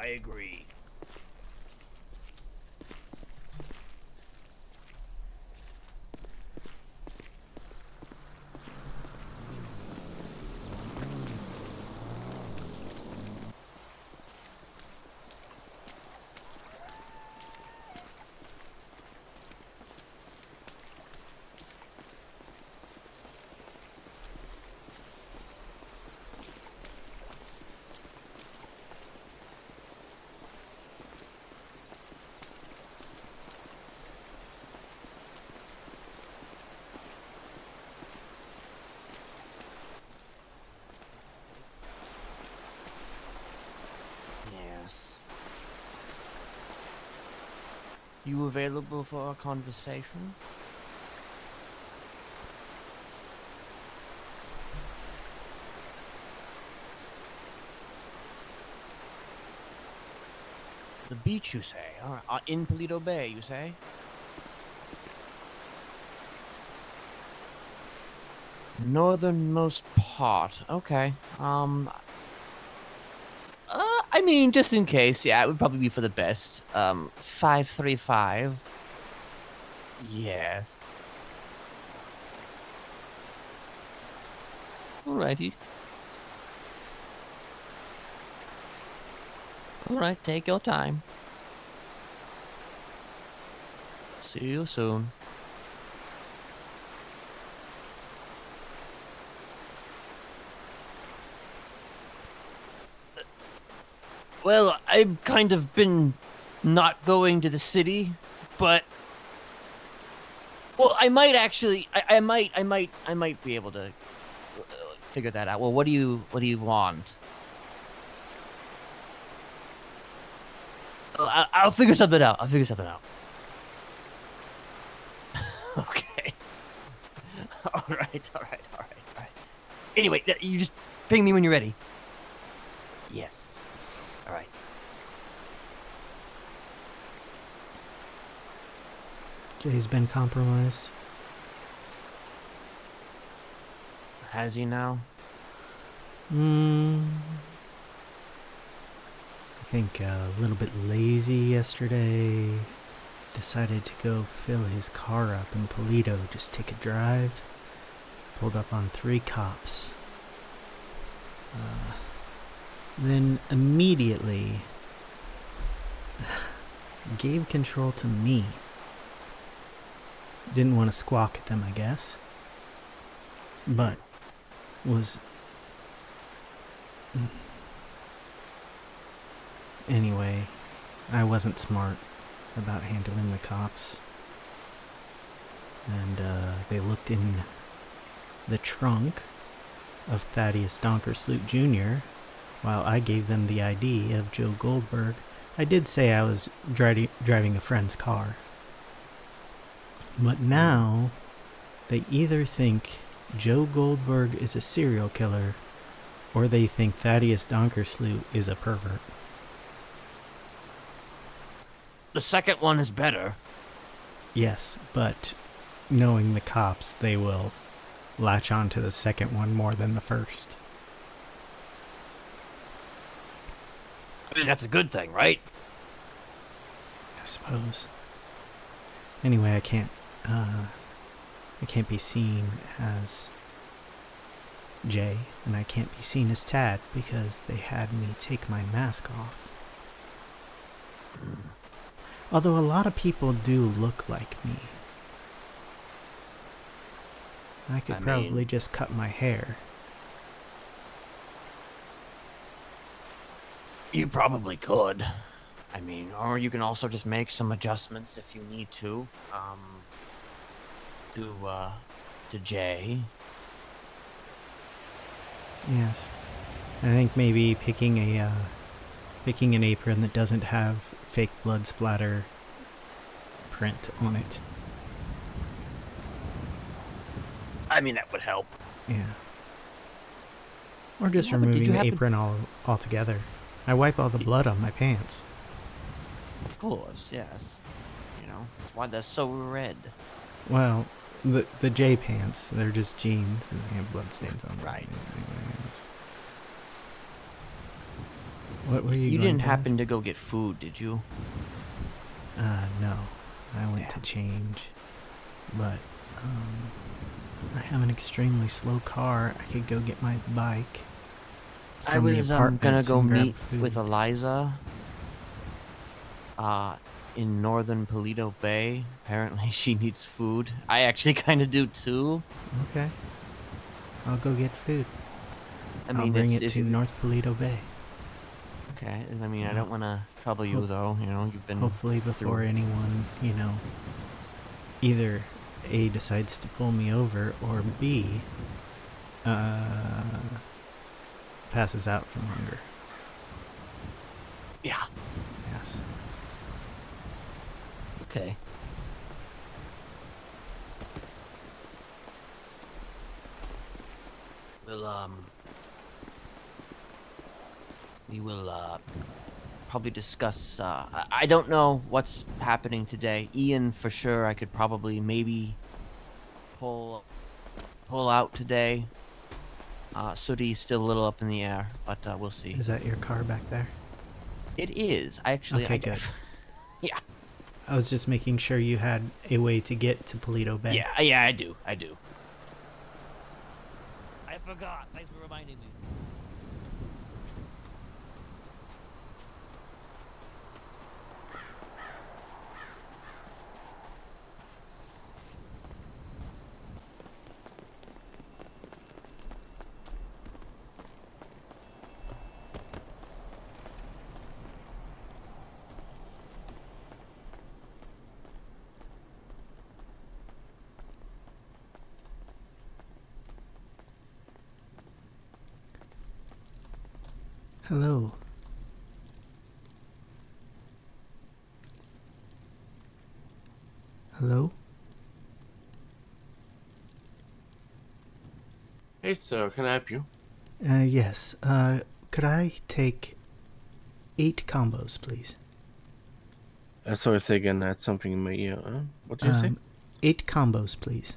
I agree. You available for a conversation? The beach, you say? In Paleto Bay, you say? Northernmost part. Okay. I mean, just in case, yeah, it would probably be for the best. 535. Yes. Alrighty. Alright, take your time. See you soon. Well, I've kind of been not going to the city, but well, I might actually. I might be able to figure that out. Well, what do you want? I'll figure something out. Okay. All right. Anyway, you just ping me when you're ready. Yes. All right. Jay's been compromised. Has he now? I think a little bit lazy yesterday. Decided to go fill his car up in Paleto, just take a drive. Pulled up on 3 cops. Then immediately gave control to me. Didn't want to squawk at them, I guess. But was... Anyway, I wasn't smart about handling the cops. And they looked in the trunk of Thaddeus Donkersloot Jr. while I gave them the ID of Joe Goldberg. I did say I was driving a friend's car. But now, they either think Joe Goldberg is a serial killer, or they think Thaddeus Donkersloot is a pervert. The second one is better. Yes, but knowing the cops, they will latch on to the second one more than the first. I mean, that's a good thing, right? I suppose. Anyway, I can't be seen as Jay, and I can't be seen as Tad because they had me take my mask off. Although a lot of people do look like me. I could probably just cut my hair. You probably could. I mean, or you can also just make some adjustments if you need to. To Jay. Yes. I think maybe picking an apron that doesn't have fake blood splatter print on it. I mean, that would help. Yeah. Or just removing the apron altogether. I wipe all the blood on my pants. Of course, yes. You know, that's why they're so red. Well, the J pants, they're just jeans and they have blood stains on them. Right. What were you You going didn't to happen to go get food, did you? No. I went to change. But, I have an extremely slow car. I could go get my bike. I from the was gonna apartments go and grab meet with food. Eliza. In northern Paleto Bay. Apparently she needs food. I actually kind of do too. Okay. I'll go get food. I I'll mean, bring it's it if to North Paleto Bay. okay. I mean, I Uh, don't want to trouble you hope- though. You know, you've been Hopefully before through. anyone, either A, decides to pull me over, or B, passes out from hunger. Yeah. Yes. Okay. We'll we will probably discuss. I don't know what's happening today. Ian, for sure, I could probably maybe pull out today. Sooty's still a little up in the air, but we'll see. Is that your car back there? It is. I actually. Okay, good. Yeah. I was just making sure you had a way to get to Paleto Bay. Yeah, I do. I forgot. Thanks for reminding me. Hello. Hello? Hey, sir, can I help you? Yes. Could I take 8 combos, please? Sorry, say again. I had something in my ear. What did you say? 8 combos, please.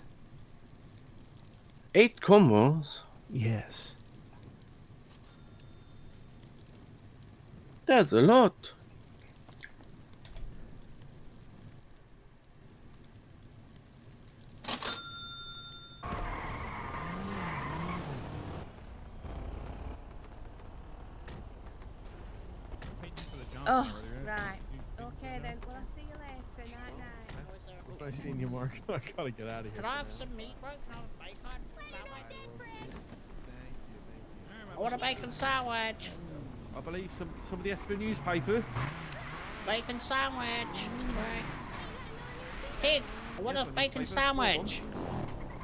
8 combos? Yes. That's a lot. Oh, right. Okay then. Well, I'll see you later. Night night. It's nice seeing you, Mark. I gotta get out of here. Can I have some meat, bro? Can I have a bacon sandwich? Thank you. I want a bacon sandwich. I believe some of the Esper newspaper. Bacon sandwich. Right. Pig, I want a bacon sandwich.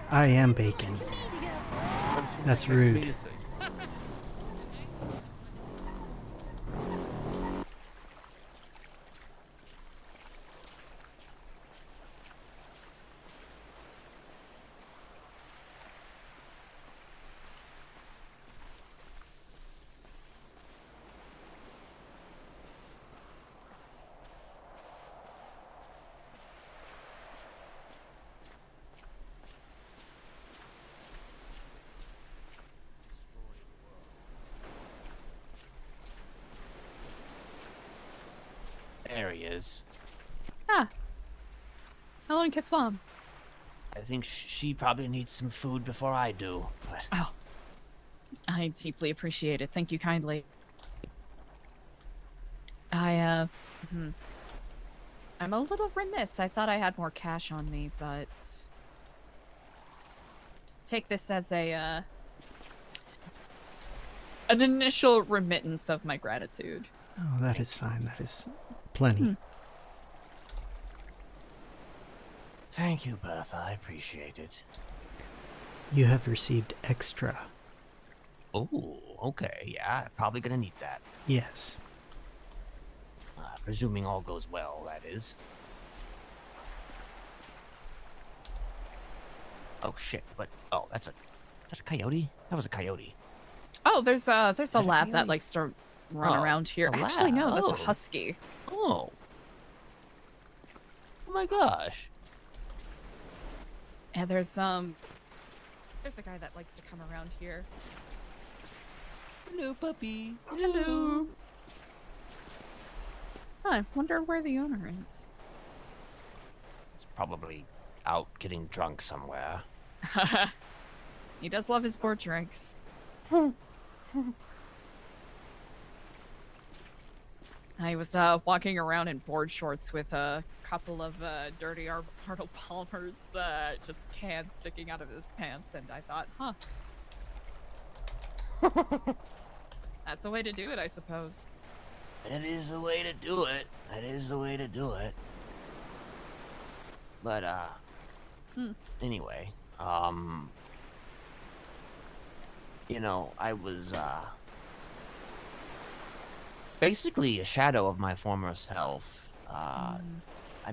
I am bacon. That's rude. There he is. Ah. How long kept Flom? I think she probably needs some food before I do. But Oh. I deeply appreciate it. Thank you kindly. I'm a little remiss. I thought I had more cash on me, but take this as an initial remittance of my gratitude. Oh, that is fine. That is plenty. thank you, Bertha. I appreciate it. You have received extra. Oh, okay. Yeah, probably gonna need that. Yes. Presuming all goes well, that is. Oh shit! But is that a coyote? That was a coyote. Oh, there's a a lab that coyote? likes to run Oh, around here. it's a Actually, no, lab. that's Oh. a husky. Oh. Oh my gosh. And there's a guy that likes to come around here. Hello, puppy. Hello. I wonder where the owner is. It's probably out getting drunk somewhere. He does love his board drinks. I was walking around in board shorts with a couple of dirty Arnold Palmer's just cans sticking out of his pants, and I thought, huh. That's a way to do it, I suppose. It is the way to do it. That is the way to do it. But, anyway, you know, I was, basically a shadow of my former self. I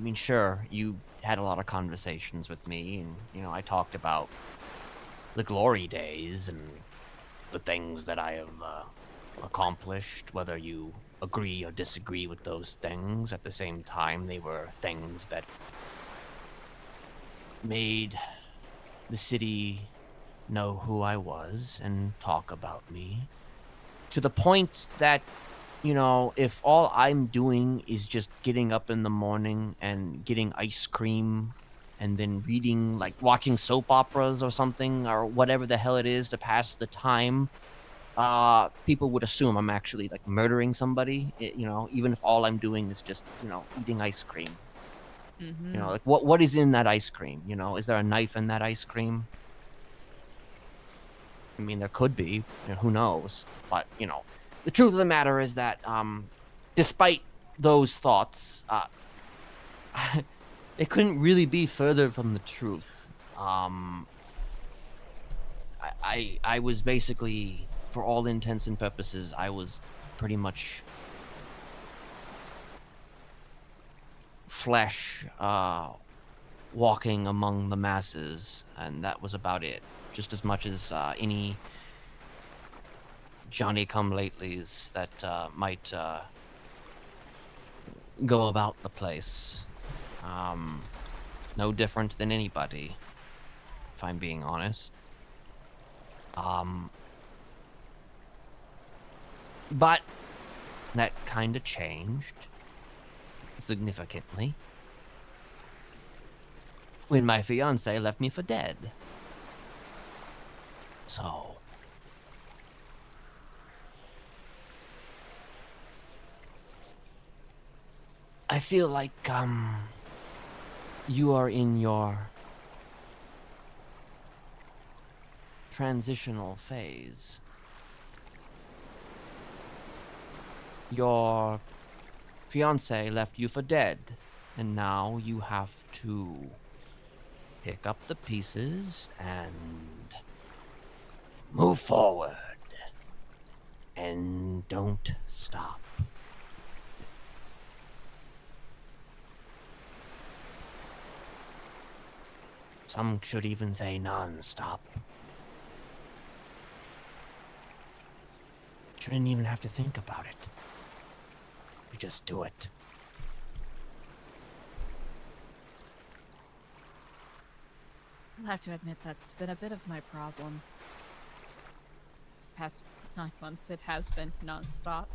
mean, sure, you had a lot of conversations with me, and, you know, I talked about the glory days and the things that I have, accomplished, whether you agree or disagree with those things. At the same time, they were things that made the city know who I was and talk about me. To the point that, you know, if all I'm doing is just getting up in the morning and getting ice cream and then reading, like watching soap operas or something or whatever the hell it is to pass the time, people would assume I'm actually like murdering somebody, you know, even if all I'm doing is just, you know, eating ice cream. Mm-hmm. You know, like what is in that ice cream? You know, is there a knife in that ice cream? I mean, there could be, you know, who knows? But, you know, the truth of the matter is that, despite those thoughts, it couldn't really be further from the truth. I was basically, for all intents and purposes, I was pretty much flesh, walking among the masses, and that was about it. Just as much as any Johnny-come-latelys that might go about the place. No different than anybody, if I'm being honest. But that kind of changed significantly when my fiance left me for dead. So I feel like you are in your transitional phase. Your fiance left you for dead, and now you have to pick up the pieces and move forward. And don't stop. Some should even say non-stop. Shouldn't even have to think about it. You just do it. I'll have to admit that's been a bit of my problem. Past 9 months, it has been non-stop.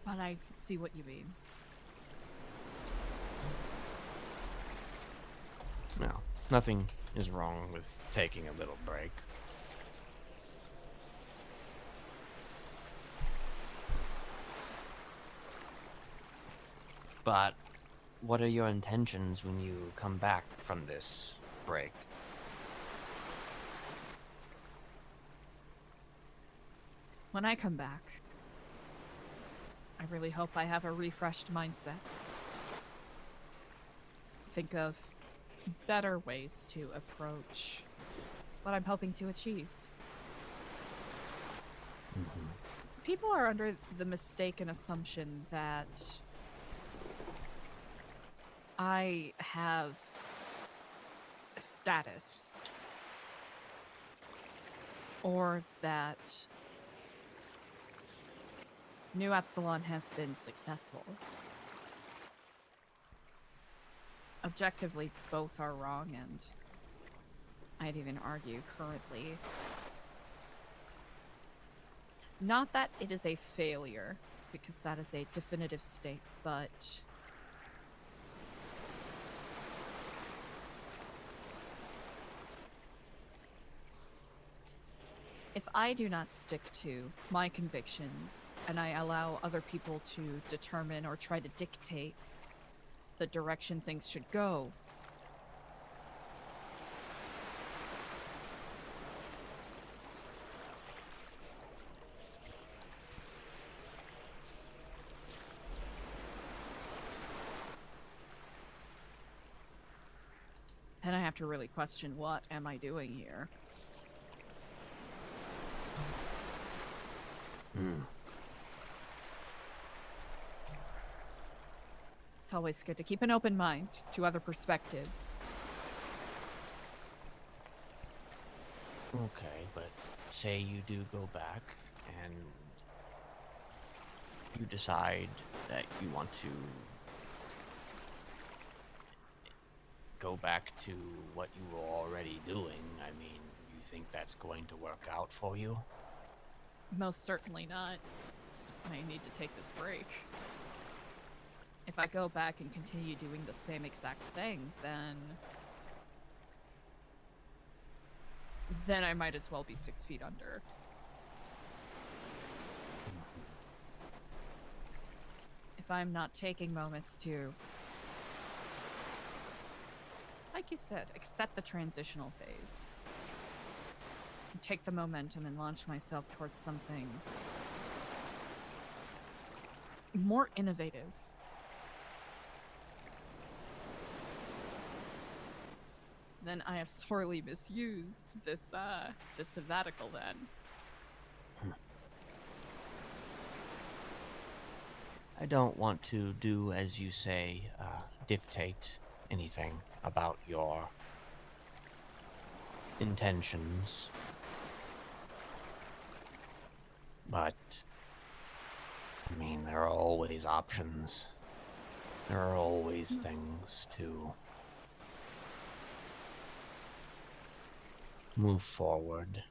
But I see what you mean. No, nothing is wrong with taking a little break. But what are your intentions when you come back from this break? When I come back, I really hope I have a refreshed mindset. Think of better ways to approach what I'm hoping to achieve. People are under the mistaken assumption that I have status, or that New Epsilon has been successful. objectively both are wrong, and I'd even argue currently. Not that it is a failure, because that is a definitive state, but if I do not stick to my convictions and I allow other people to determine or try to dictate the direction things should go, then I have to really question, what am I doing here? It's always good to keep an open mind to other perspectives. Okay, but say you do go back and you decide that you want to go back to what you were already doing. I mean, you think that's going to work out for you? Most certainly not. I need to take this break. If I go back and continue doing the same exact thing, then I might as well be 6 feet under. If I'm not taking moments to, like you said, accept the transitional phase, and take the momentum and launch myself towards something more innovative, then I have sorely misused this sabbatical then. I don't want to do, as you say, dictate anything about your intentions. But, I mean, there are always options. There are always things to move forward.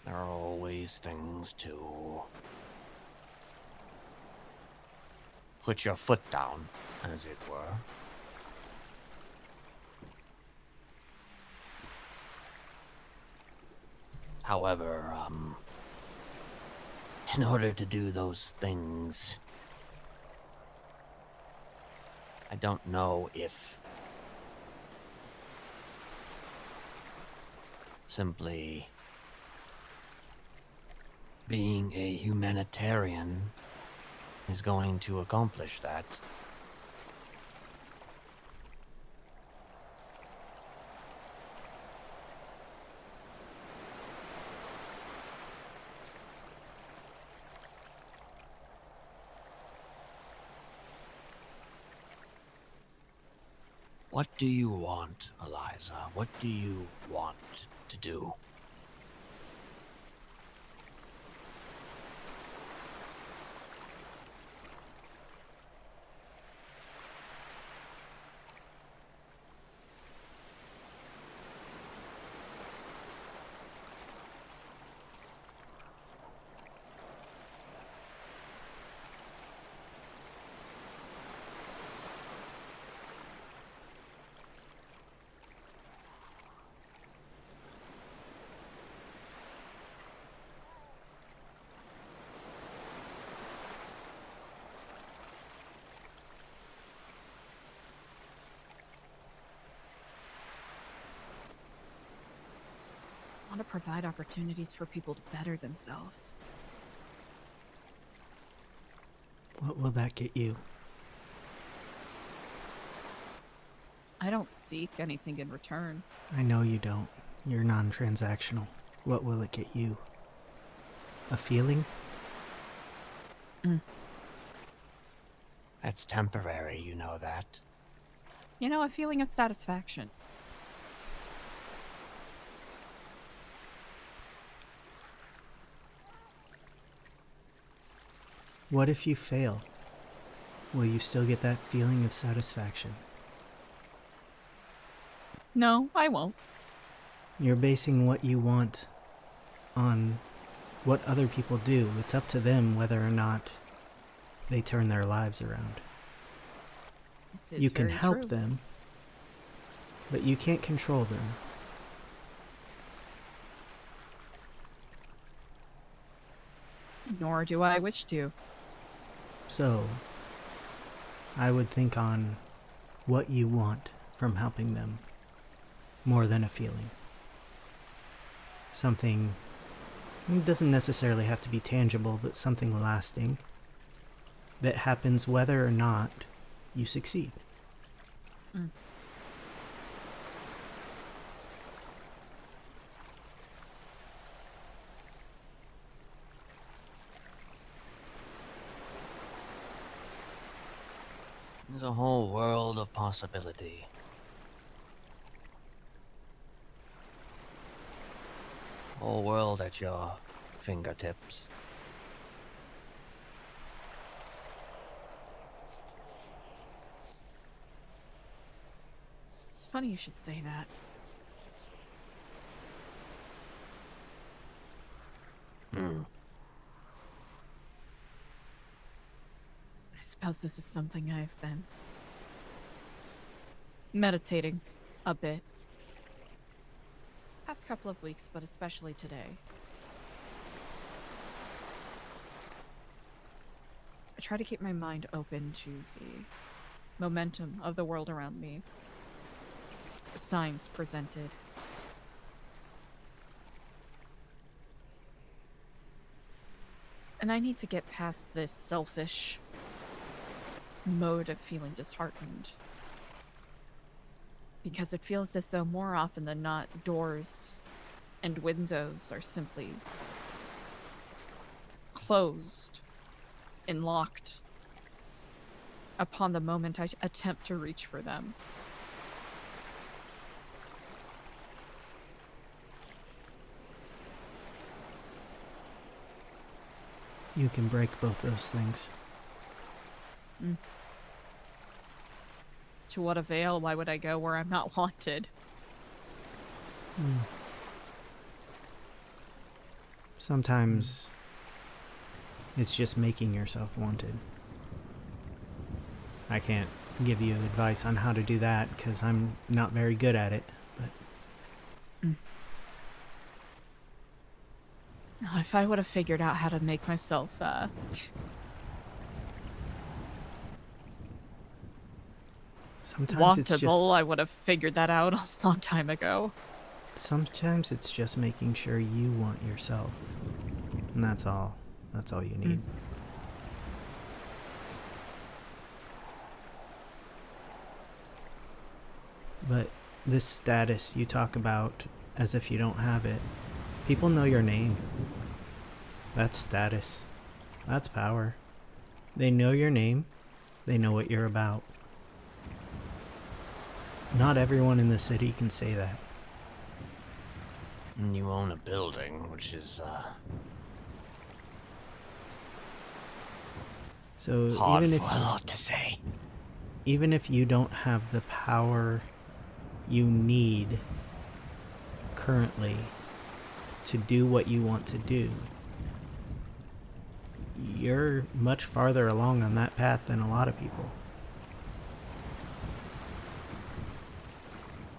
There are always things to put your foot down, as it were. However, in order to do those things, I don't know if simply being a humanitarian is going to accomplish that. What do you want, Eliza? What do you want to do? I want to provide opportunities for people to better themselves. What will that get you? I don't seek anything in return. I know you don't. You're non-transactional. What will it get you? A feeling? That's temporary, you know that. You know, a feeling of satisfaction. What if you fail? Will you still get that feeling of satisfaction? No, I won't. You're basing what you want on what other people do. It's up to them whether or not they turn their lives around. This is You can very help true. them, but you can't control them. Nor do I wish to. So, I would think on what you want from helping them more than a feeling. Something, it doesn't necessarily have to be tangible, but something lasting that happens whether or not you succeed. Mm. There's a whole world of possibility. Whole world at your fingertips. It's funny you should say that. Hmm. I suppose this is something I've been meditating a bit. Past couple of weeks, but especially today. I try to keep my mind open to the momentum of the world around me. The signs presented. And I need to get past this selfish mode of feeling disheartened. Because it feels as though more often than not, doors and windows are simply closed and locked upon the moment I attempt to reach for them. You can break both those things. To what avail? Why would I go where I'm not wanted? Sometimes it's just making yourself wanted. I can't give you advice on how to do that because I'm not very good at it, but If I would have figured out how to make myself, sometimes it's just wantable, I would have figured that out a long time ago. sometimes it's just making sure you want yourself. And that's all. That's all you need. But this status you talk about as if you don't have it. People know your name. That's status. That's power. They know your name. They know what you're about. Not everyone in the city can say that. And you own a building, which is So hard even if for a lot to say. even if you don't have the power you need currently to do what you want to do, you're much farther along on that path than a lot of people.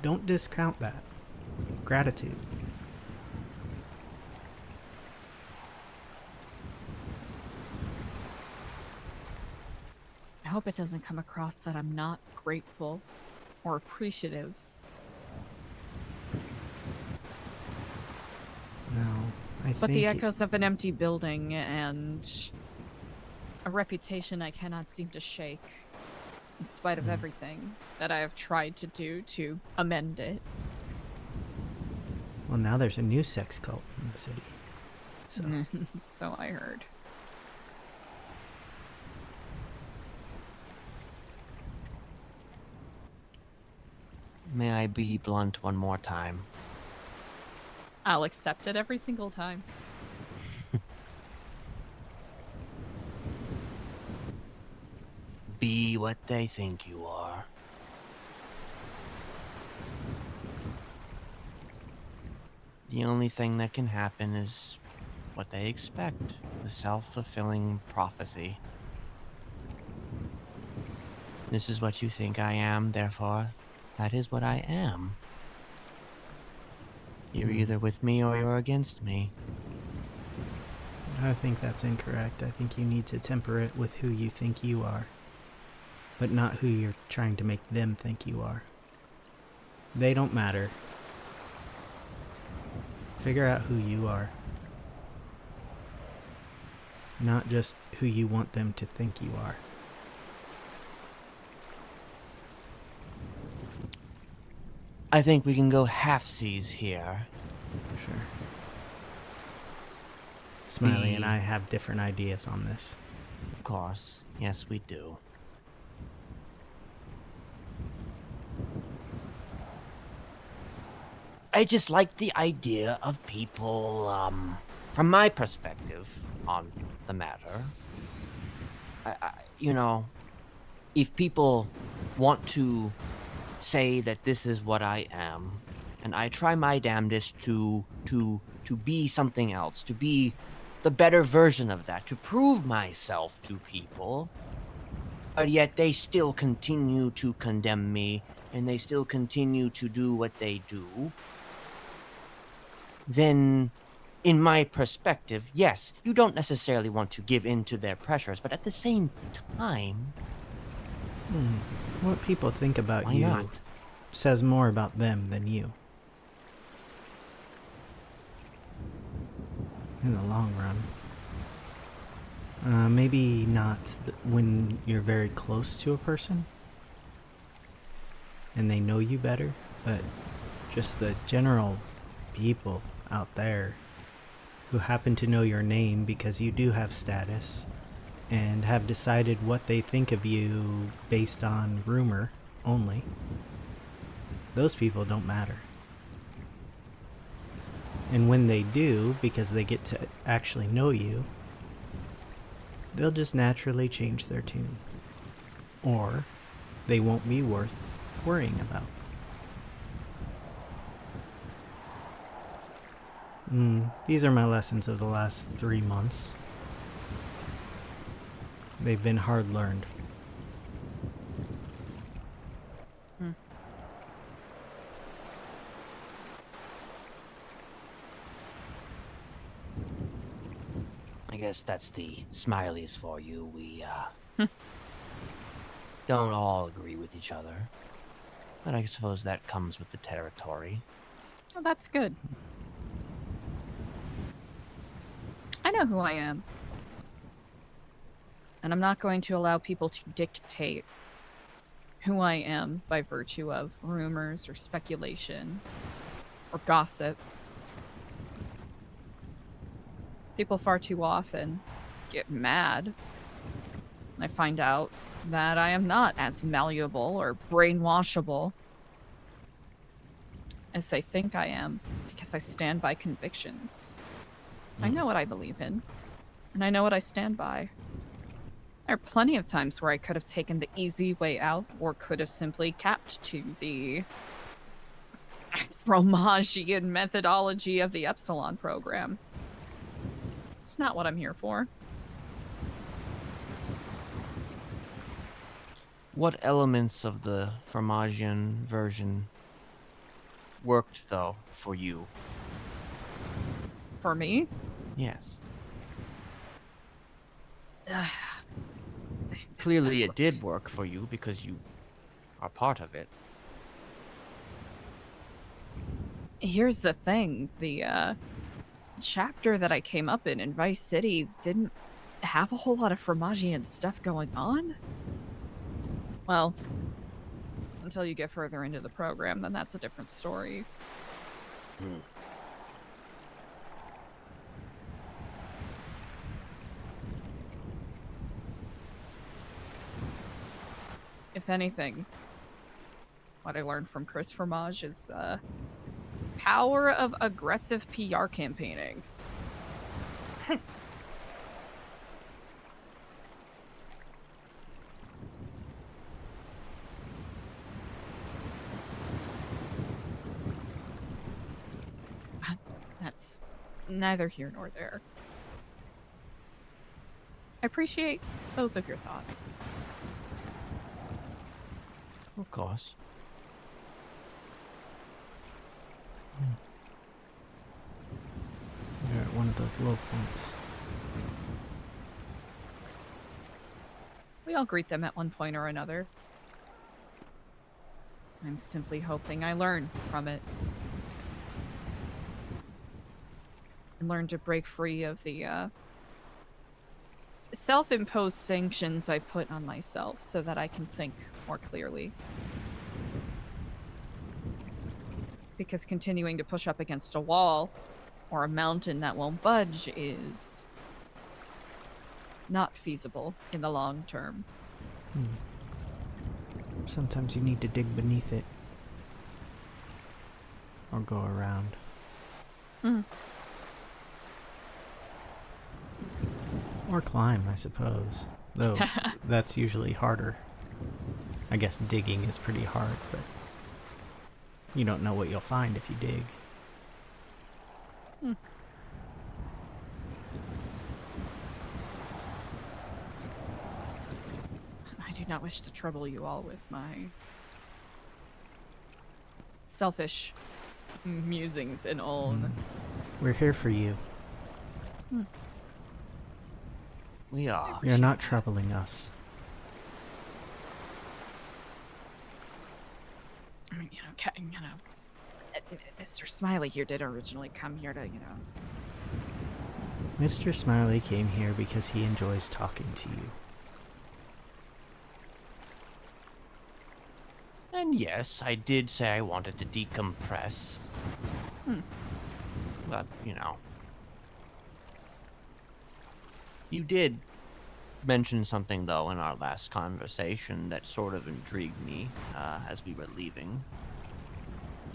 Don't discount that. Gratitude. I hope it doesn't come across that I'm not grateful or appreciative. No, I But think the echoes of an empty building and a reputation I cannot seem to shake, in spite of everything that I have tried to do to amend it. well, now there's a new sex cult in the city. So So I heard. May I be blunt one more time? I'll accept it every single time. Be what they think you are. The only thing that can happen is what they expect, the self-fulfilling prophecy. This is what you think I am, therefore, that is what I am. You're either with me or you're against me. I think that's incorrect. I think you need to temper it with who you think you are, but not who you're trying to make them think you are. They don't matter. Figure out who you are, not just who you want them to think you are. I think we can go halfsies here. Sure. Smiley and The- I have different ideas on this. Of course. Yes, we do. I just like the idea of people, from my perspective on the matter. You know, if people want to say that this is what I am, and I try my damnedest to be something else, to be the better version of that, to prove myself to people, but yet they still continue to condemn me, and they still continue to do what they do, then in my perspective, yes, you don't necessarily want to give in to their pressures, but at the same time, What people think about why you not? says more about them than you. In the long run. Maybe not when you're very close to a person and they know you better, but just the general people out there who happen to know your name because you do have status and have decided what they think of you based on rumor only. Those people don't matter. And when they do, because they get to actually know you, they'll just naturally change their tune. Or they won't be worth worrying about. These are my lessons of the last 3 months. They've been hard learned. I guess that's the Smileys for you. We, don't all agree with each other. But I suppose that comes with the territory. Oh, that's good. I know who I am. And I'm not going to allow people to dictate who I am by virtue of rumors or speculation or gossip. People far too often get mad when I find out that I am not as malleable or brainwashable as they think I am, because I stand by convictions. So I know what I believe in, and I know what I stand by. There are plenty of times where I could have taken the easy way out, or could have simply capped to the Fromagian methodology of the Epsilon program. It's not what I'm here for. What elements of the Formagian version worked, though, for you? For me? Yes. Clearly it did work for you because you are part of it. Here's the thing. The chapter that I came up in Vice City didn't have a whole lot of Fromagian stuff going on. Well, until you get further into the program, then that's a different story. If anything, what I learned from Chris Fromage is power of aggressive PR campaigning. neither here nor there. I appreciate both of your thoughts. Of course. You're at one of those low points. We all greet them at one point or another. I'm simply hoping I learn from it. And learn to break free of the self-imposed sanctions I put on myself so that I can think more clearly. Because continuing to push up against a wall or a mountain that won't budge is not feasible in the long term. Sometimes you need to dig beneath it. Or go around. Or climb, I suppose. Though, that's usually harder. I guess digging is pretty hard, but you don't know what you'll find if you dig. I do not wish to trouble you all with my selfish musings and own. We're here for you. We are. You're not troubling us. I mean, Mr. Smiley here did originally come here to, Mr. Smiley came here because he enjoys talking to you. And yes, I did say I wanted to decompress. But, you did mention something, though, in our last conversation that sort of intrigued me as we were leaving.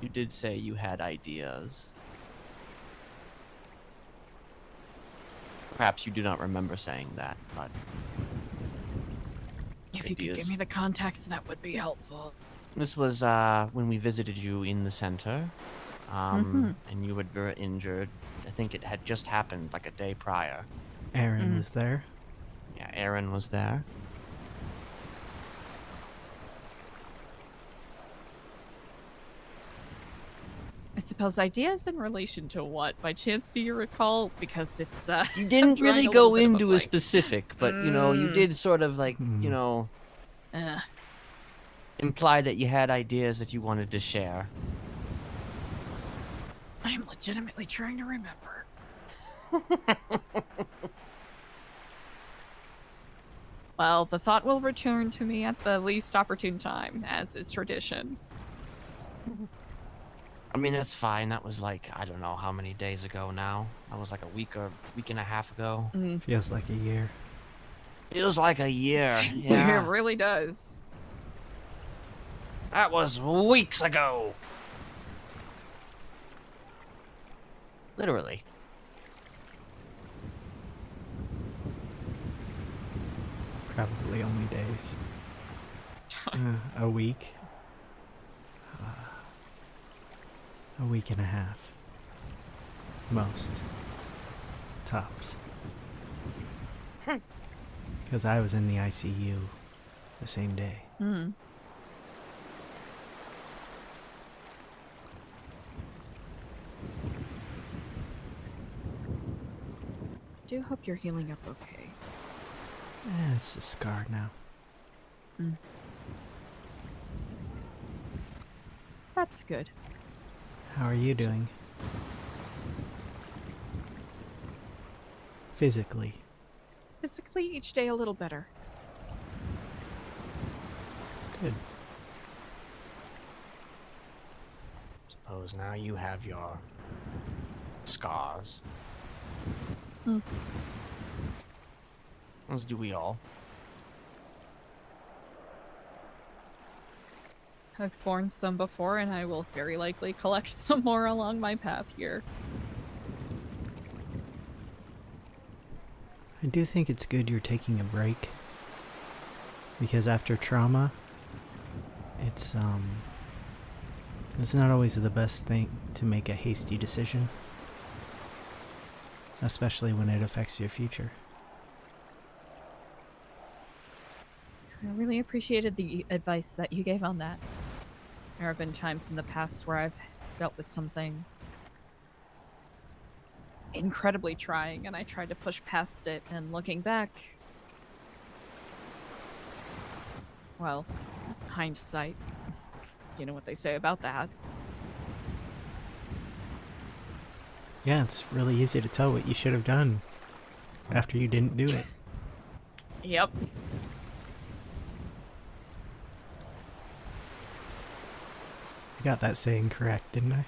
You did say you had ideas. Perhaps you do not remember saying that, but... If you could give me the context, that would be helpful. This was when we visited you in the center, and you were injured. I think it had just happened like a day prior. Aaron was there. Yeah, Aaron was there. I suppose ideas in relation to what? By chance do you recall? Because it's You didn't drawing really a go little bit of a into a blank. specific, but you did sort of like, imply that you had ideas that you wanted to share. I am legitimately trying to remember. Well, the thought will return to me at the least opportune time, as is tradition. I mean, that's fine. That was like, I don't know how many days ago now. That was like a week or week and a half ago. Feels like a year. Feels like a year. Yeah. It really does. That was weeks ago. Literally. Probably only days. A week. A week and a half. Most. Tops. Because I was in the ICU the same day. Do hope you're healing up okay. It's a scar now. That's good. How are you doing? Physically. Physically, each day a little better. Good. Suppose now you have your scars. As do we all. I've borne some before, and I will very likely collect some more along my path here. I do think it's good you're taking a break. Because after trauma, it's not always the best thing to make a hasty decision. especially when it affects your future. I really appreciated the advice that you gave on that. There have been times in the past where I've dealt with something incredibly trying, and I tried to push past it, and looking back, well, hindsight, you know what they say about that. Yeah, it's really easy to tell what you should have done after you didn't do it. Yep. I got that saying correct, didn't I?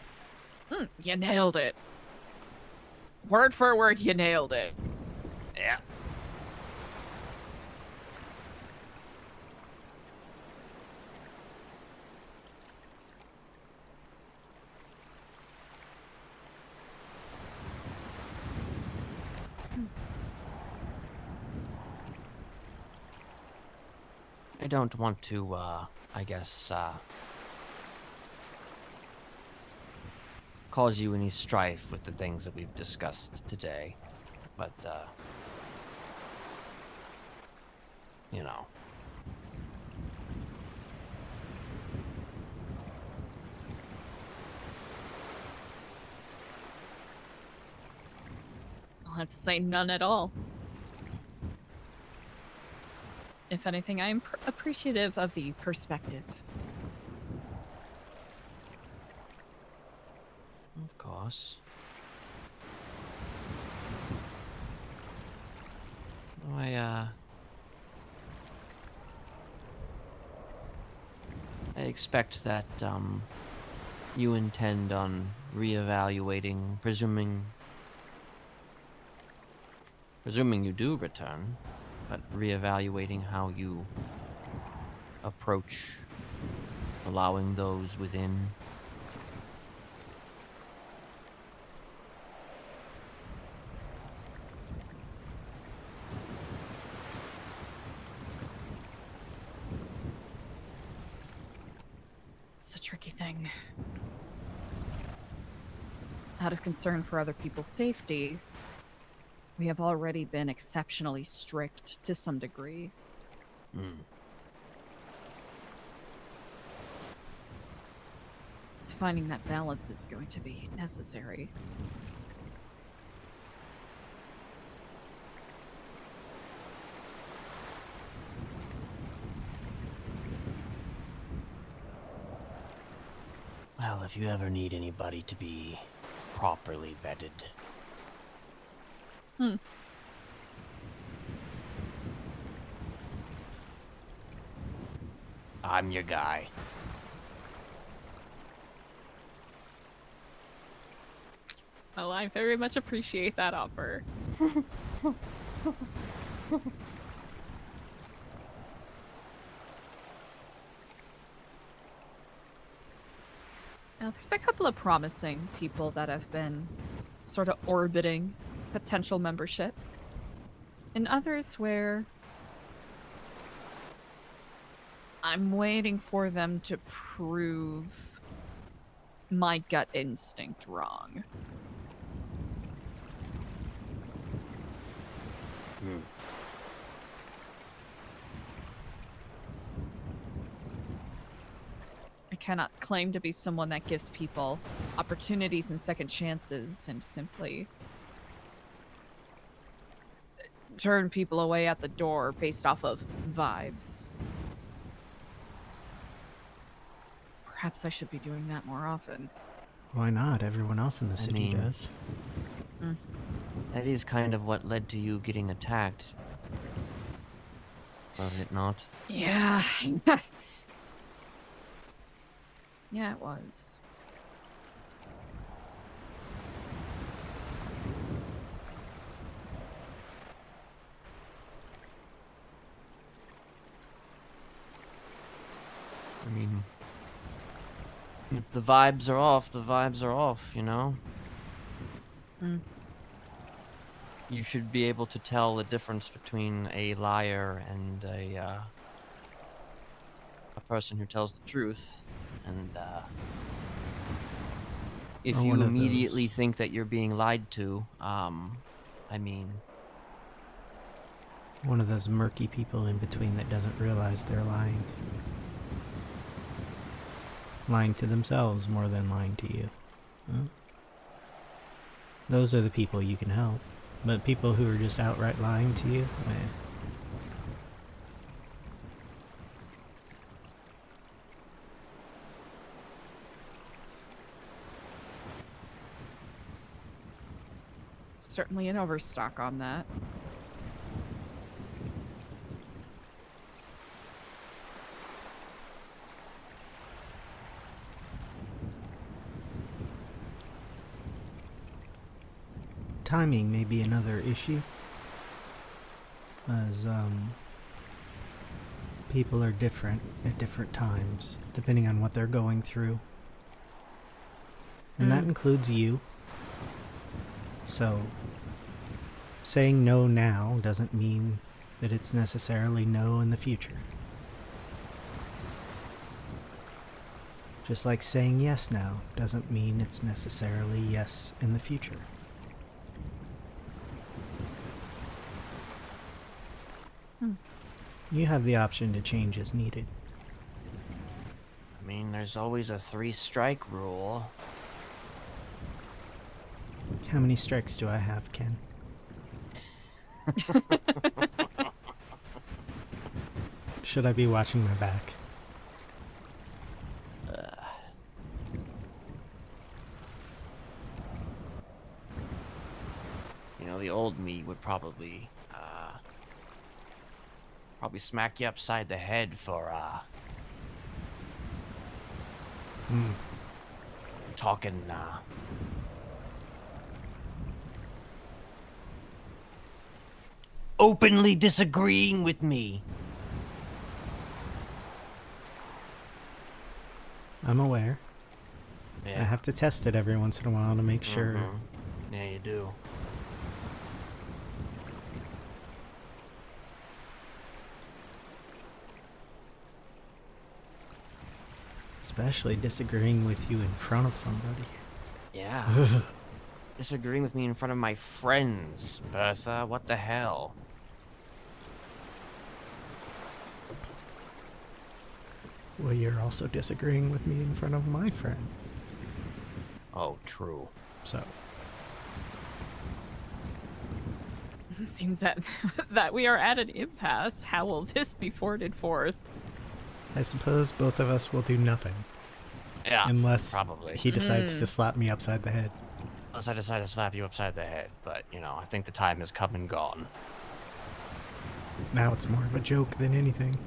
You nailed it. Word for word, you nailed it. Yeah. I don't want to, I guess, cause you any strife with the things that we've discussed today, but, you know. I'll have to say none at all. If anything, I'm appreciative of the perspective. Of course. I expect that, you intend on reevaluating, presuming you do return, but reevaluating how you approach allowing those within. It's a tricky thing. Out of concern for other people's safety, we have already been exceptionally strict to some degree. So finding that balance is going to be necessary. Well, if you ever need anybody to be properly vetted. I'm your guy. Oh, I very much appreciate that offer. Now, there's a couple of promising people that have been sort of orbiting potential membership, and others where I'm waiting for them to prove my gut instinct wrong. I cannot claim to be someone that gives people opportunities and second chances and simply turn people away at the door based off of vibes. Perhaps I should be doing that more often. Why not? Everyone else in the city mean- does. That is kind of what led to you getting attacked. Was it not? Yeah. Yeah, it was. I mean, if the vibes are off, the vibes are off, you know? You should be able to tell the difference between a liar and a person who tells the truth. And if Or you one of immediately those. think that you're being lied to, I mean, One of those murky people in between that doesn't realize they're lying. Lying to themselves more than lying to you. Huh? Those are the people you can help. But people who are just outright lying to you, eh. Certainly an overstock on that. Timing may be another issue. As, people are different at different times, depending on what they're going through. And that includes you. So, saying no now doesn't mean that it's necessarily no in the future. Just like saying yes now doesn't mean it's necessarily yes in the future. You have the option to change as needed. I mean, there's always a 3-strike rule. How many strikes do I have, Ken? Should I be watching my back? You know, the old me would probably smack you upside the head for talking openly disagreeing with me. I'm aware. Yeah. I have to test it every once in a while to make sure. Yeah, you do. Especially disagreeing with you in front of somebody. Yeah. Disagreeing with me in front of my friends, Bertha. What the hell? Well, you're also disagreeing with me in front of my friend. Oh, true. So, Seems that that we are at an impasse. How will this be forwarded forth? I suppose both of us will do nothing. Yeah, Unless probably. he decides to slap me upside the head. Unless I decide to slap you upside the head, but, you know, I think the time has come and gone. Now it's more of a joke than anything.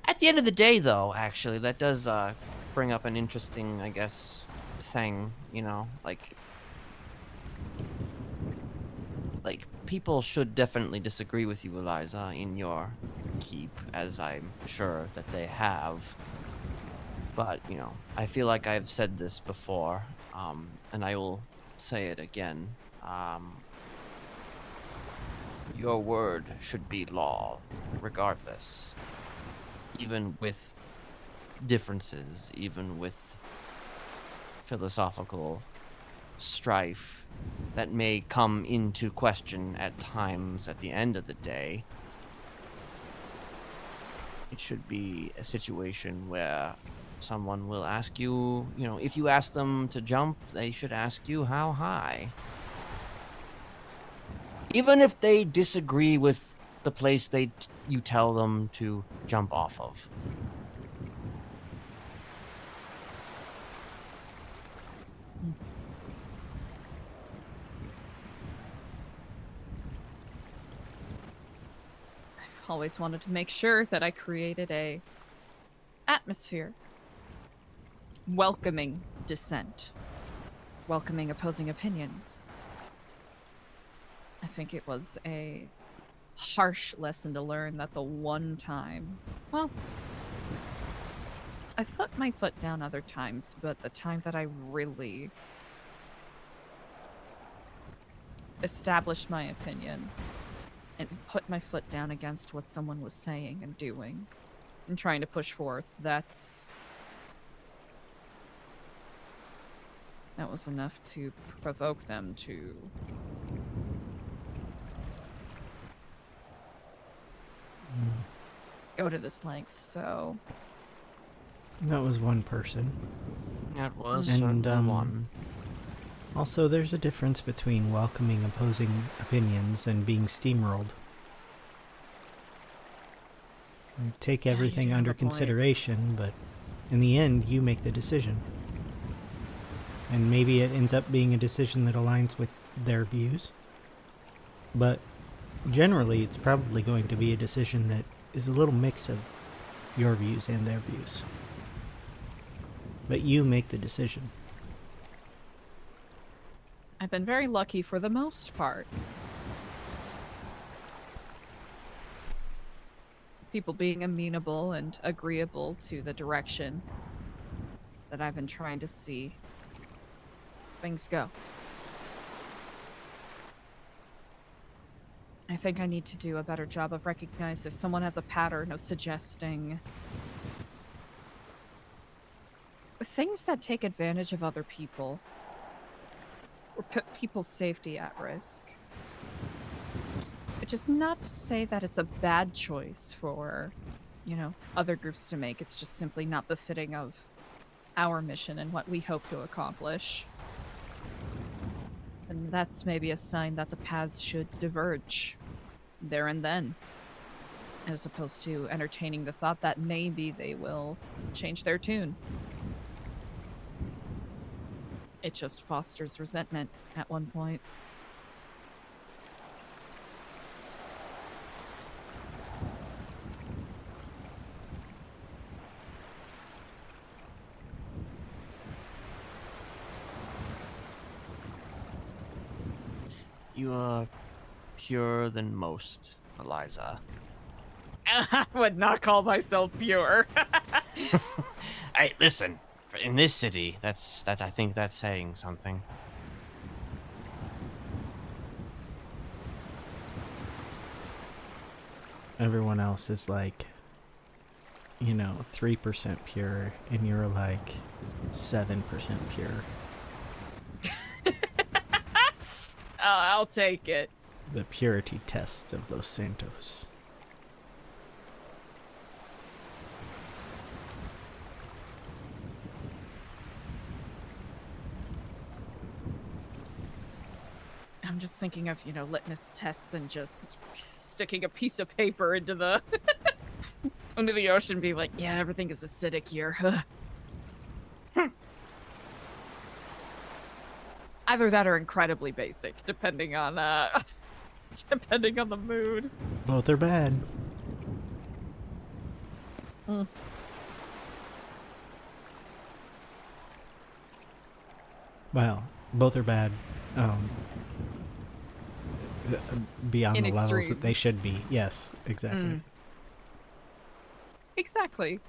At the end of the day, though, actually, that does bring up an interesting, I guess, thing, you know, like people should definitely disagree with you, Eliza, in your keep, as I'm sure that they have. But, you know, I feel like I've said this before, and I will say it again. Your word should be law, regardless. Even with differences, even with philosophical strife that may come into question at times at the end of the day, it should be a situation where someone will ask you, you know, if you ask them to jump, they should ask you how high. Even if they disagree with the place you tell them to jump off of. I've always wanted to make sure that I created a atmosphere welcoming dissent, welcoming opposing opinions. I think it was a harsh lesson to learn that the one time, well, I put my foot down other times, but the time that I really established my opinion and put my foot down against what someone was saying and doing and trying to push forth, that That was enough to provoke them to... go to this length, so... That was one person. That was And, certainly one. Also, there's a difference between welcoming opposing opinions and being steamrolled. You take Yeah, you everything do have under a point. consideration, but in the end, you make the decision. And maybe it ends up being a decision that aligns with their views. But generally, it's probably going to be a decision that is a little mix of your views and their views. But you make the decision. I've been very lucky for the most part. People being amenable and agreeable to the direction that I've been trying to see things go. I think I need to do a better job of recognizing if someone has a pattern of suggesting things that take advantage of other people or put people's safety at risk. Which is not to say that it's a bad choice for, you know, other groups to make. It's just simply not befitting of our mission and what we hope to accomplish. And that's maybe a sign that the paths should diverge there and then, as opposed to entertaining the thought that maybe they will change their tune. It just fosters resentment at one point. You are purer than most, Eliza. I would not call myself pure. Hey, listen. In this city, that's I think that's saying something. Everyone else is like, you know, 3% pure, and you're like 7% pure. I'll take it. The purity test of Los Santos. I'm just thinking of, you know, litmus tests and just sticking a piece of paper into the into the ocean, being like, yeah, everything is acidic here. Either that or incredibly basic, depending on depending on the mood. Both are bad. Mm. Well, both are bad. Beyond In the levels that they extremes. should be. Yes, exactly. Mm. Exactly.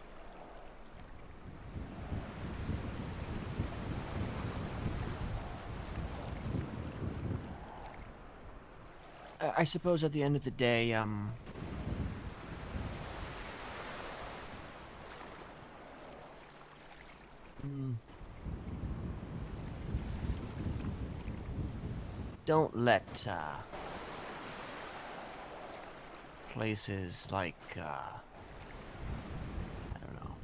I suppose at the end of the day, don't let places like I don't know,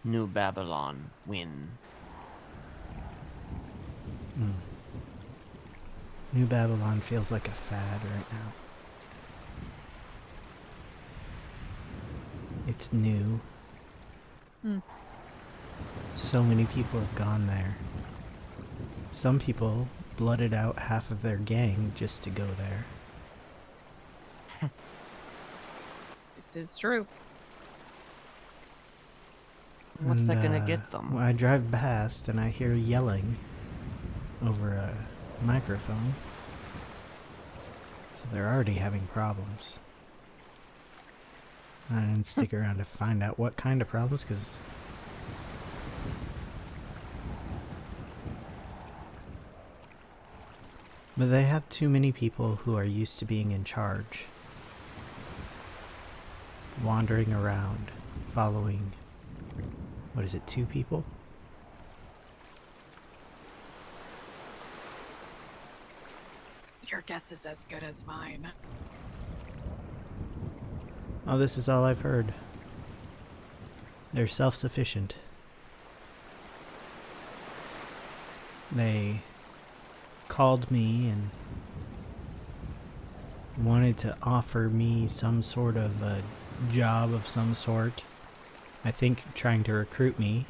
New Babylon win. New Babylon feels like a fad right now. It's new. Mm. So many people have gone there. Some people blooded out half of their gang just to go there. This is true. What's that gonna And, get them? I drive past and I hear yelling over a microphone. So they're already having problems. I didn't stick around to find out what kind of problems, because but they have too many people who are used to being in charge, wandering around, following what is it, 2 people? Your guess is as good as mine. Oh, this is all I've heard. They're self-sufficient. They called me and wanted to offer me some sort of a job of some sort. I think trying to recruit me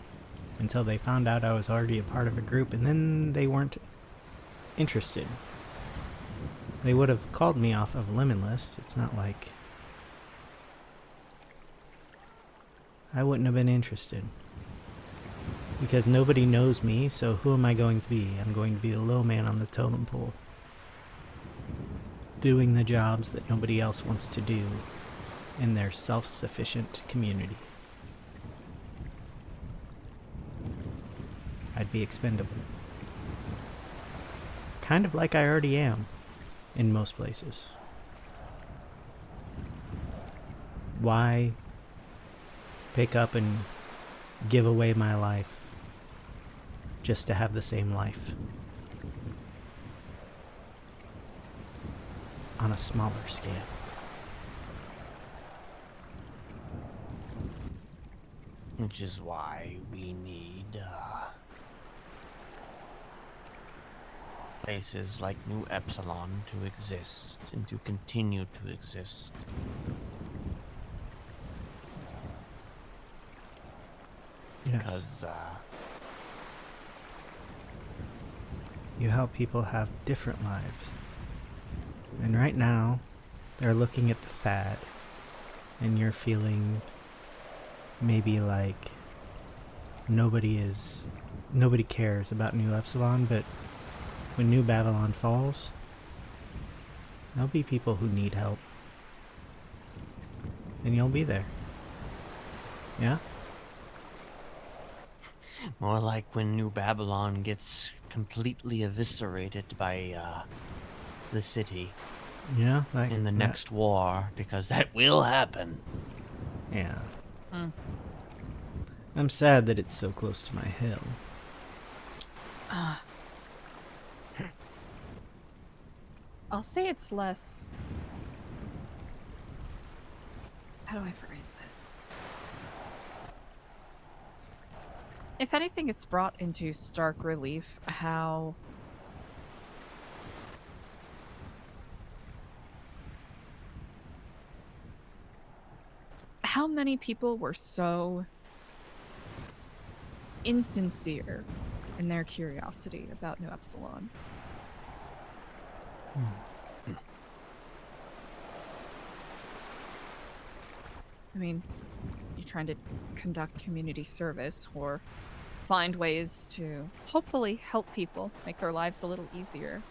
until they found out I was already a part of a group, and then they weren't interested. They would have called me off of Lemon List. It's not like I wouldn't have been interested. Because nobody knows me, so who am I going to be? I'm going to be the low man on the totem pole. Doing the jobs that nobody else wants to do in their self-sufficient community. I'd be expendable. Kind of like I already am in most places. Why pick up and give away my life just to have the same life on a smaller scale? Which is why we need places like New Epsilon to exist and to continue to exist. Yes. Because You help people have different lives. And right now, they're looking at the fad, and you're feeling maybe like nobody cares about New Epsilon, but when New Babylon falls, there'll be people who need help. And you'll be there. Yeah? more like when New Babylon gets completely eviscerated by the city Yeah? Like in the that. next war, because that will happen. Yeah. Mm. I'm sad that it's so close to my hill. I'll say it's less... How do I phrase this? If anything, it's brought into stark relief how many people were so insincere in their curiosity about New Epsilon. I mean, you're trying to conduct community service or find ways to hopefully help people, make their lives a little easier.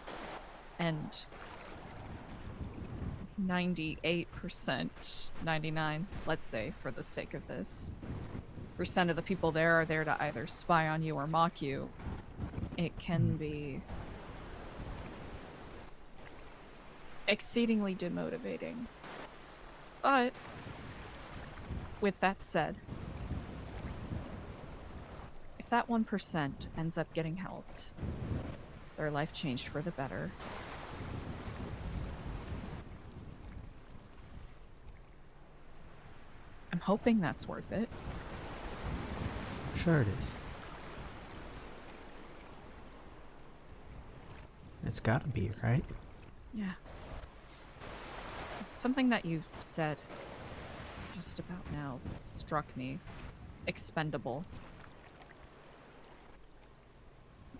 And 98%, 99, let's say, for the sake of this, % of the people there are there to either spy on you or mock you. It can be exceedingly demotivating. But with that said, if that 1% ends up getting helped, their life changed for the better, I'm hoping that's worth it. Sure it is. It's gotta be, right? Yeah. Something that you said just about now struck me. Expendable.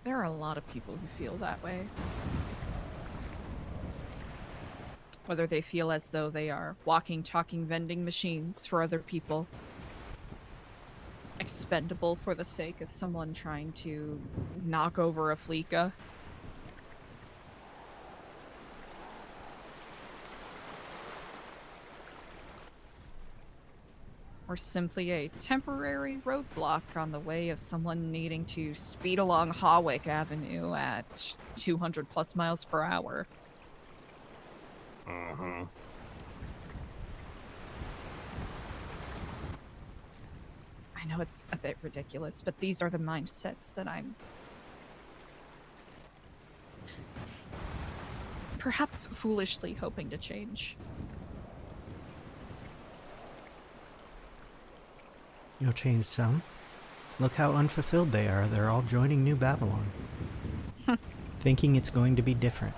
There are a lot of people who feel that way. Whether they feel as though they are walking, talking vending machines for other people. Expendable for the sake of someone trying to knock over a Fleeca. Or simply a temporary roadblock on the way of someone needing to speed along Hawick Avenue at 200 plus miles per hour. I I know it's a bit ridiculous, but these are the mindsets that I'm perhaps foolishly hoping to change. You'll change some. Look how unfulfilled they are. They're all joining New Babylon. Thinking it's going to be different.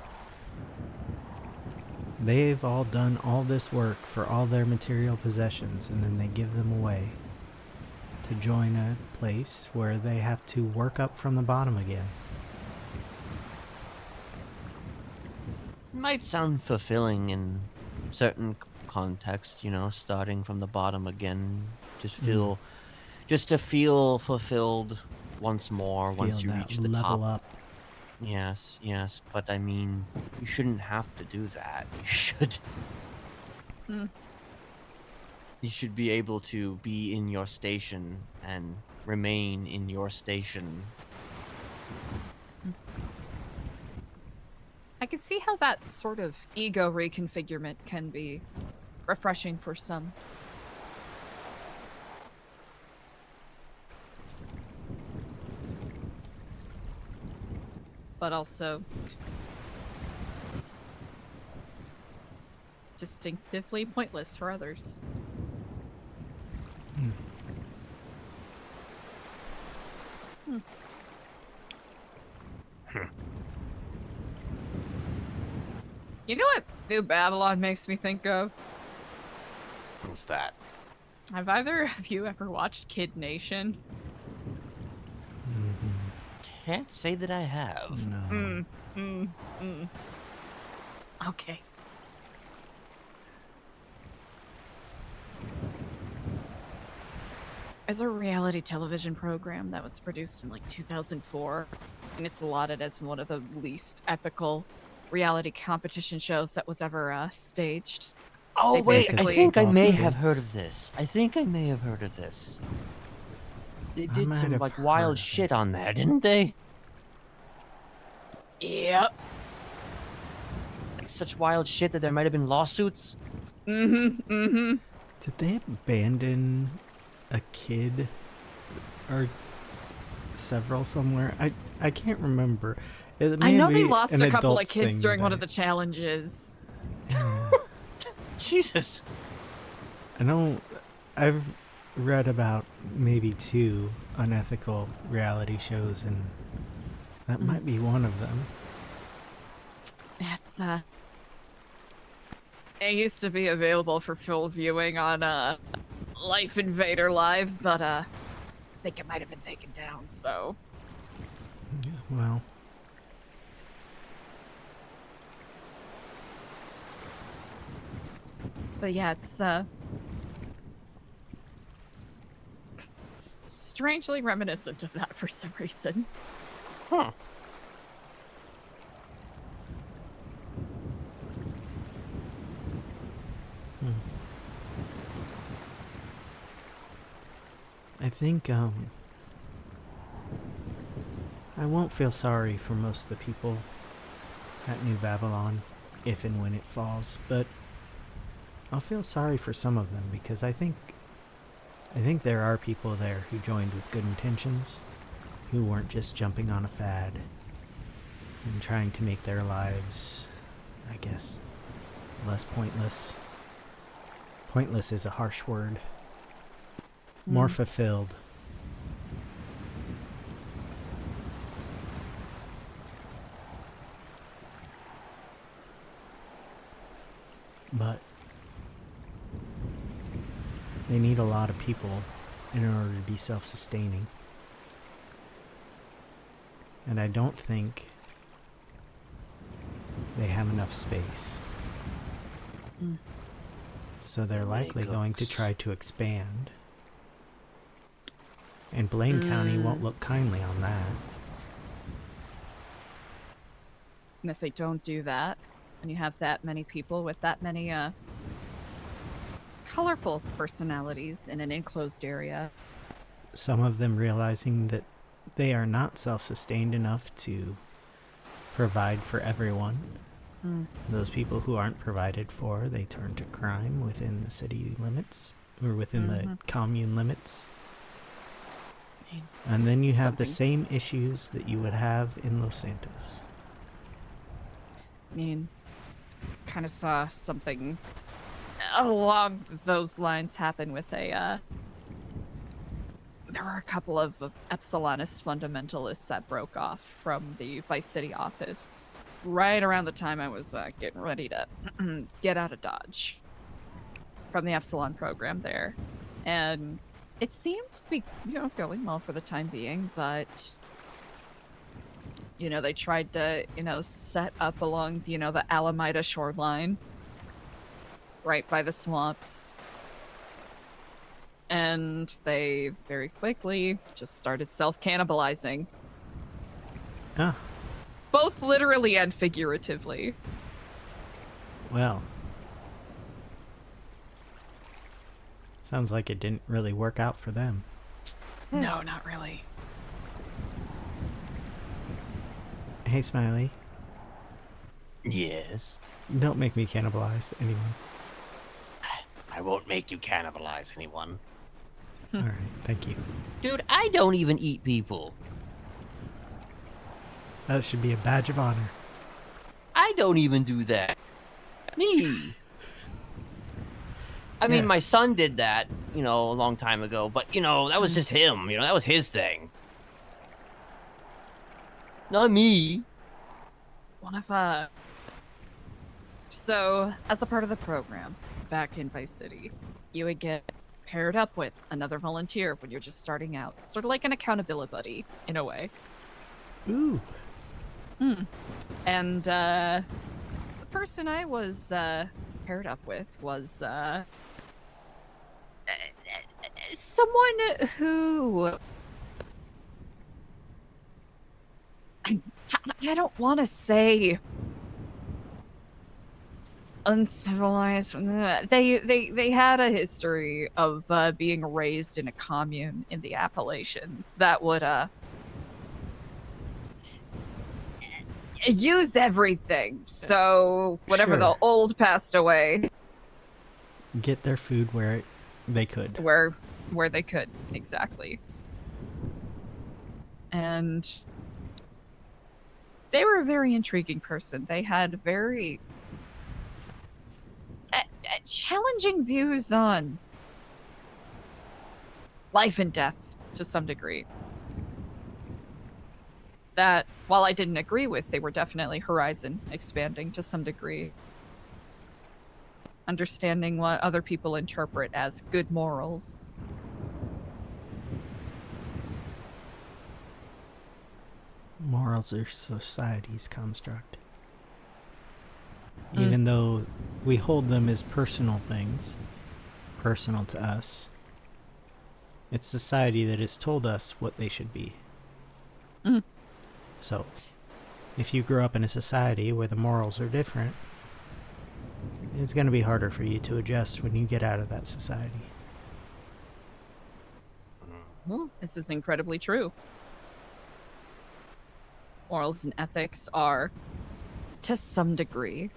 They've all done all this work for all their material possessions, and then they give them away to join a place where they have to work up from the bottom again. Might sound fulfilling in certain contexts, starting from the bottom again. Just to feel fulfilled once more once Feel you that reach the level top. up. Yes, but I mean, you shouldn't have to do that. You should. You should be able to be in your station and remain in your station. I can see how that sort of ego reconfigurement can be refreshing for some. But also distinctively pointless for others. You know what New Babylon makes me think of? What's that? Have either of you ever watched Kid Nation? Can't say that I have. No. Okay. As a reality television program that was produced in like 2004, and it's lauded as one of the least ethical reality competition shows that was ever staged. Oh, They wait, I basically- think I may Kids. have heard of this. They did might some, have like, heard wild of shit it. on there, didn't they? Yep. Like, such wild shit that there might have been lawsuits. Mm-hmm. Did they abandon a kid or several somewhere? I can't remember. It I may know they be lost an a couple of adults kids thing during that one of the challenges. Jesus. I know I've read about maybe 2 unethical reality shows, and that might be one of them. It's it used to be available for full viewing on Life Invader Live, but I think it might have been taken down, so Yeah, well, but yeah, it's strangely reminiscent of that for some reason. Huh. I think I won't feel sorry for most of the people at New Babylon if and when it falls, but I'll feel sorry for some of them because I think there are people there who joined with good intentions, who weren't just jumping on a fad and trying to make their lives, I guess, less pointless. Pointless is a harsh word. More fulfilled. But they need a lot of people in order to be self-sustaining. And I don't think they have enough space. So they're likely going to try to expand. And Blaine County won't look kindly on that. And if they don't do that, and you have that many people with that many colorful personalities in an enclosed area, Some of them realizing that they are not self-sustained enough to provide for everyone. Those people who aren't provided for, they turn to crime within the city limits, or within the commune limits. And then you have the Something. same issues that you would have in Los Santos. I mean, kind of saw something along those lines happen with a, there were a couple of Epsilonist fundamentalists that broke off from the Vice City office right around the time I was getting ready to get out of Dodge from the Epsilon program there. And it seemed to be, going well for the time being, but they tried to, set up along, the Alameda shoreline, right by the swamps. And they very quickly just started self-cannibalizing. Ah, Both literally and figuratively. well. Sounds like it didn't really work out for them. No, not really. Hey, Smiley. Yes. Don't make me cannibalize anyone. I won't make you cannibalize anyone. Alright, thank you. Dude, I don't even eat people. That should be a badge of honor. I don't even do that. Me. I mean, Yes. my son did that, a long time ago, but, that was just him. That was his thing. Not me. One of, So, as a part of the program, back in Vice City, you would get paired up with another volunteer when you're just starting out. Sort of like an accountability buddy, in a way. Ooh. And, the person I was, paired up with was, someone who... I don't want to say uncivilized. They had a history of being raised in a commune in the Appalachians that would use everything. So whenever the Sure. old passed away, Get their food where they could. where they could, exactly. And they were a very intriguing person. They had very challenging views on life and death to some degree. That, while I didn't agree with, they were definitely horizon expanding to some degree. Understanding what other people interpret as good morals. Morals are society's construct. Even though we hold them as personal things, personal to us, it's society that has told us what they should be. Mm. So, if you grew up in a society where the morals are different, it's going to be harder for you to adjust when you get out of that society. This is incredibly true. Morals and ethics are, to some degree,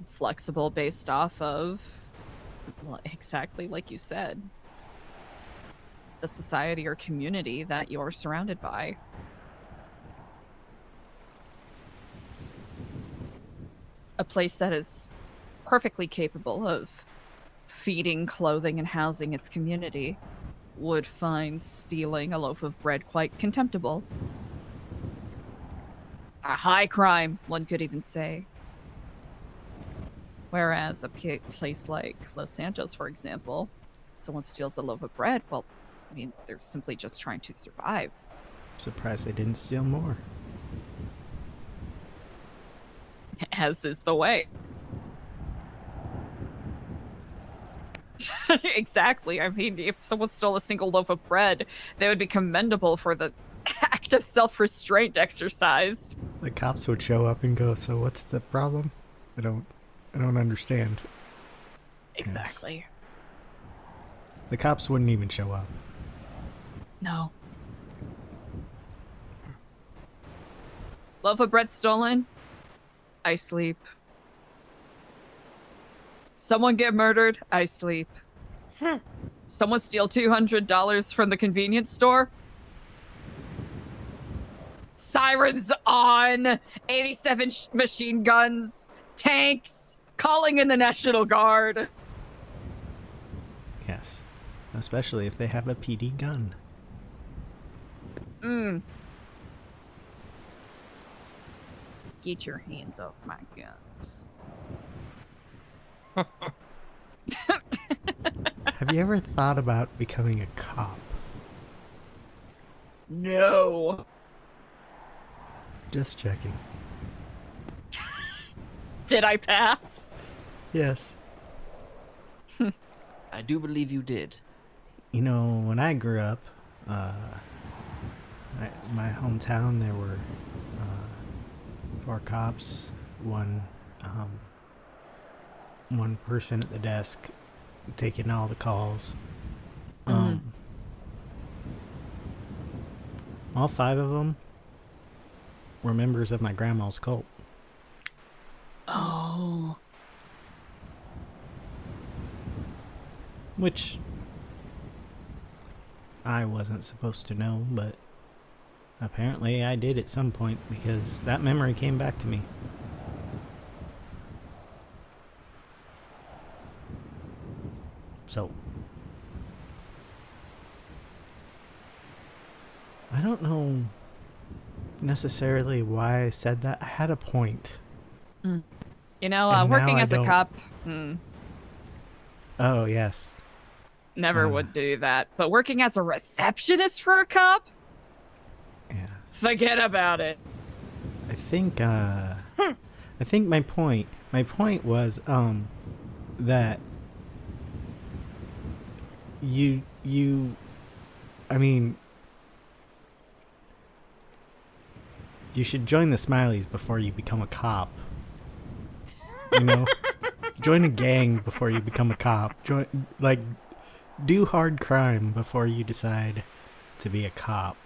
flexible based off of, well, exactly like you said, the society or community that you're surrounded by. A place that is perfectly capable of feeding, clothing, and housing its community would find stealing a loaf of bread quite contemptible. A high crime, one could even say. Whereas a place like Los Santos, for example, if someone steals a loaf of bread, well, I mean, they're simply just trying to survive. Surprised they didn't steal more. As is the way. Exactly. I mean, if someone stole a single loaf of bread, they would be commendable for the act of self-restraint exercised. The cops would show up and go, "So what's the problem? I don't understand." Exactly. The cops wouldn't even show up. No. Loaf of bread stolen? I sleep. Someone get murdered? I sleep. Someone steal $200 from the convenience store? Sirens on, 87 machine guns, tanks, calling in the National Guard. Yes. Especially if they have a PD gun. Get your hands off my guns. Have you ever thought about becoming a cop? No. Just checking. Did I pass? Yes. I do believe you did. You know, when I grew up, my hometown, there were 4 cops, one person at the desk taking all the calls. All 5 of them were members of my grandma's cult. Oh. Which I wasn't supposed to know, but apparently I did at some point because that memory came back to me. So, I don't know necessarily why I said that. I had a point. You know, And working now I as a don't- cop, Oh, yes. never would do that. But working as a receptionist for a cop? Yeah. Forget about it. I think my point was that I mean, you should join the Smileys before you become a cop. You know? Join a gang before you become a cop. Do hard crime before you decide to be a cop.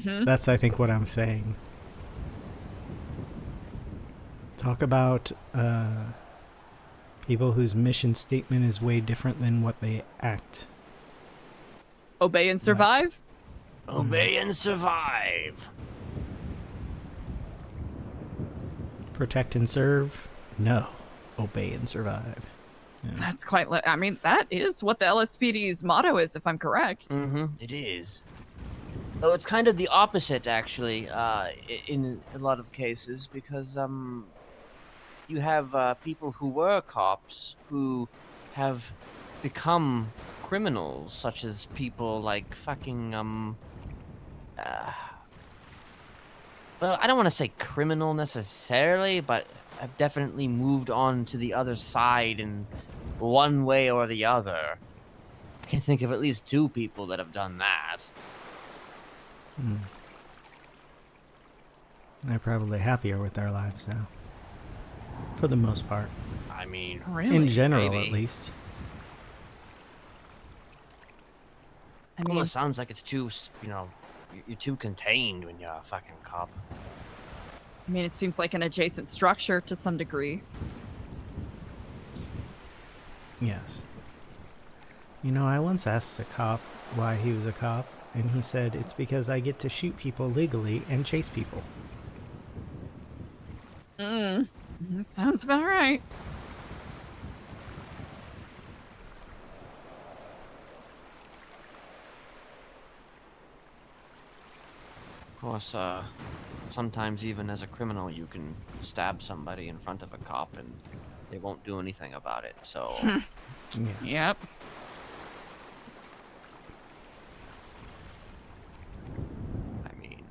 That's, I think, what I'm saying. Talk about people whose mission statement is way different than what they act. Obey and survive? Obey and survive. Protect and serve? No. Obey and survive. Yeah. That's quite... I mean, that is what the LSPD's motto is, if I'm correct. It is. Though it's kind of the opposite, actually, in a lot of cases, because you have people who were cops who have become criminals, such as people like fucking well, I don't want to say criminal necessarily, but I've definitely moved on to the other side in one way or the other. I can think of at least 2 people that have done that. They're probably happier with their lives now. For the most part. I mean, Really? In general, maybe. at least. I Well, mean, it sounds like it's too, you're too contained when you're a fucking cop. it seems like an adjacent structure to some degree. Yes. You know, I once asked a cop why he was a cop, and he said, it's because I get to shoot people legally and chase people. That sounds about right. Of course, sometimes even as a criminal, you can stab somebody in front of a cop and they won't do anything about it, so... Yes. Yep. I mean...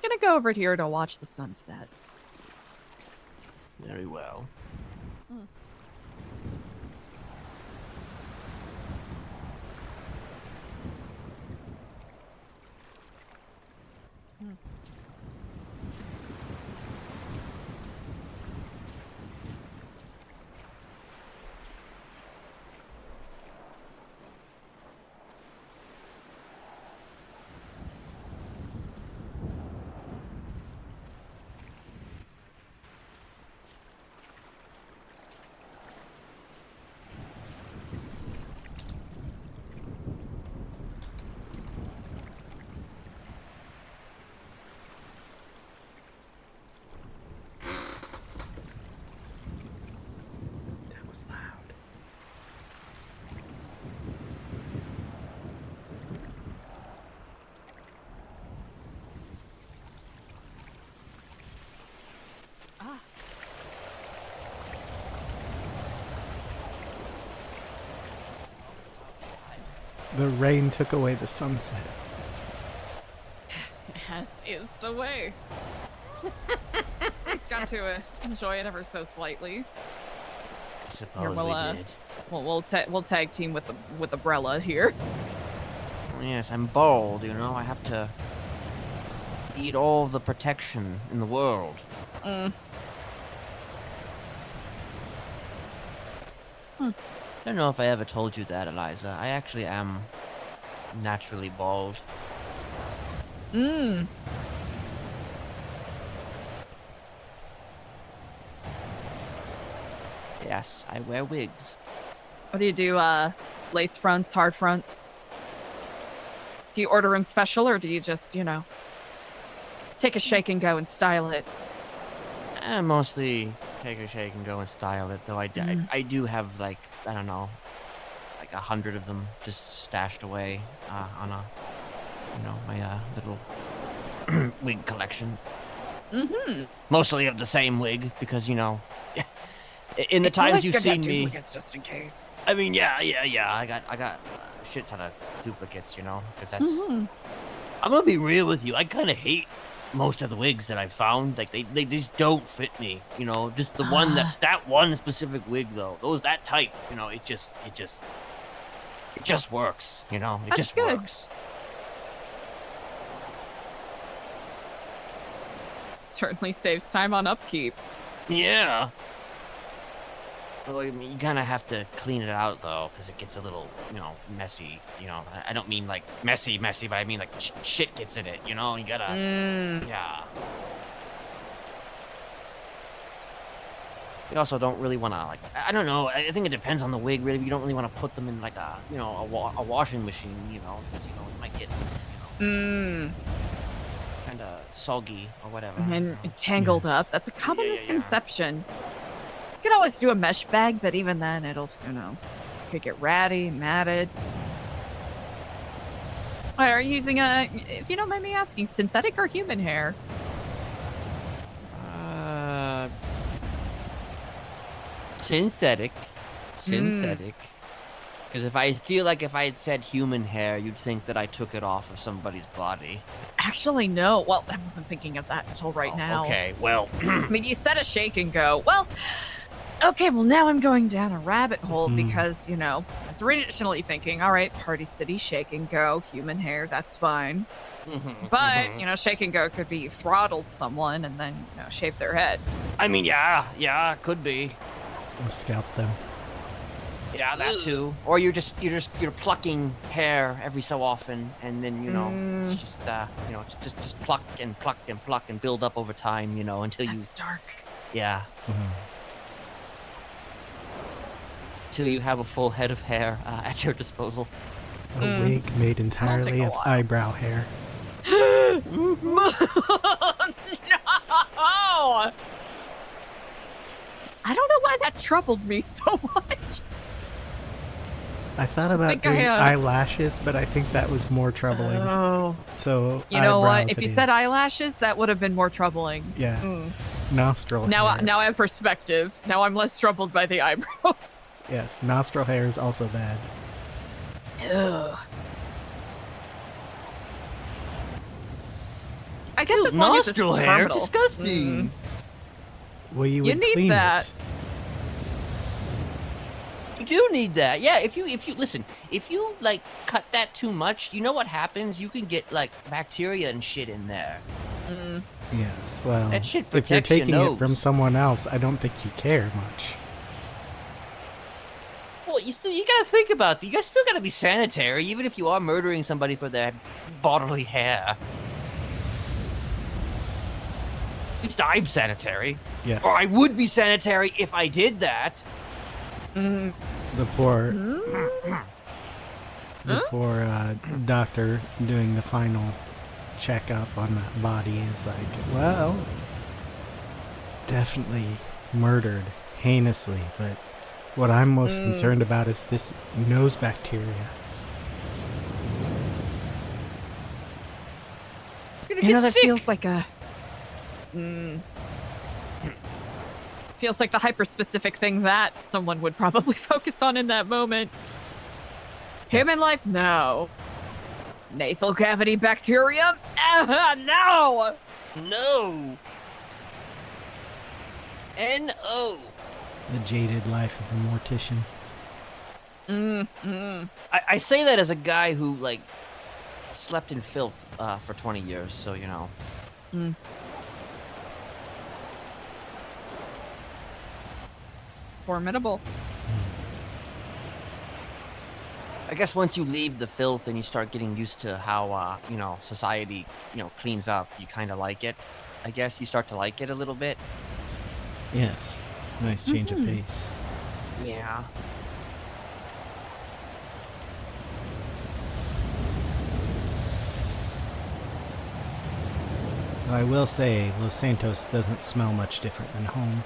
Gonna go over here to watch the sunset. Very well. The rain took away the sunset. As is the way. He's got to enjoy it ever so slightly. I suppose Here, we did. We'll tag team with Umbrella here. Yes, I'm bald, you know. I have to eat all the protection in the world. Mm. I don't know if I ever told you that, Eliza. I actually am naturally bald. Mm. Yes, I wear wigs. What do you do? Lace fronts, hard fronts? Do you order them special, or do you just, take a shake and go and style it? I mostly take a shake and go and style it, though I do have, like, I don't know, like 100 of them just stashed away on my little wig collection. Mm-hmm. Mostly of the same wig, because, in the It's times always you've good to have seen me... duplicates just in case. I mean, yeah. I got a shit ton of duplicates, because that's... Mm-hmm. I'm gonna be real with you. I kind of hate most of the wigs that I've found. Like, they just don't fit me, Just the one that one specific wig, though. That type, it just works, It That's just good. works. Certainly saves time on upkeep. Yeah. Well, I mean, you kind of have to clean it out, though, because it gets a little, messy, I don't mean, like, messy, but I mean, like, shit gets in it, You gotta... Yeah. You also don't really want to, like... I don't know. I think it depends on the wig, really. You don't really want to put them in, like, a washing machine, because, it might get, kind of soggy or whatever. And tangled up. That's a common misconception. You could always do a mesh bag, but even then it'll, could get ratty, matted. Wait, are you using if you don't mind me asking, synthetic or human hair? Synthetic. Because if I had said human hair, you'd think that I took it off of somebody's body. Actually, no. Well, I wasn't thinking of that until right now. Okay, well... I mean, you said a shake and go. Well, okay, well, now I'm going down a rabbit hole because, I was originally thinking, all right, Party City, shake and go, human hair, that's fine. But, shake and go could be you throttled someone and then, shave their head. I mean, yeah, could be. Or scalp them. Yeah, that too. Or you're plucking hair every so often, and then it's just just pluck and build up over time, until you. That's dark. Yeah. Till you have a full head of hair at your disposal. A wig made entirely of while. eyebrow hair. No! I don't know why that troubled me so much. I thought about think I, doing eyelashes, but I think that was more troubling. Oh. So You know what? eyebrows If you it said is. eyelashes, that would have been more troubling. Yeah. Nostril Now hair. I have perspective. Now I'm less troubled by the eyebrows. Yes, nostril hair is also bad. Ugh. I guess as long as it's Nostril hair, terminal. disgusting. Well, you You would need clean that. it. You do need that. Yeah, if you listen, if you like cut that too much, you know what happens? You can get like bacteria and shit in there. Yes, well, That shit if you're protects your taking it from nose. someone else, I don't think you care much. Well, you gotta think about that. You guys still gotta be sanitary, even if you are murdering somebody for their bodily hair. At least I'm sanitary. Yes. Or I would be sanitary if I did that. The poor, doctor doing the final checkup on that body is like, well, definitely murdered heinously, but what I'm most concerned about is this nose bacteria. You're gonna get That sick. feels like a... Feels like the hyper-specific thing that someone would probably focus on in that moment. Human life? No. Nasal cavity bacterium? No! No. N-O. The jaded life of a mortician. I say that as a guy who, like, slept in filth for 20 years, so, you know. Formidable. I guess once you leave the filth and you start getting used to how, you know, society, you know, cleans up, you kind of like it. I guess you start to like it a little bit. Yes. Nice change of pace. Yeah. Though I will say, Los Santos doesn't smell much different than home.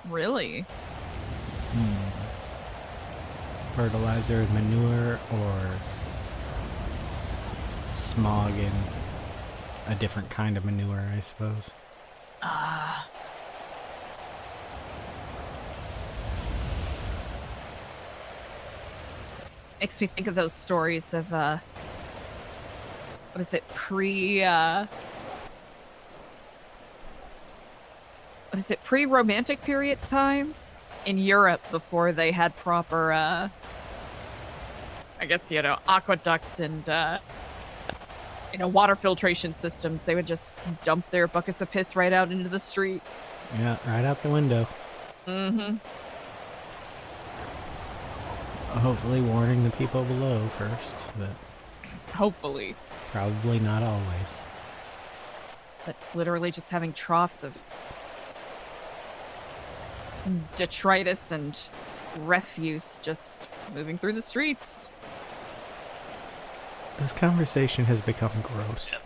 Really? Fertilizer, manure, or smog and a different kind of manure, I suppose. Makes me think of those stories of, what is it, pre-romantic period times in Europe before they had proper, I guess, you know, aqueduct and, you know, water filtration systems. They would just dump their buckets of piss right out into the street. Yeah, right out the window. Mm-hmm. Hopefully warning the people below first, but Hopefully. probably not always. But literally just having troughs of detritus and refuse just moving through the streets. This conversation has become gross.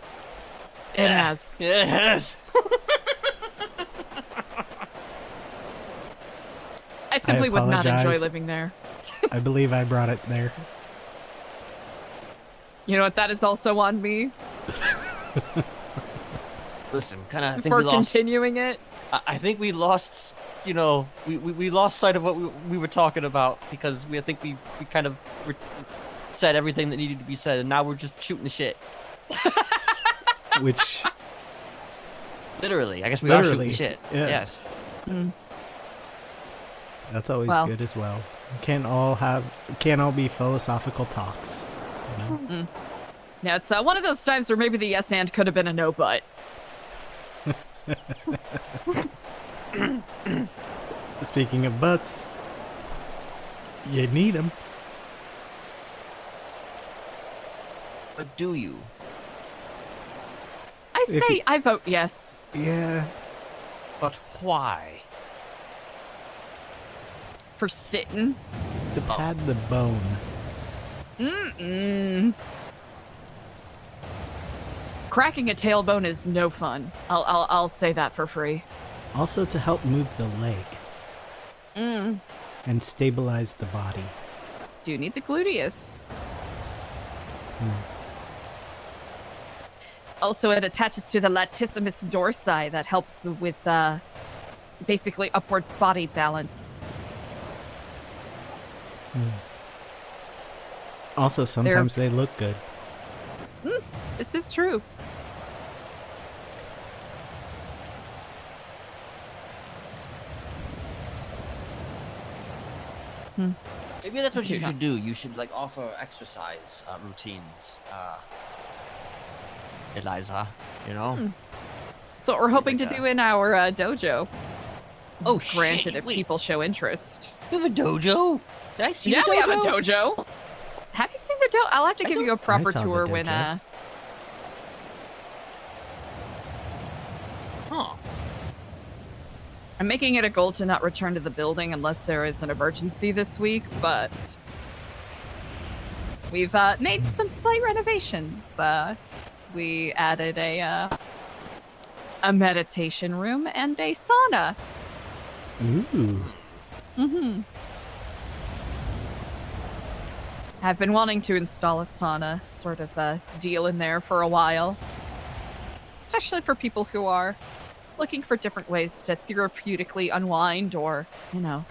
It has. It has. I simply would not enjoy apologize. living there. I believe I brought it there. You know what? That is also on me Listen, kind of, I think for we lost. continuing it. I think we lost. You know, we lost sight of what we were talking about because I think we kind of said everything that needed to be said, and now we're just shooting the shit. Which, Literally, I guess we are Literally, shooting shit. yeah. Yes. that's always Well. good as well. Can't all be philosophical talks. You know? Yeah, it's one of those times where maybe the yes and could have been a no but. Speaking of butts, you need them. But do you? I If say you- I vote yes. Yeah. But why? For sitting. To pad the bone. Cracking a tailbone is no fun. I'll say that for free. Also to help move the leg. And stabilize the body. Do need the gluteus. Also, it attaches to the latissimus dorsi that helps with basically upward body balance. Also, sometimes they look good. This is true. Maybe that's what you should do. You should like offer exercise routines, Eliza. You know. So what we're hoping to do in our dojo. Oh, Granted, shit. if Wait, people show interest. you have a dojo? Did I see Yeah, the dojo? we have a dojo. Have you seen the dojo? I'll have to give you a proper saw the tour when dojo. Huh. I'm making it a goal to not return to the building unless there is an emergency this week, but we've made some slight renovations. We added a meditation room and a sauna. Ooh. I've been wanting to install a sauna sort of deal in there for a while, especially for people who are looking for different ways to therapeutically unwind or, you know,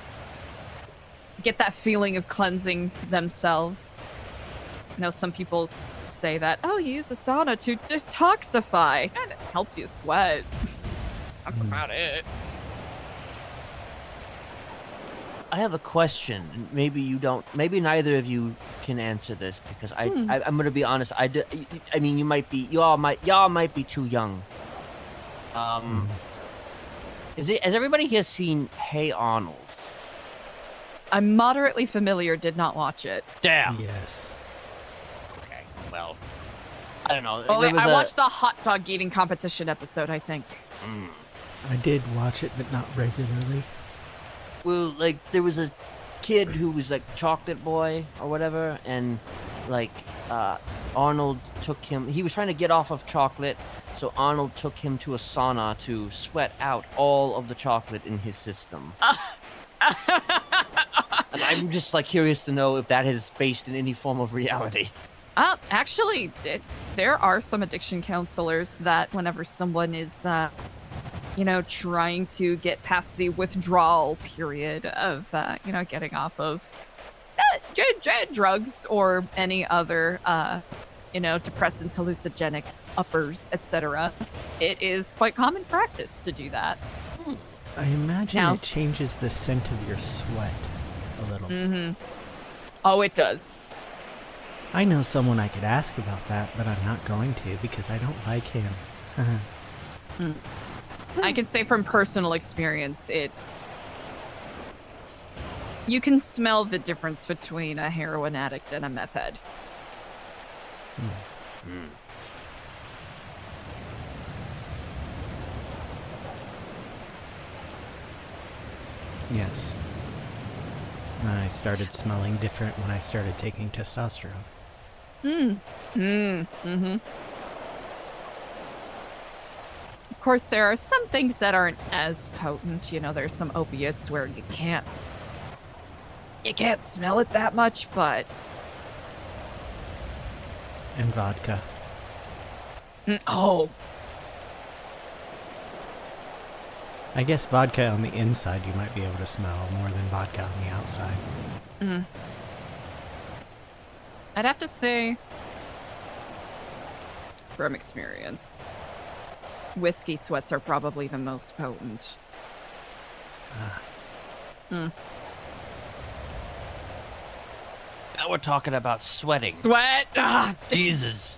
get that feeling of cleansing themselves. You know, some people say that, oh, you use the sauna to detoxify, and it helps you sweat. That's about it. I have a question. And maybe you don't. Maybe neither of you can answer this because I'm gonna be honest. I mean, you might be. Y'all might be too young. Has everybody here seen Hey Arnold? I'm moderately familiar. Did not watch it. Damn. Yes. Okay. Well, I don't know. Oh, There wait, was I a- watched the hot dog eating competition episode, I think. I did watch it, but not regularly. Well, like there was a kid who was like chocolate boy or whatever, and like Arnold took him. He was trying to get off of chocolate, so Arnold took him to a sauna to sweat out all of the chocolate in his system. And I'm just like curious to know if that is based in any form of reality. Actually, there are some addiction counselors that whenever someone is, trying to get past the withdrawal period of, getting off of drugs or any other, depressants, hallucinogenics, uppers, etc., it is quite common practice to do that. I imagine Now- it changes the scent of your sweat a little. Mm-hmm. Oh, it does. I know someone I could ask about that, but I'm not going to because I don't like him. I can say from personal experience, you can smell the difference between a heroin addict and a meth head. Yes. I started smelling different when I started taking testosterone. Mm-hmm. Of course, there are some things that aren't as potent. You know, there's some opiates where you can't smell it that much, but And vodka. oh, I guess vodka on the inside you might be able to smell more than vodka on the outside. I'd have to say, from experience, whiskey sweats are probably the most potent. Now we're talking about sweating. Sweat. Jesus.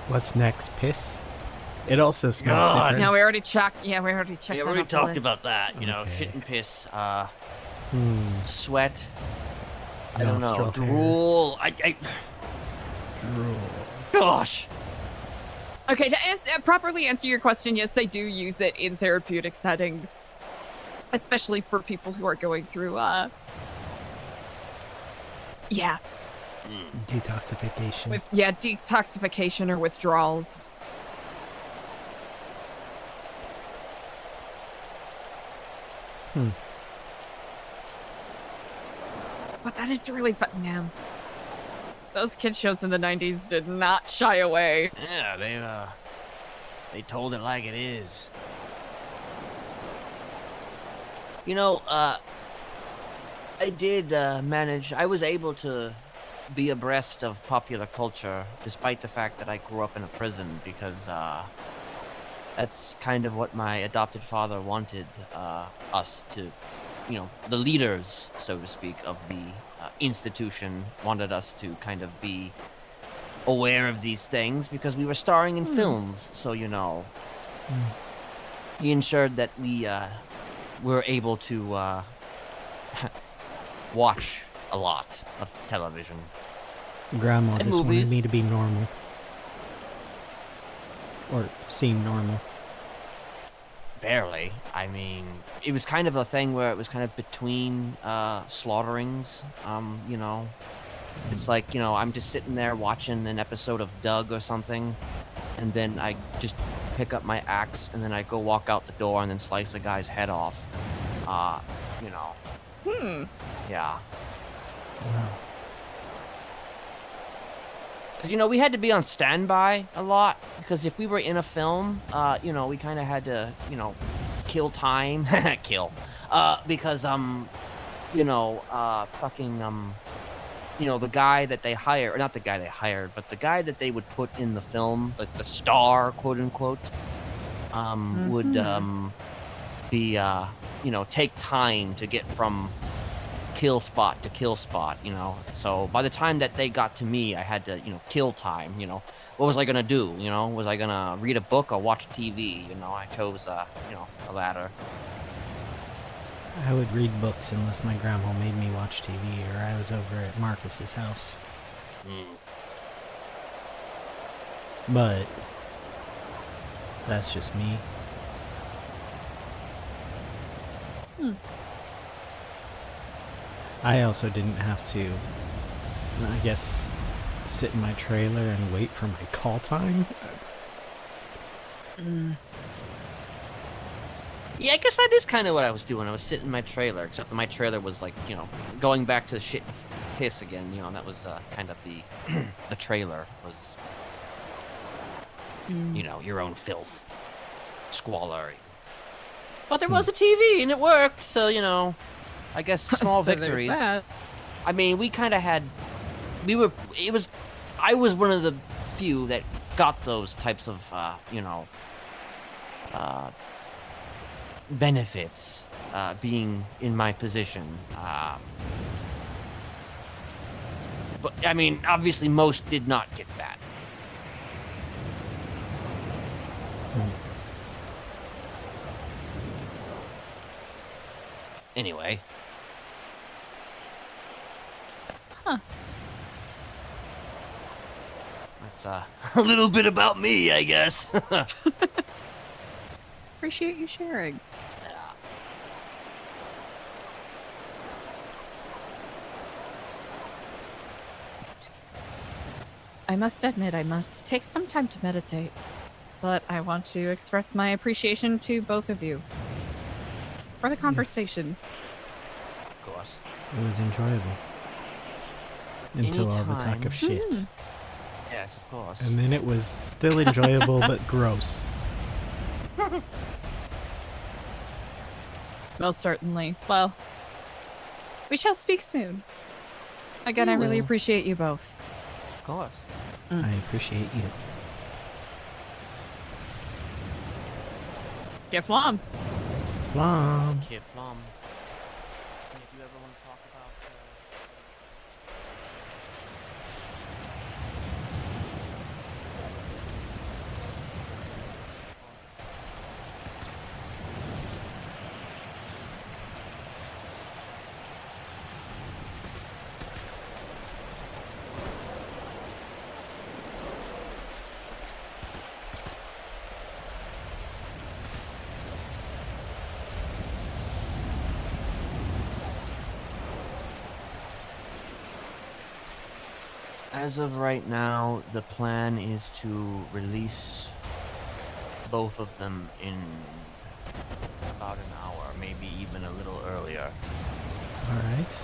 What's next? Piss? It also smells God. different. No, we already checked. Yeah, we already checked. Yeah, we that already off the talked list. about that. You know, Okay. shit and piss. Hmm. Sweat. I don't know. Nostril hair. Drool. I Drool. Gosh. Okay, to properly answer your question, yes, they do use it in therapeutic settings, especially for people who are going through, Detoxification. detoxification or withdrawals. But that is really fun. Yeah. Those kid shows in the 90s did not shy away. Yeah, they told it like it is. You know, I did manage. I was able to be abreast of popular culture, despite the fact that I grew up in a prison, because that's kind of what my adopted father wanted us to, the leaders, so to speak, of the institution wanted us to kind of be aware of these things because we were starring in films, so he ensured that we were able to watch a lot of television. Grandma And just wanted movies. me to be normal. Or seem normal. Barely. I mean, it was kind of a thing where it was kind of between slaughterings. It's like, I'm just sitting there watching an episode of Doug or something, and then I just pick up my axe, and then I go walk out the door and then slice a guy's head off. Yeah. Wow. Because, we had to be on standby a lot, because if we were in a film, we kind of had to, kill time. Kill. Because, the guy that they hire, or not the guy they hired, but the guy that they would put in the film, like the star, quote unquote, would be take time to get from kill spot to kill spot, So by the time that they got to me, I had to, kill time, What was I gonna do, Was I gonna read a book or watch TV, I chose, the latter. I would read books unless my grandma made me watch TV or I was over at Marcus's house. But that's just me. I also didn't have to, I guess, sit in my trailer and wait for my call time. Yeah, I guess that is kind of what I was doing. I was sitting in my trailer, except that my trailer was like, going back to shit and piss again. That was kind of the the trailer was, your own filth, squalor. But there was a TV and it worked, so I guess small So there's victories. that. I mean, we kind of had, I was one of the few that got those types of, benefits, being in my position. But, I mean, obviously most did not get that. Anyway. That's a little bit about me, I guess. Appreciate you sharing. I must admit, I must take some time to meditate, but I want to express my appreciation to both of you for the conversation. Of course. It was enjoyable. Until all the talk Anytime. of shit. Yes, of course. And then it was still enjoyable, but gross. Most certainly. Well, we shall speak soon. Again, I really will. appreciate you both. Of course. I appreciate you. Get flom. Mom. Kid Plum. If you ever want to talk about As of right now, the plan is to release both of them in about an hour, maybe even a little earlier. Alright.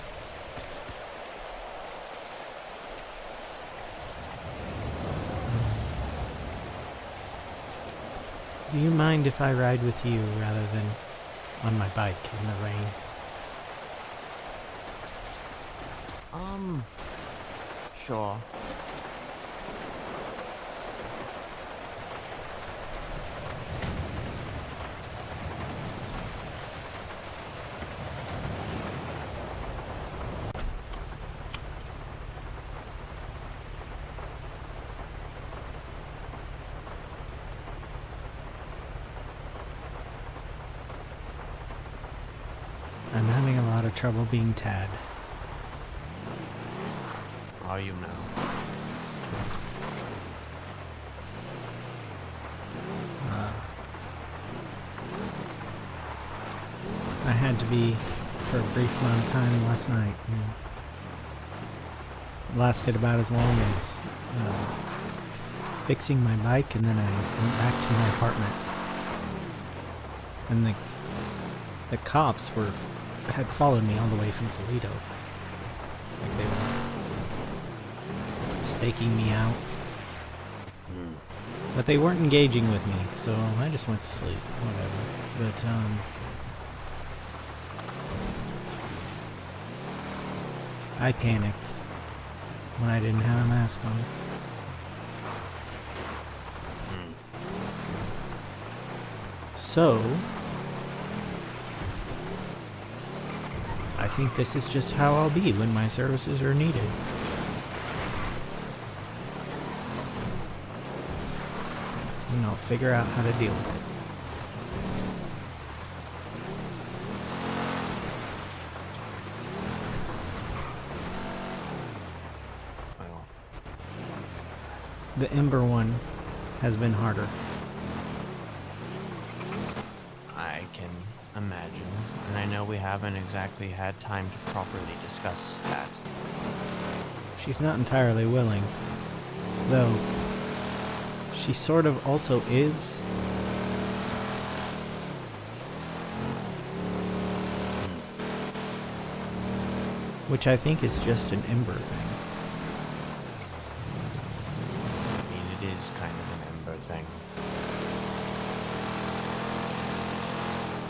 Do you mind if I ride with you rather than on my bike in the rain? Sure. I'm having a lot of trouble being Tad. Are you now? I had to be for a brief amount of time last night. It lasted about as long as fixing my bike, and then I went back to my apartment. And the cops had followed me all the way from Toledo. Like they were staking me out. But they weren't engaging with me, so I just went to sleep. Whatever. But I panicked when I didn't have a mask on. So, I think this is just how I'll be when my services are needed. And I'll figure out how to deal with it. Well, The Ember one has been harder. I can imagine. And I know we haven't exactly had time to properly discuss that. She's not entirely willing, though she sort of also is. Which I think is just an Ember thing. I mean, it is kind of an Ember thing.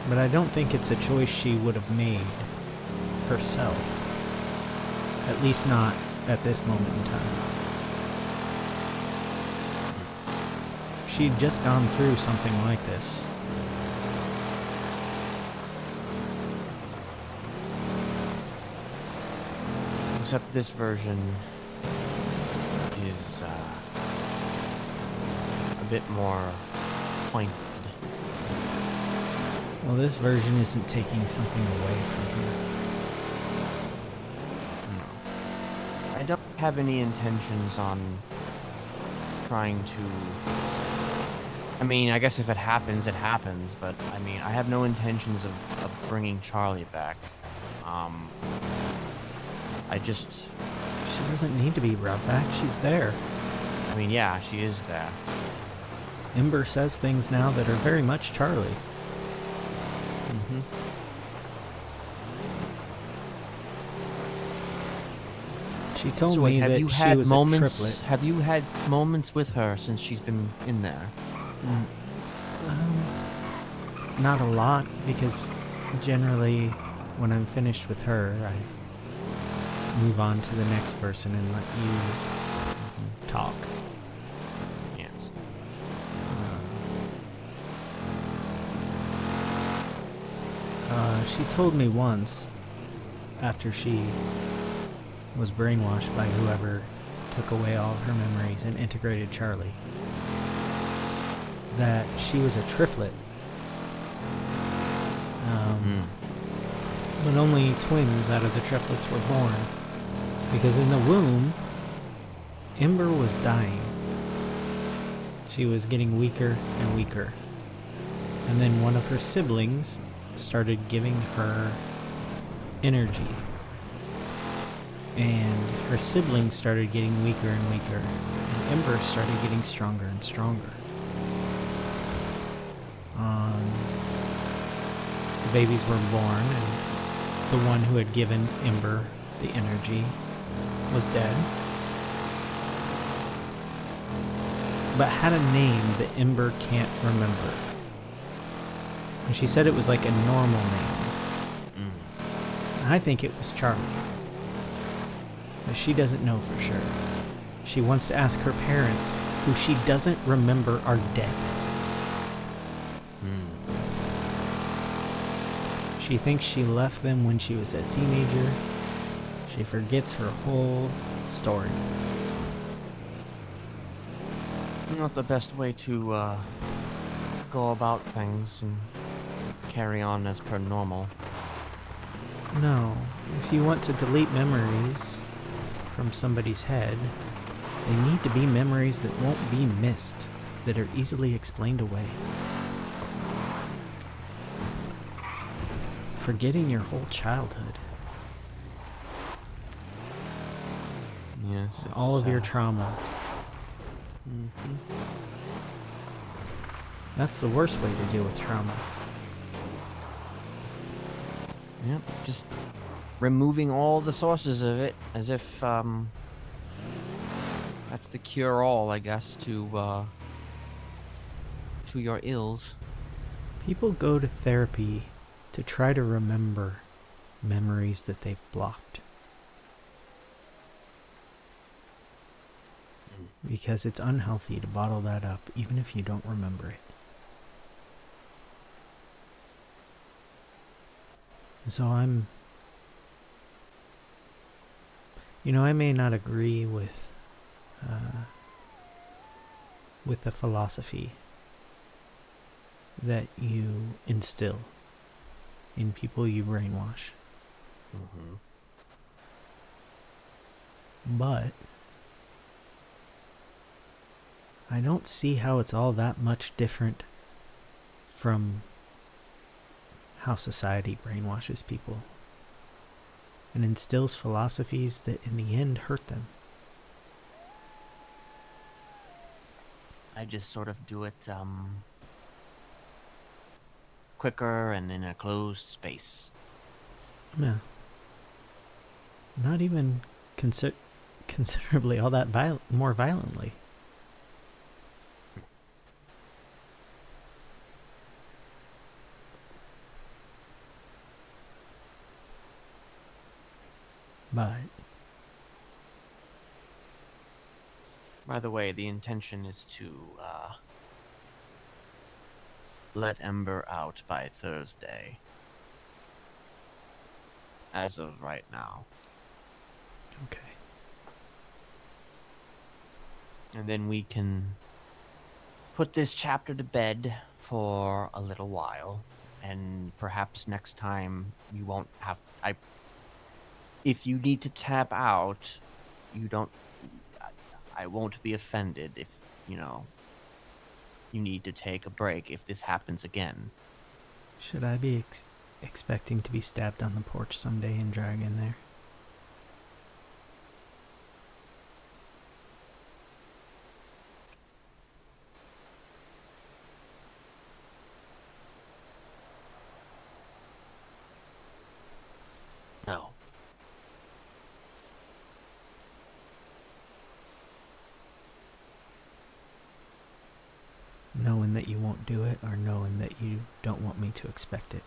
But I don't think it's a choice she would have made herself. At least not at this moment in time. She'd just gone through something like this. Except this version is a bit more pointed. Well, this version isn't taking something away from her. I don't have any intentions on trying to... I mean, I guess if it happens, it happens, but I mean, I have no intentions of bringing Charlie back. I just... She doesn't need to be brought back. She's there. I mean, yeah, she is there. Ember says things now that are very much Charlie. Mm-hmm. She told So wait, me have that you she had was moments? a triplet. Have you had moments with her since she's been in there? Not a lot, because generally when I'm finished with her, I move on to the next person and let you talk. Yes. She told me once, after she was brainwashed by whoever took away all of her memories and integrated Charlie, that she was a triplet. But only twins out of the triplets were born. Because in the womb, Ember was dying. She was getting weaker and weaker. And then one of her siblings started giving her energy. And her siblings started getting weaker and weaker. And Ember started getting stronger and stronger. The babies were born, and the one who had given Ember the energy was dead. But had a name that Ember can't remember. And she said it was like a normal name. I think it was Charlie. But she doesn't know for sure. She wants to ask her parents, who she doesn't remember are dead. She thinks she left them when she was a teenager. She forgets her whole story. Not the best way to go about things and carry on as per normal. No, if you want to delete memories from somebody's head, they need to be memories that won't be missed, that are easily explained away. Forgetting your whole childhood, Yes. all of your trauma, that's the worst way to deal with trauma. Yep. Just removing all the sources of it, as if that's the cure-all, I guess, to your ills. People go to therapy to try to remember memories that they've blocked. Because it's unhealthy to bottle that up, even if you don't remember it. So I may not agree with the philosophy that you instill in people you brainwash. Mm-hmm. But I don't see how it's all that much different from how society brainwashes people and instills philosophies that in the end hurt them. I just sort of do it quicker and in a closed space. Yeah. Not even considerably all that more violently. But By the way, the intention is to let Ember out by Thursday. As of right now. okay. And then we can put this chapter to bed for a little while. And perhaps next time you won't have... If you need to tap out, you don't... I won't be offended if, you need to take a break if this happens again. Should I be expecting to be stabbed on the porch someday and drag in there? No. Knowing that you won't do it, or knowing that you don't want me to expect it?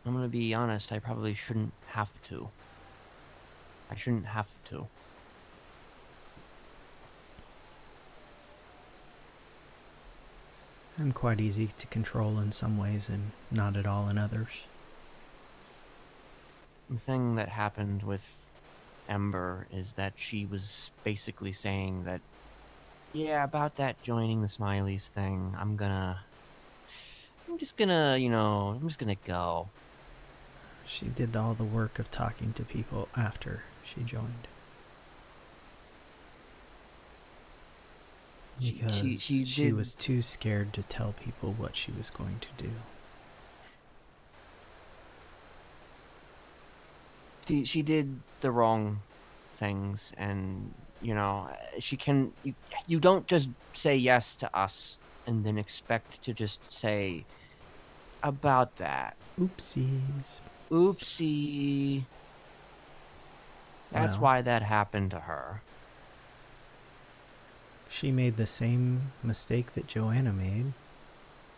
I'm gonna be honest, I probably shouldn't have to. I shouldn't have to. I'm quite easy to control in some ways and not at all in others. The thing that happened with Ember is that she was basically saying that, yeah, about that joining the Smileys thing, I'm just gonna go. She did all the work of talking to people after she joined. Because she was too scared to tell people what she was going to do. She did the wrong things, and you don't just say yes to us and then expect to just say about that. Oopsies. Oopsie. That's Well, why that happened to her. She made the same mistake that Joanna made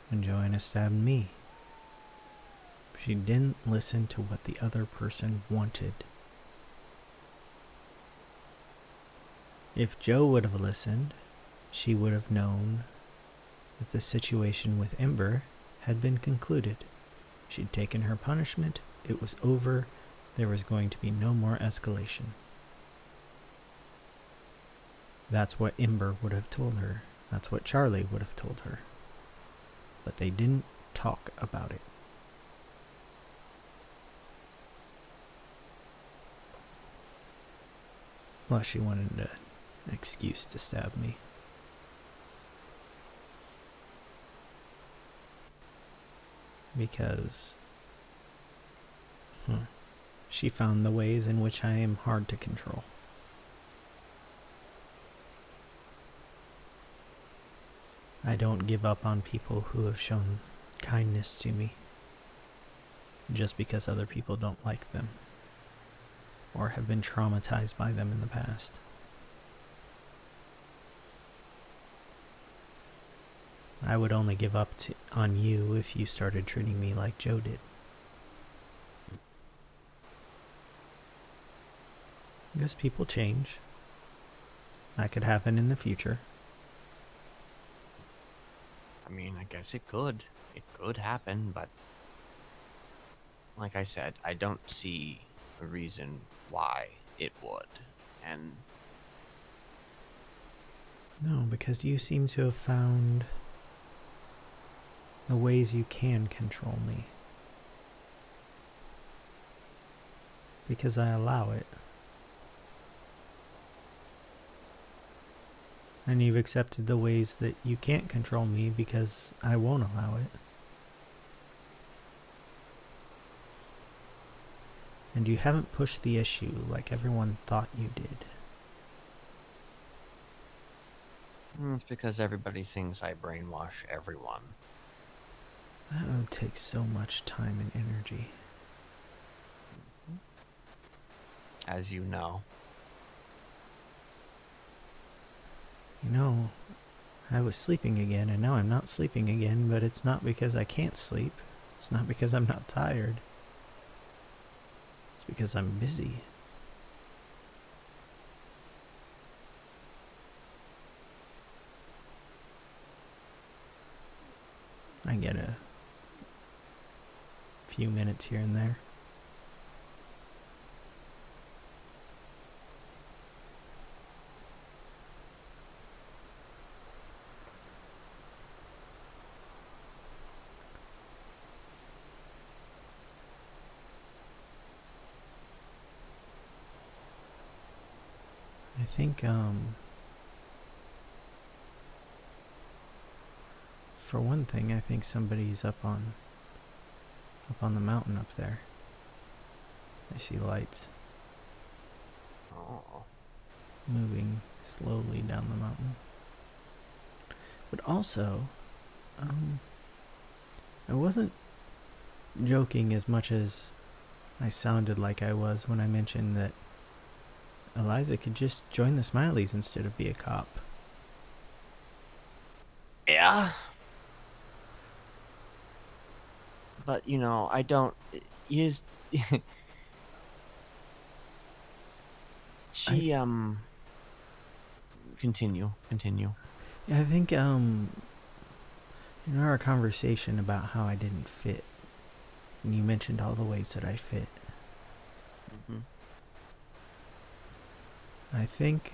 when Joanna stabbed me. She didn't listen to what the other person wanted. If Joe would have listened, she would have known that the situation with Ember had been concluded. She'd taken her punishment, it was over, there was going to be no more escalation. That's what Ember would have told her. That's what Charlie would have told her. But they didn't talk about it. Well, she wanted an excuse to stab me. Because she found the ways in which I am hard to control. I don't give up on people who have shown kindness to me just because other people don't like them. or have been traumatized by them in the past. I would only give up on you if you started treating me like Joe did. Because people change. That could happen in the future. I mean, I guess it could. It could happen, but like I said, I don't see a reason why it would. And No, because you seem to have found the ways you can control me. Because I allow it. And you've accepted the ways that you can't control me because I won't allow it. And you haven't pushed the issue like everyone thought you did. it's because everybody thinks I brainwash everyone. That would take so much time and energy. As you know. You know, I was sleeping again, and now I'm not sleeping again, but it's not because I can't sleep. It's not because I'm not tired. It's because I'm busy. I get a few minutes here and there. I think, for one thing, I think somebody's up on the mountain up there. I see lights Oh. moving slowly down the mountain. But also, I wasn't joking as much as I sounded like I was when I mentioned that Eliza could just join the Smileys instead of be a cop. Yeah. But, you know, I don't... Use... She, Continue. Yeah, I think, in our conversation about how I didn't fit, and you mentioned all the ways that I fit, I think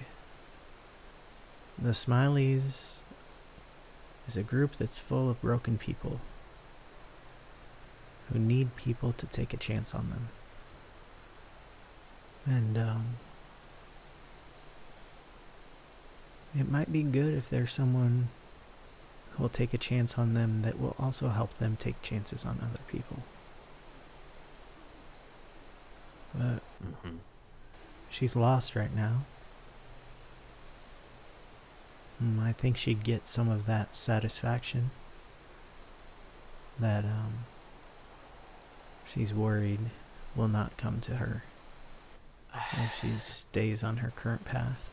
the Smileys is a group that's full of broken people who need people to take a chance on them. And it might be good if there's someone who will take a chance on them that will also help them take chances on other people. But she's lost right now. I think she'd get some of that satisfaction that she's worried will not come to her if she stays on her current path.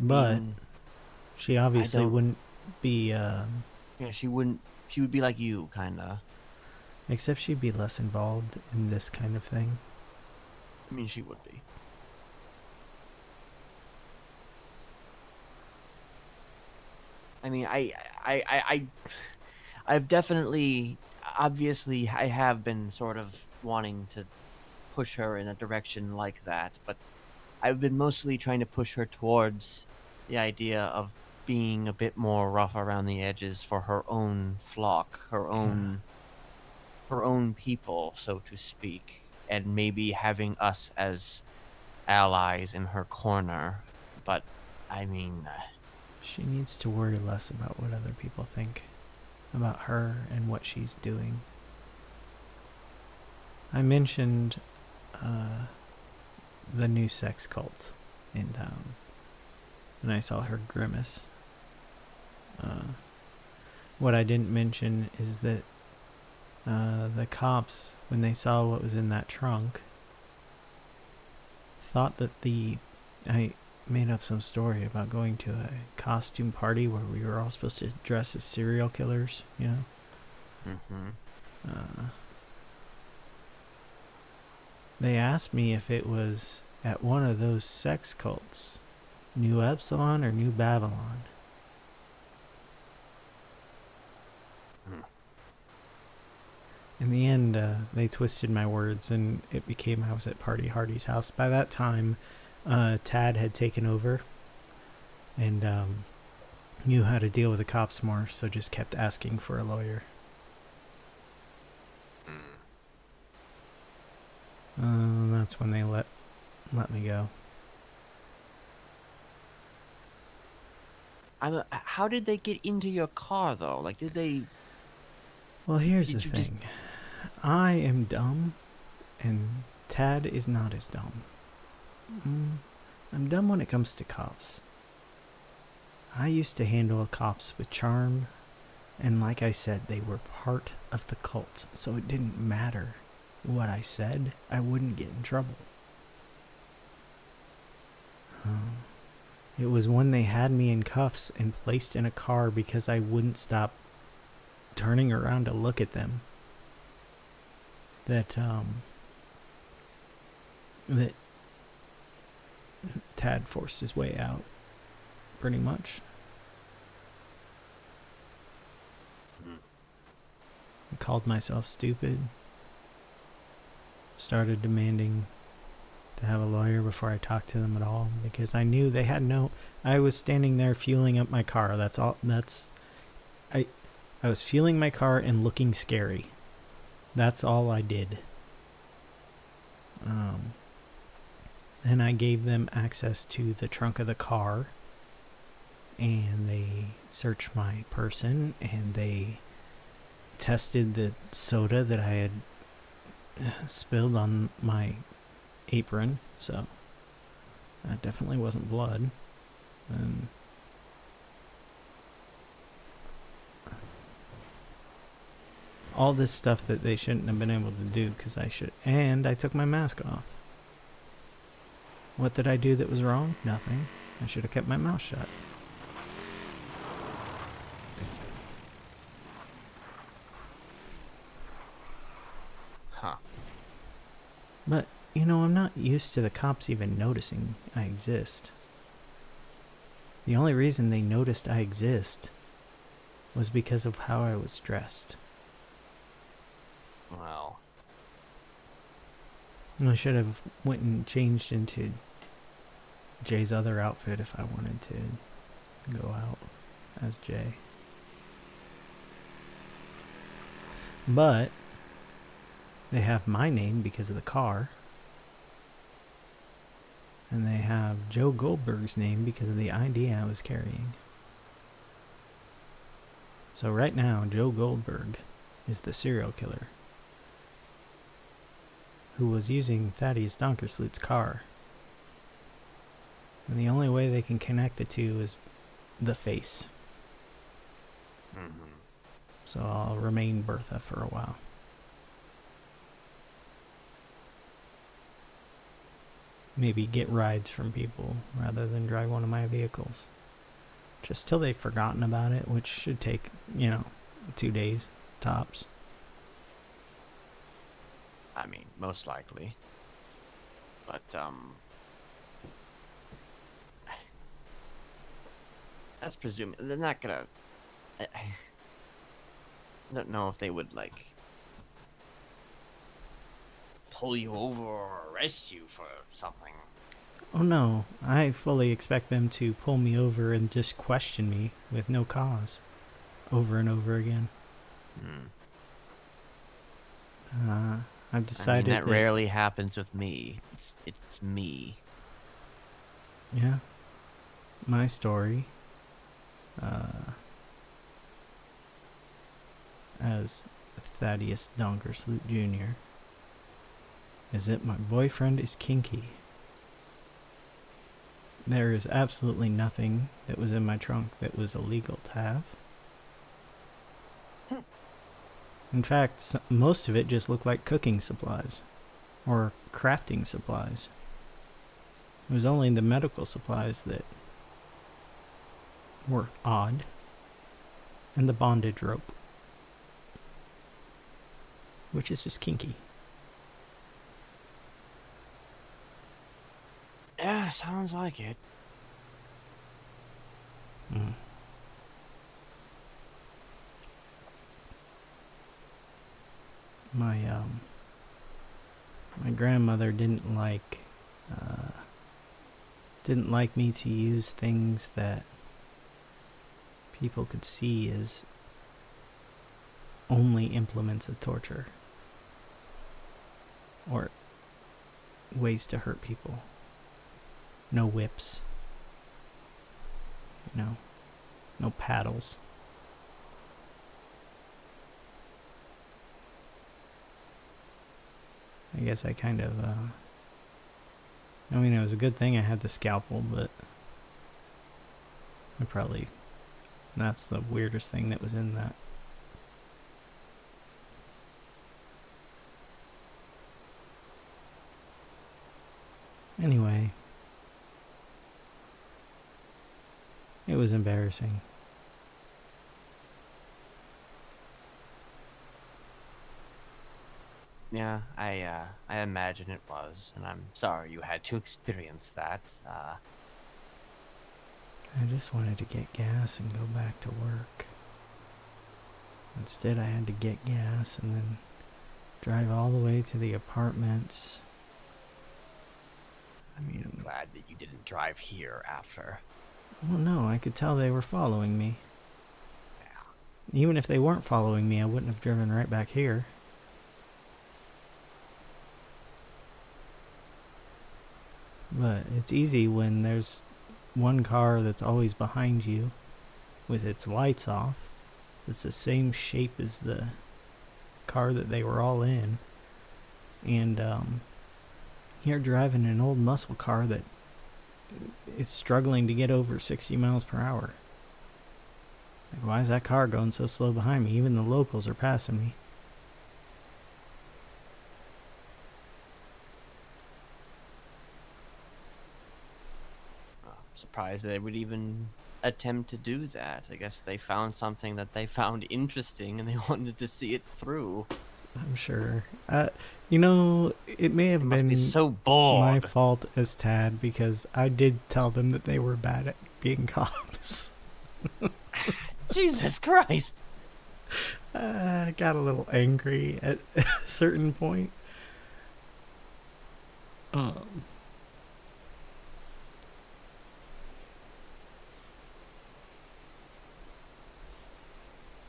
But she obviously wouldn't be yeah, she wouldn't... She would be like you, kinda. except she'd be less involved in this kind of thing. I mean, she would be. I mean, I've definitely, obviously, I have been sort of wanting to push her in a direction like that, but I've been mostly trying to push her towards the idea of being a bit more rough around the edges for her own flock, her own people, so to speak, and maybe having us as allies in her corner. But I mean, She needs to worry less about what other people think about her and what she's doing. I mentioned the new sex cult in town, and I saw her grimace. What I didn't mention is that the cops, when they saw what was in that trunk, thought that I made up some story about going to a costume party where we were all supposed to dress as serial killers, you know? Mm-hmm. They asked me if it was at one of those sex cults, New Epsilon or New Babylon. In the end, they twisted my words, and it became I was at Party Hardy's house. By that time, Tad had taken over, and knew how to deal with the cops more, so just kept asking for a lawyer. That's when they let me go. How did they get into your car though? Like, did they? Well, here's the Did you just- thing. I am dumb, and Tad is not as dumb. I'm dumb when it comes to cops. I used to handle cops with charm, and like I said, they were part of the cult, so it didn't matter what I said. I wouldn't get in trouble. It was when they had me in cuffs and placed in a car because I wouldn't stop turning around to look at them that Tad forced his way out, pretty much. I called myself stupid, started demanding to have a lawyer before I talked to them at all, because I knew they had I was standing there fueling up my car. That's all. I was fueling my car and looking scary. That's all I did. And I gave them access to the trunk of the car, and they searched my person, and they tested the soda that I had spilled on my apron, so that definitely wasn't blood. And all this stuff that they shouldn't have been able to do, because and I took my mask off. What did I do that was wrong? Nothing. I should have kept my mouth shut. Huh. But, I'm not used to the cops even noticing I exist. The only reason they noticed I exist was because of how I was dressed. Well. I should have went and changed into Jay's other outfit if I wanted to go out as Jay. But they have my name because of the car. And they have Joe Goldberg's name because of the ID I was carrying. So right now, Joe Goldberg is the serial killer who was using Thaddeus Donkersloot's car. And the only way they can connect the two is the face. Mm-hmm. So I'll remain Bertha for a while. Maybe get rides from people rather than drive one of my vehicles. Just till they've forgotten about it, which should take, 2 days, tops. I mean, most likely. But, that's presuming they're not gonna. I don't know if they would pull you over or arrest you for something. Oh no, I fully expect them to pull me over and just question me with no cause, over and over again. I've decided that rarely happens with me. It's me. Yeah, my story. As Thaddeus Donkersloot Jr. is that my boyfriend is kinky. There is absolutely nothing that was in my trunk that was illegal to have. In fact, most of it just looked like cooking supplies or crafting supplies. It was only the medical supplies that were odd, and the bondage rope, which is just kinky. Yeah, sounds like it. Mm. My grandmother didn't like me to use things that people could see as only implements of torture or ways to hurt people. No whips, no paddles. I guess I kind of, I mean, it was a good thing I had the scalpel, but that's the weirdest thing that was in that. Anyway, it was embarrassing. Yeah, I imagine it was, and I'm sorry you had to experience that. I just wanted to get gas and go back to work. Instead, I had to get gas and then drive all the way to the apartments. I mean, I'm glad that you didn't drive here after. well, no, I could tell they were following me. Yeah. Even if they weren't following me, I wouldn't have driven right back here. But it's easy when there's one car that's always behind you with its lights off. It's the same shape as the car that they were all in. And you're driving an old muscle car that is struggling to get over 60 miles per hour. Like, why is that car going so slow behind me? Even the locals are passing me. Surprised they would even attempt to do that. I guess they found something that they found interesting and they wanted to see it through. I'm sure. It may have They must been be so bored. my fault as Tad because I did tell them that they were bad at being cops. Jesus Christ! I got a little angry at a certain point.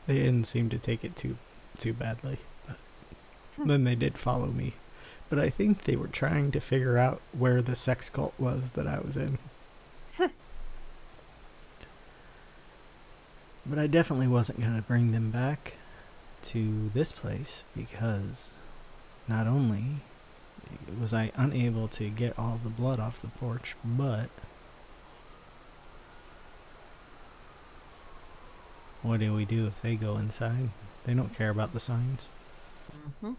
They didn't seem to take it too badly, but then they did follow me. But I think they were trying to figure out where the sex cult was that I was in. But I definitely wasn't going to bring them back to this place because not only was I unable to get all the blood off the porch, but what do we do if they go inside? They don't care about the signs. Mm-hmm.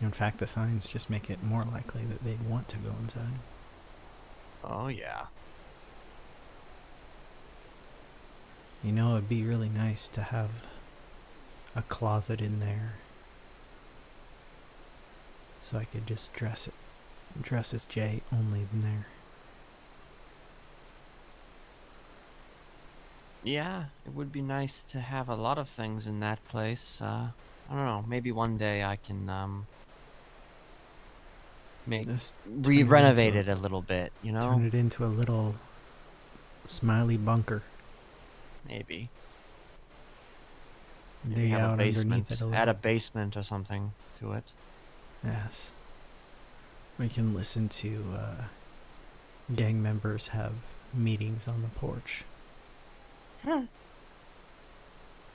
In fact, the signs just make it more likely that they'd want to go inside. Oh, yeah. You know, it'd be really nice to have a closet in there so I could just dress as Jay only in there. Yeah, it would be nice to have a lot of things in that place. I don't know, maybe one day I can Just renovate it a little bit, you know? Turn it into a little Smiley bunker. Maybe. Dig have out a basement. underneath it a little. Add a basement or something to it. Yes. We can listen to gang members have meetings on the porch.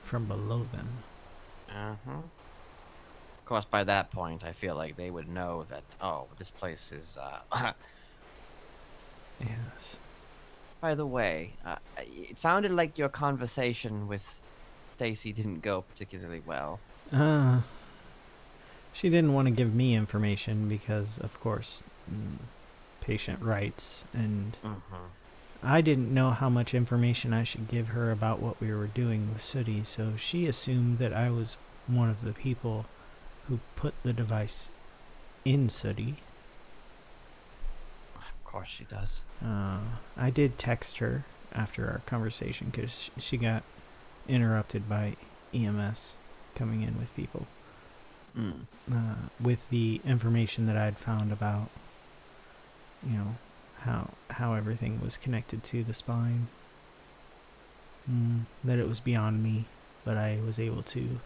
From below them. Uh-huh. Of course, by that point, I feel like they would know that, oh, this place is, Yes. By the way, it sounded like your conversation with Stacy didn't go particularly well. She didn't want to give me information because, of course, patient rights, and I didn't know how much information I should give her about what we were doing with Sooty, so she assumed that I was one of the people who put the device in Sooty. Of course she does. I did text her after our conversation because she got interrupted by EMS coming in with people. With the information that I'd found about, you know, how everything was connected to the spine. That it was beyond me, but I was able to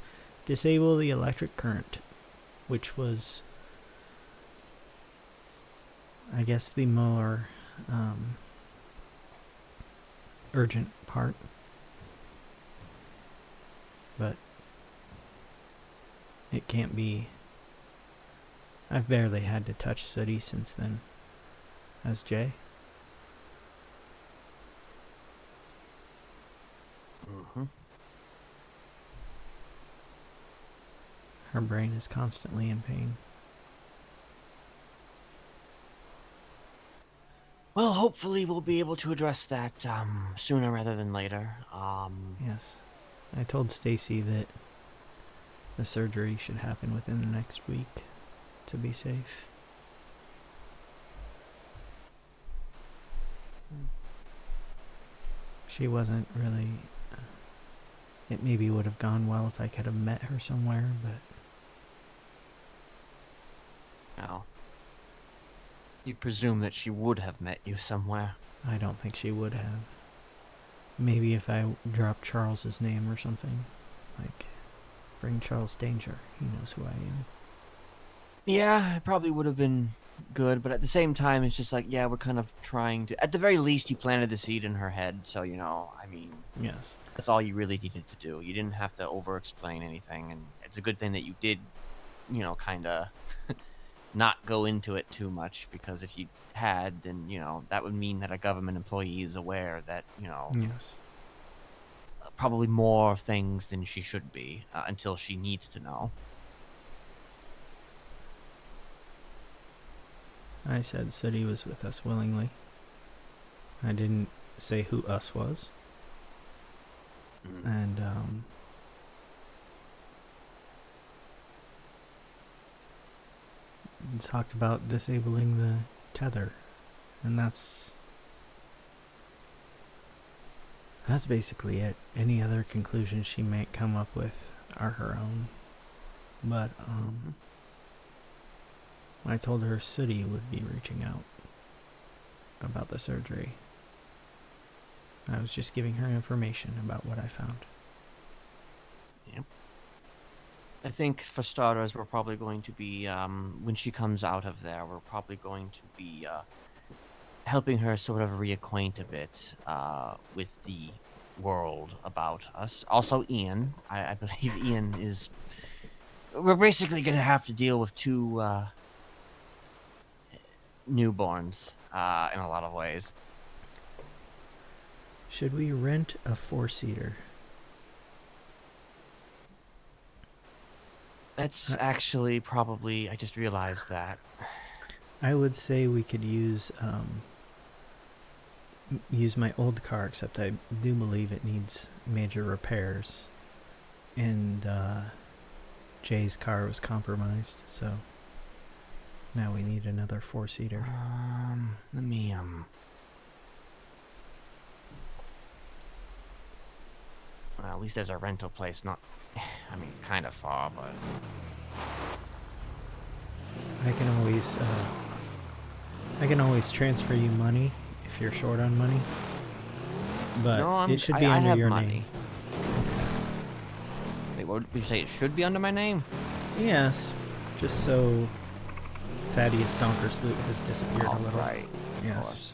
disable the electric current, which was, I guess, the more urgent part. But it can't be. I've barely had to touch Sooty since then. Has Jay? Her brain is constantly in pain. Well, hopefully we'll be able to address that sooner rather than later. Yes. I told Stacy that the surgery should happen within the next week to be safe. She wasn't really... It maybe would have gone well if I could have met her somewhere, but... No. You presume that she would have met you somewhere. I don't think she would have. Maybe if I dropped Charles's name or something. Like, bring Charles danger. He knows who I am. Yeah, it probably would have been good, but at the same time, it's just like, yeah, we're kind of trying to... At the very least, you planted the seed in her head, so, you know, I mean... Yes. That's all you really needed to do. You didn't have to over-explain anything, and it's a good thing that you did, you know, kind of not go into it too much, because if you had, then, you know, that would mean that a government employee is aware that, you know... Yes. Probably more things than she should be, until she needs to know. I said Sooty was with us willingly. I didn't say who us was. And, talked about disabling the tether. And that's basically it. Any other conclusions she might come up with are her own. But, I told her Sooty would be reaching out about the surgery. I was just giving her information about what I found. Yep. I think, for starters, we're probably going to be, when she comes out of there, we're probably going to be helping her sort of reacquaint a bit with the world about us. Also, Ian. I believe Ian is... We're basically going to have to deal with two newborns in a lot of ways. Should we rent a 4-seater? That's actually probably... I just realized that. I would say we could use my old car, except I do believe it needs major repairs. And Jay's car was compromised, so now we need another 4-seater. Let me, Well, at least there's a rental place, not... I mean, it's kind of far, but... I can always transfer you money if you're short on money. But no, it should be I under have your money. name. Wait, what did you say? It should be under my name? Yes. Just so Thaddeus Donkersloot has disappeared a little. Right. Yes.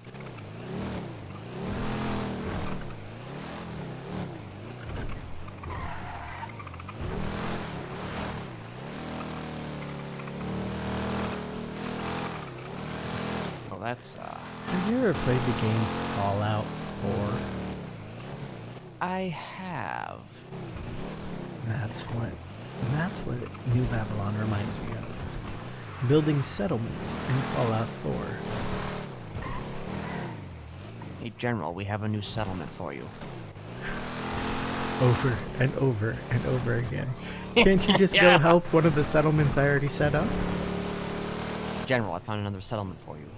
Well, that's, Have you ever played the game Fallout 4? I have. That's what And that's what New Babylon reminds me of. Building settlements in Fallout 4. Hey, General, we have a new settlement for you. Over and over and over again. Can't you just go help one of the settlements I already set up? General, I found another settlement for you.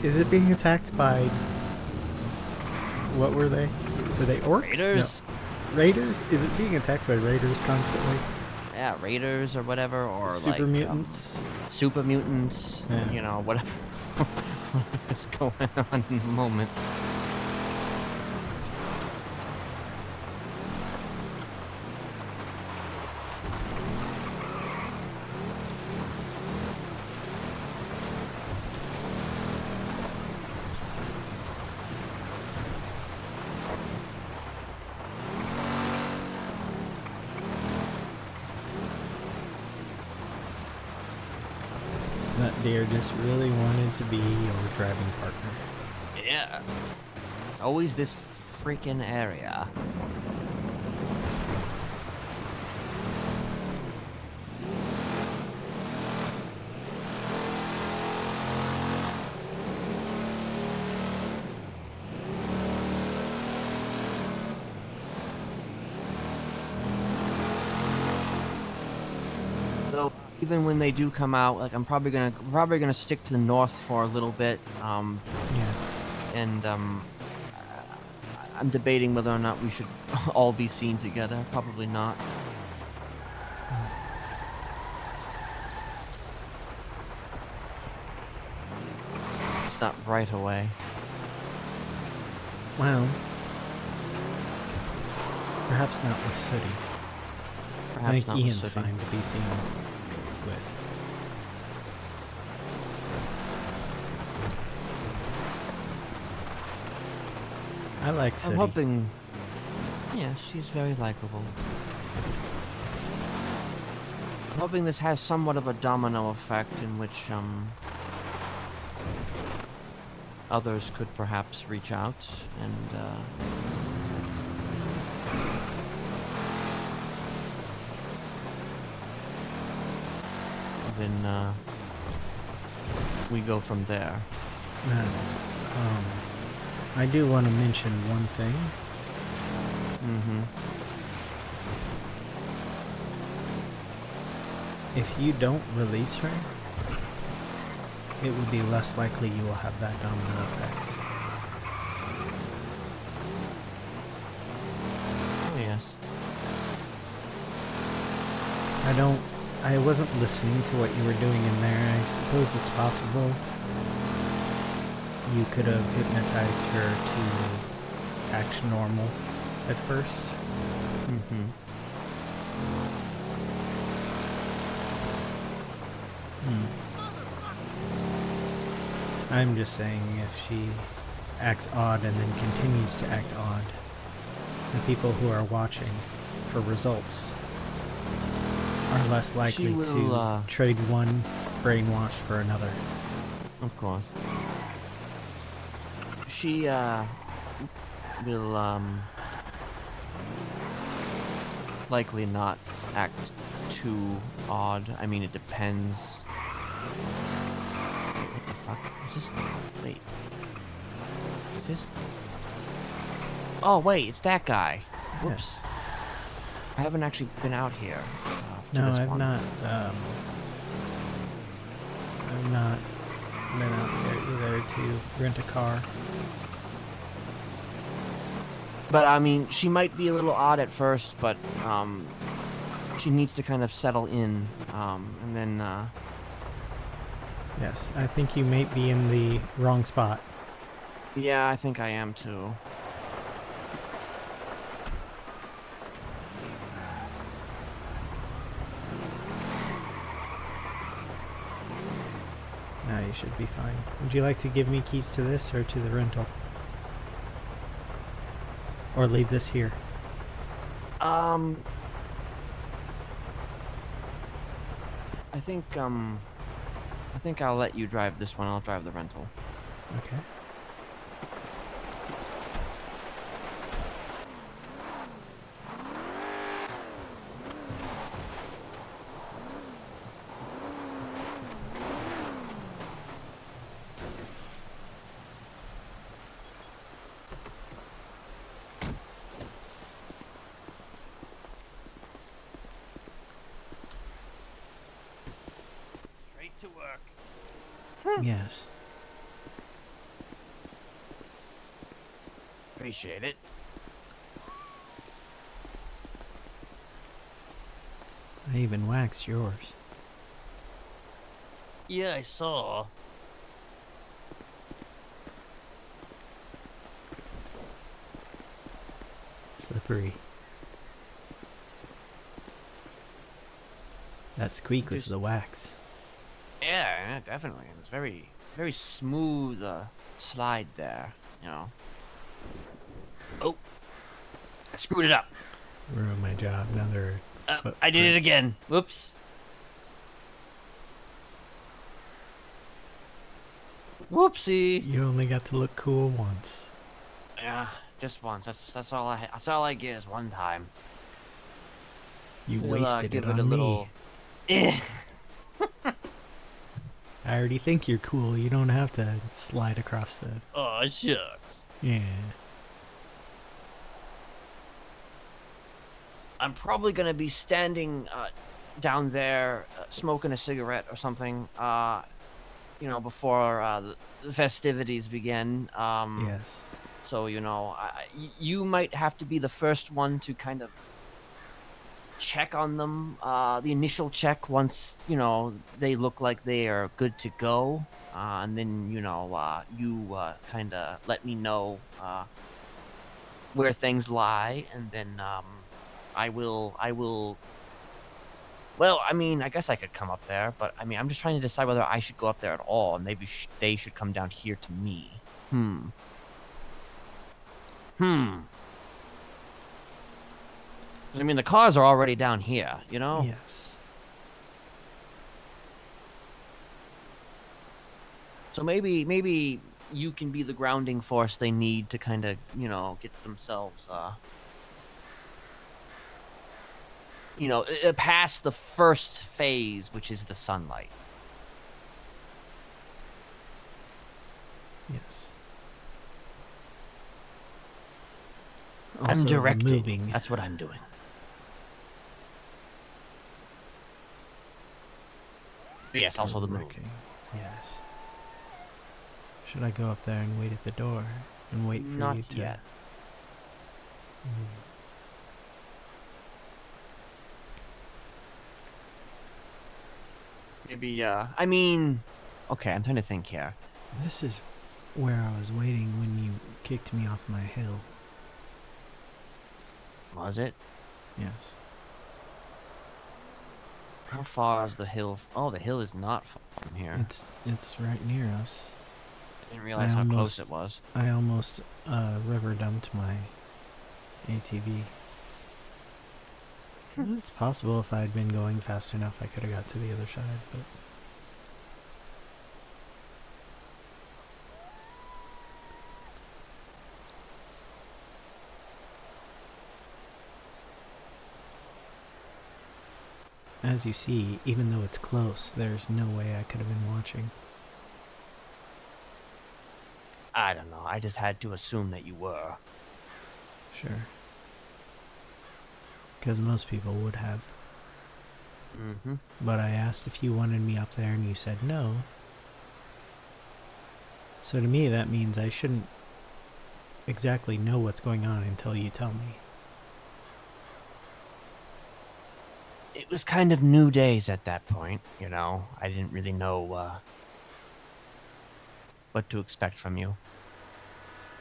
Is it being attacked by... What were they? Were they orcs? Raiders? No. Raiders? Is it being attacked by raiders constantly? Yeah, raiders or whatever, or Super like mutants? super mutants. Yeah. You know, whatever. What's going on in the moment? That deer just really wanted to be your driving partner. Yeah. Always this freaking area. So even when they do come out, like I'm probably gonna stick to the north for a little bit. Yes. And I'm debating whether or not we should all be seen together. Probably not. It's not right away. Well, perhaps not with Sooty. Perhaps I think not with Ian's Sooty. fine to be seen with. I like Sooty. I'm hoping. Yeah, she's very likable. I'm hoping this has somewhat of a domino effect in which others could perhaps reach out and then we go from there. Now, I do want to mention one thing. Mm-hmm. If you don't release her, it would be less likely you will have that domino effect. Oh yes. I wasn't listening to what you were doing in there. I suppose it's possible you could have hypnotized her to act normal at first. Mm-hmm. I'm just saying if she acts odd and then continues to act odd, the people who are watching for results are less likely will, to trade one brainwash for another. Of course. She will likely not act too odd. I mean, it depends. Wait, what the fuck? Is this? Wait. Is this? Oh wait, it's that guy. Whoops. Yes. I haven't actually been out here. To No, this I've one. not. I've not been out there either to rent a car. But I mean, she might be a little odd at first, but she needs to kind of settle in, and then. Yes, I think you may be in the wrong spot. Yeah, I think I am too. Now you should be fine. Would you like to give me keys to this or to the rental? Or leave this here? I think I'll let you drive this one. I'll drive the rental. Okay. to work. Yes. Appreciate it. I even waxed yours. Yeah, I saw. Slippery. That squeak was Just- the wax. Yeah, definitely. It was very, very smooth slide there, you know. Oh, I screwed it up. Ruined my job. Now there are I did it footprints. again. Whoops. Whoopsie. You only got to look cool once. Yeah, just once. That's all I get is one time. You We'll, wasted give it on a little. Eh. I already think you're cool. You don't have to slide across the. Oh shucks. Yeah. I'm probably gonna be standing down there smoking a cigarette or something. Before the festivities begin. Yes. So you might have to be the first one to kind of check on them. The initial check once they look like they are good to go, and then you kind of let me know where things lie, and then I will. Well, I mean, I guess I could come up there, but I mean, I'm just trying to decide whether I should go up there at all, and maybe they should come down here to me. Hmm. 'Cause, I mean, the cars are already down here, you know? Yes. So maybe you can be the grounding force they need to kind of, get themselves, past the first phase, which is the sunlight. Yes. I'm Also, the directing. moving. That's what I'm doing. Yes, also the moving. Directing. Yes. Should I go up there and wait at the door and wait for you Not to? yet. Mm. Maybe, I mean, okay, I'm trying to think here. This is where I was waiting when you kicked me off my hill. Was it? Yes. How far is the hill? Oh, the hill is not far from here. It's right near us. I didn't realize how close it was. I almost river dumped my ATV. It's possible if I had been going fast enough I could have got to the other side, but as you see, even though it's close, there's no way I could have been watching. I don't know. I just had to assume that you were. Sure. Because most people would have. Mm-hmm. But I asked if you wanted me up there and you said no. So to me that means I shouldn't exactly know what's going on until you tell me. It was kind of new days at that point, I didn't really know what to expect from you.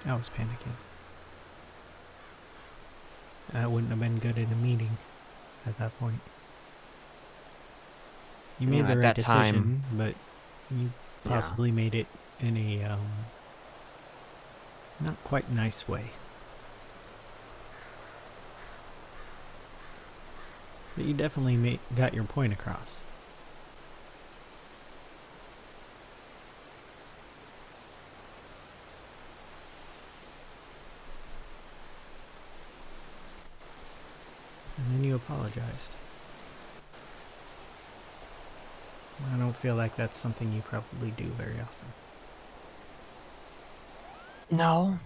I was panicking. That wouldn't have been good in a meeting at that point. You made the At right that decision, time, but you yeah. possibly made it in a not quite nice way. But you definitely got your point across. And then you apologized. I don't feel like that's something you probably do very often. No,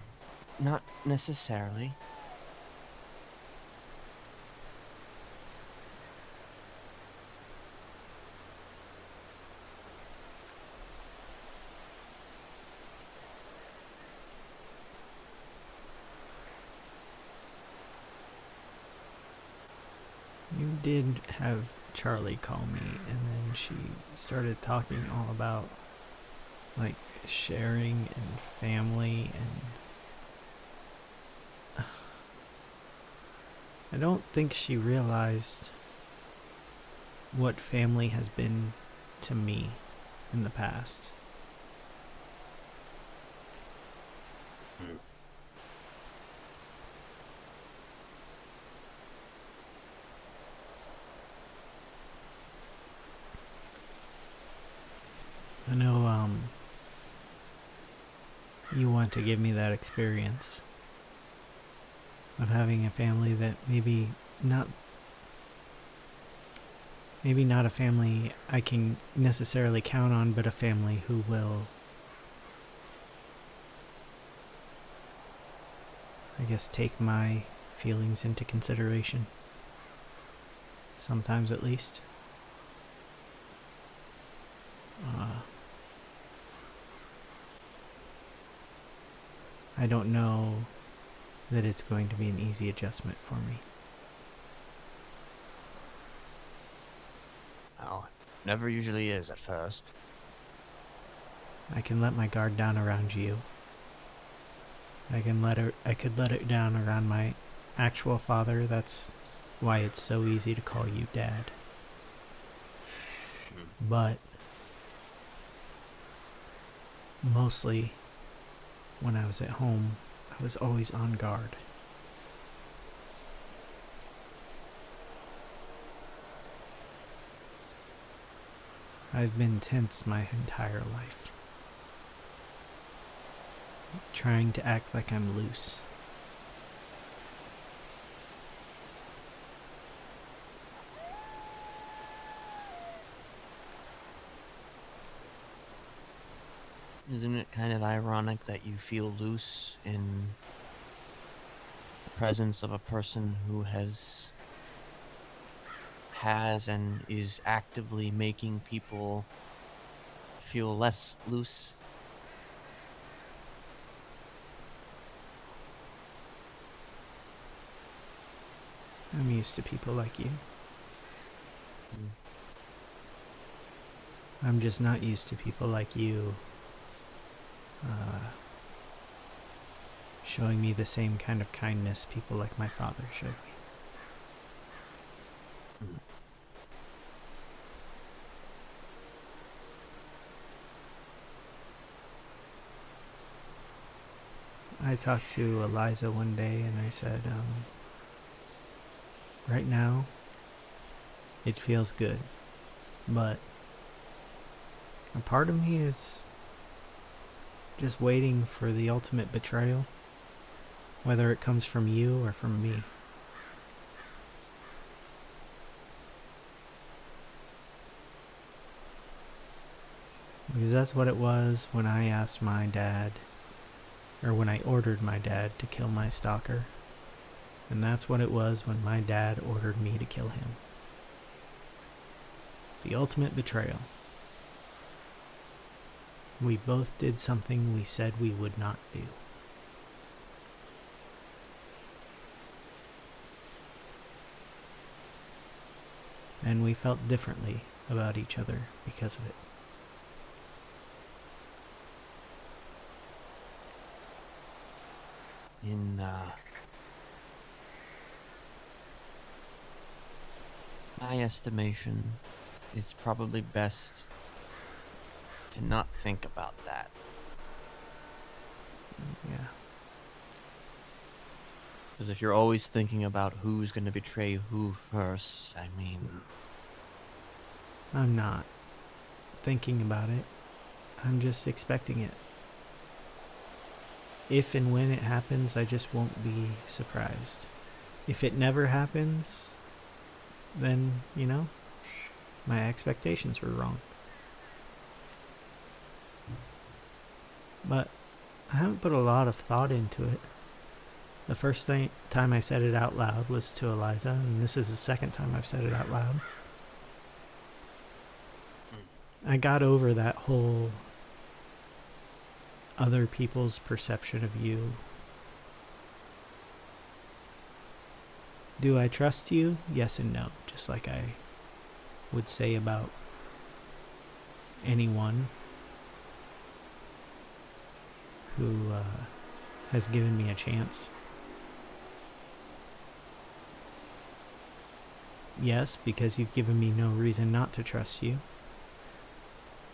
not necessarily. did have Charlie call me, and then she started talking all about, like, sharing and family, and I don't think she realized what family has been to me in the past. I know, you want to give me that experience of having a family that maybe not a family I can necessarily count on, but a family who will, I guess, take my feelings into consideration. Sometimes, at least. I don't know that it's going to be an easy adjustment for me. Well, never usually is at first. I can let my guard down around you. I could let it down around my actual father. That's why it's so easy to call you Dad. But mostly when I was at home, I was always on guard. I've been tense my entire life, trying to act like I'm loose. Isn't it kind of ironic that you feel loose in the presence of a person who has and is actively making people feel less loose? I'm used to people like you. I'm just not used to people like you showing me the same kind of kindness people like my father showed me. I talked to Eliza one day and I said, right now, it feels good, but a part of me is just waiting for the ultimate betrayal, whether it comes from you or from me. Because that's what it was when I asked my dad, or when I ordered my dad to kill my stalker. And that's what it was when my dad ordered me to kill him. The ultimate betrayal. We both did something we said we would not do. And we felt differently about each other because of it. In my estimation, it's probably best to not think about that. Yeah. Because if you're always thinking about who's going to betray who first, I mean... I'm not thinking about it. I'm just expecting it. If and when it happens, I just won't be surprised. If it never happens, then, you know, my expectations were wrong. But I haven't put a lot of thought into it. The first time I said it out loud was to Eliza, and this is the second time I've said it out loud. I got over that whole other people's perception of you Do I trust you? Yes and no, just like I would say about anyone who has given me a chance. Yes, because you've given me no reason not to trust you.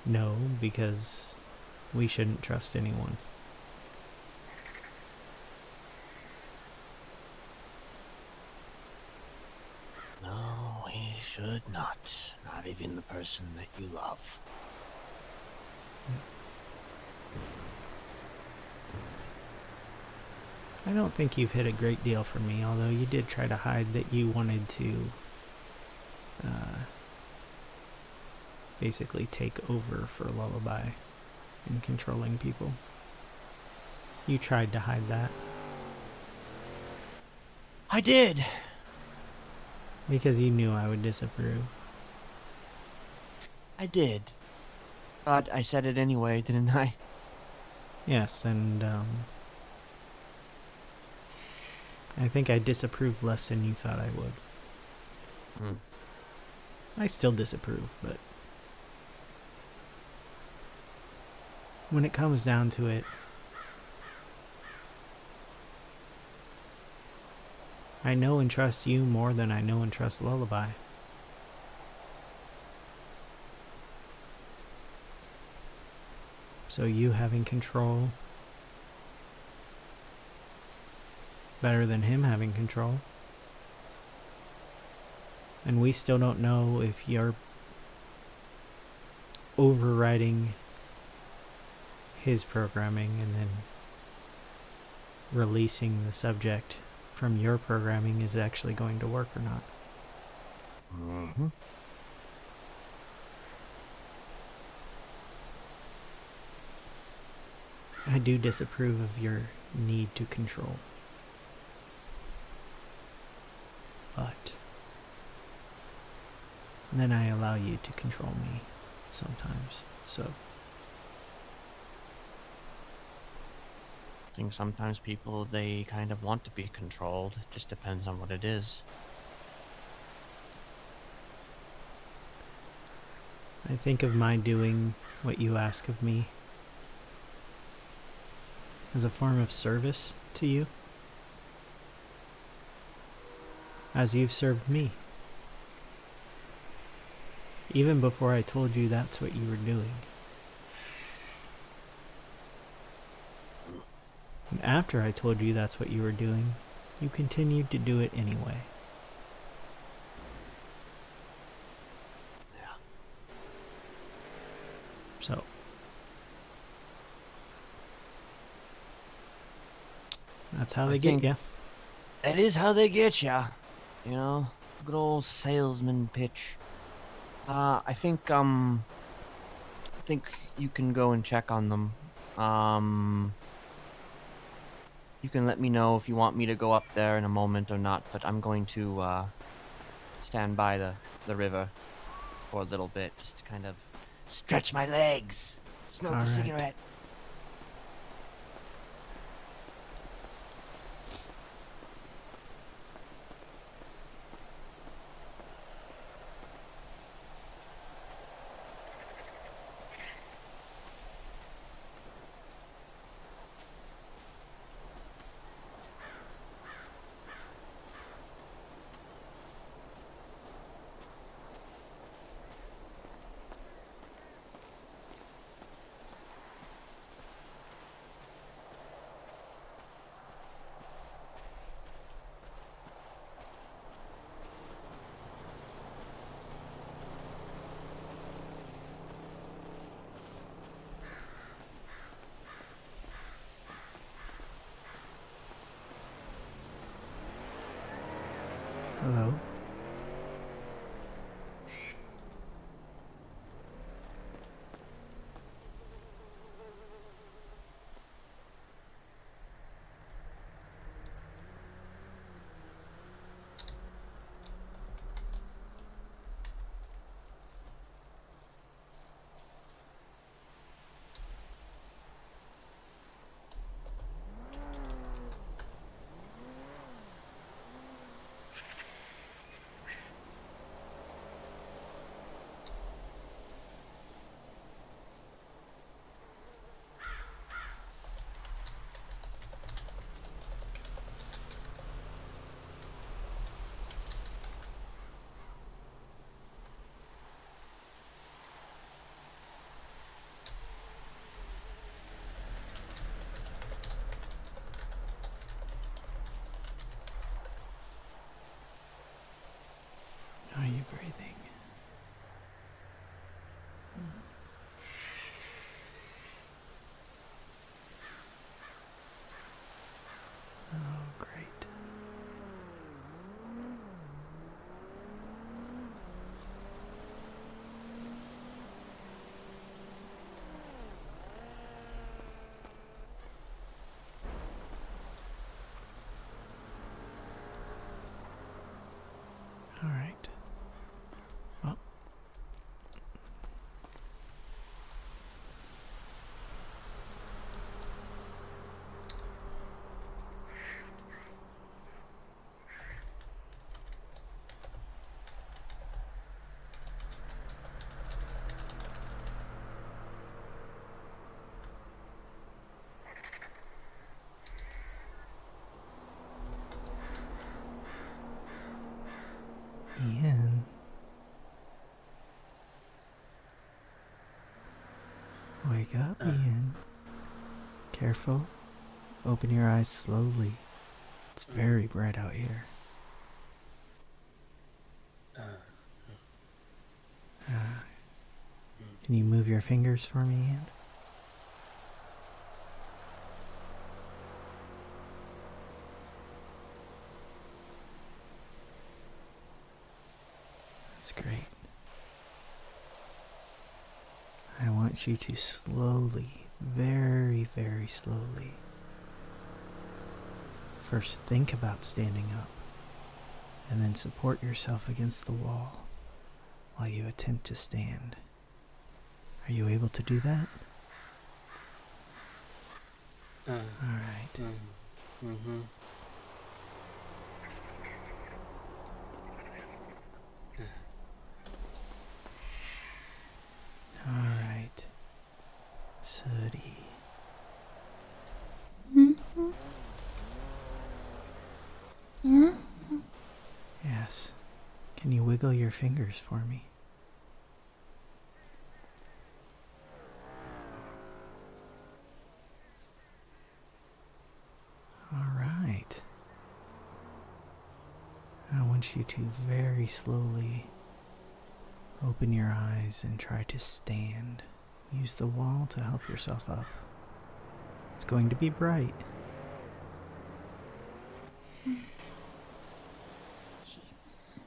No, because we shouldn't trust anyone. No, we should not. Not even the person that you love. I don't think you've hid a great deal from me, although you did try to hide that you wanted to basically take over for Lullaby and controlling people. You tried to hide that. I did. Because you knew I would disapprove. I did. But I said it anyway, didn't I? Yes, and I think I disapproved less than you thought I would. Hmm. I still disapprove, but when it comes down to it, I know and trust you more than I know and trust Lullaby. So you having control better than him having control. And we still don't know if you're overriding his programming and then releasing the subject from your programming is actually going to work or not. Mm-hmm. I do disapprove of your need to control. But then I allow you to control me sometimes, so. I think sometimes people, they kind of want to be controlled. It just depends on what it is. I think of my doing what you ask of me as a form of service to you, as you've served me. Even before I told you that's what you were doing. And after I told you that's what you were doing, you continued to do it anyway. Yeah. So. That's how they get think you. That is how they get ya. You know? Good old salesman pitch. I think you can go and check on them. You can let me know if you want me to go up there in a moment or not, but I'm going to stand by the river for a little bit just to kind of stretch my legs, smoke All a right. cigarette. Wake up, Ian. Careful. Open your eyes slowly. It's very bright out here. Can you move your fingers for me, Ian? That's great. I want you to slowly, very, very slowly, first think about standing up, and then support yourself against the wall while you attempt to stand. Are you able to do that? Alright. Mm-hmm. Alright. Sooty. Yes. Can you wiggle your fingers for me? Alright. I want you to very slowly open your eyes and try to stand. Use the wall to help yourself up. It's going to be bright. Jesus.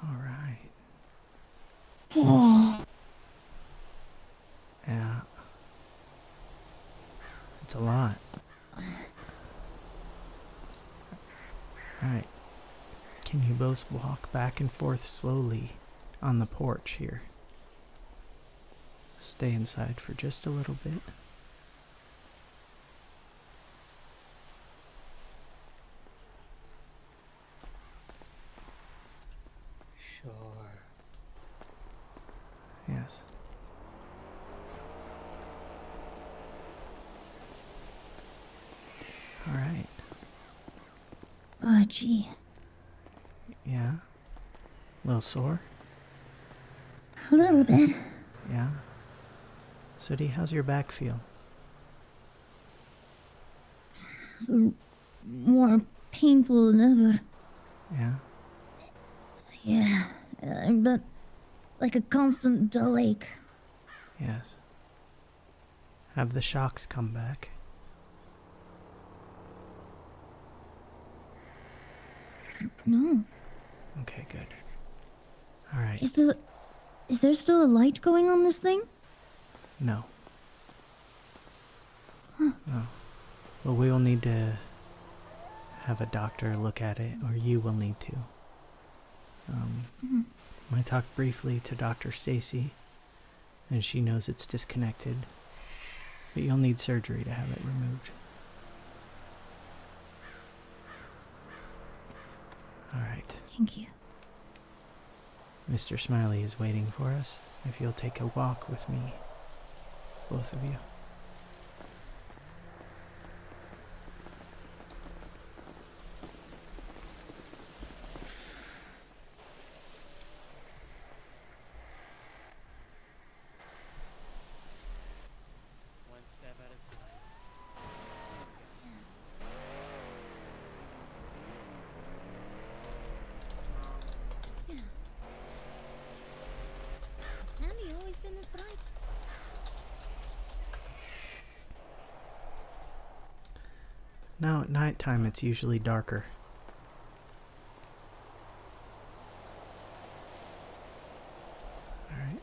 All right. Oh. Yeah. It's a lot. Alright. Can you both walk back and forth slowly on the porch here? Stay inside for just a little bit. Sure. Yes. Alright. Oh, gee. Yeah? A little sore? A little bit. Yeah? Sooty, how's your back feel? More painful than ever. Yeah? Yeah, but like a constant dull ache. Yes. Have the shocks come back? No. Okay, good. Alright. Is there still a light going on this thing? No. No. Well, we will need to have a doctor look at it, or you will need to. I talked briefly to Dr. Stacy, and she knows it's disconnected, but you'll need surgery to have it removed. Alright. Thank you. Mr. Smiley is waiting for us. If you'll take a walk with me, both of you. One step at a time. Has Sandy always been this bright? Now at nighttime it's usually darker. Alright.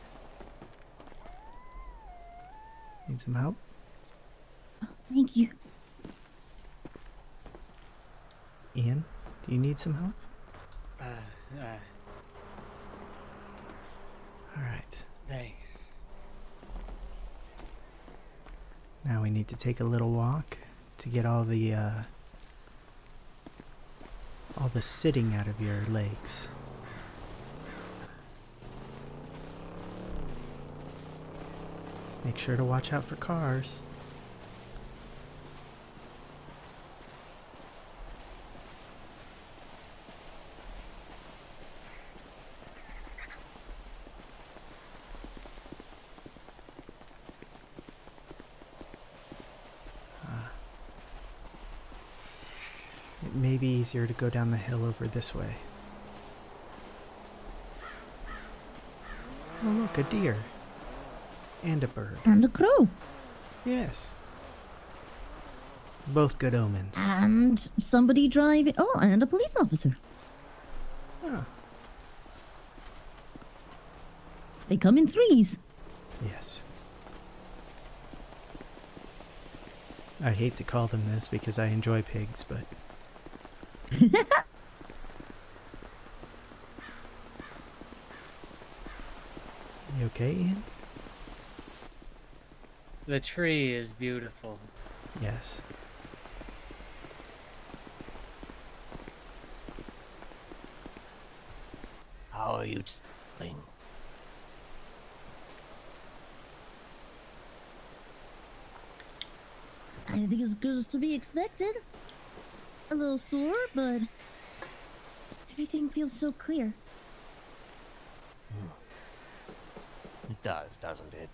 Need some help? Thank you. Ian, do you need some help? Alright. Thanks. Now we need to take a little walk to get all the sitting out of your legs. Make sure to watch out for cars. maybe easier to go down the hill over this way. Oh, look, a deer. And a bird. And a crow. Yes. Both good omens. And somebody driving. Oh, and a police officer. Oh, They come in threes. yes. I hate to call them this because I enjoy pigs, but... You okay, Ian? The tree is beautiful. Yes. How are you doing? I think as good as to be expected. A little sore, but everything feels so clear. It does, doesn't it?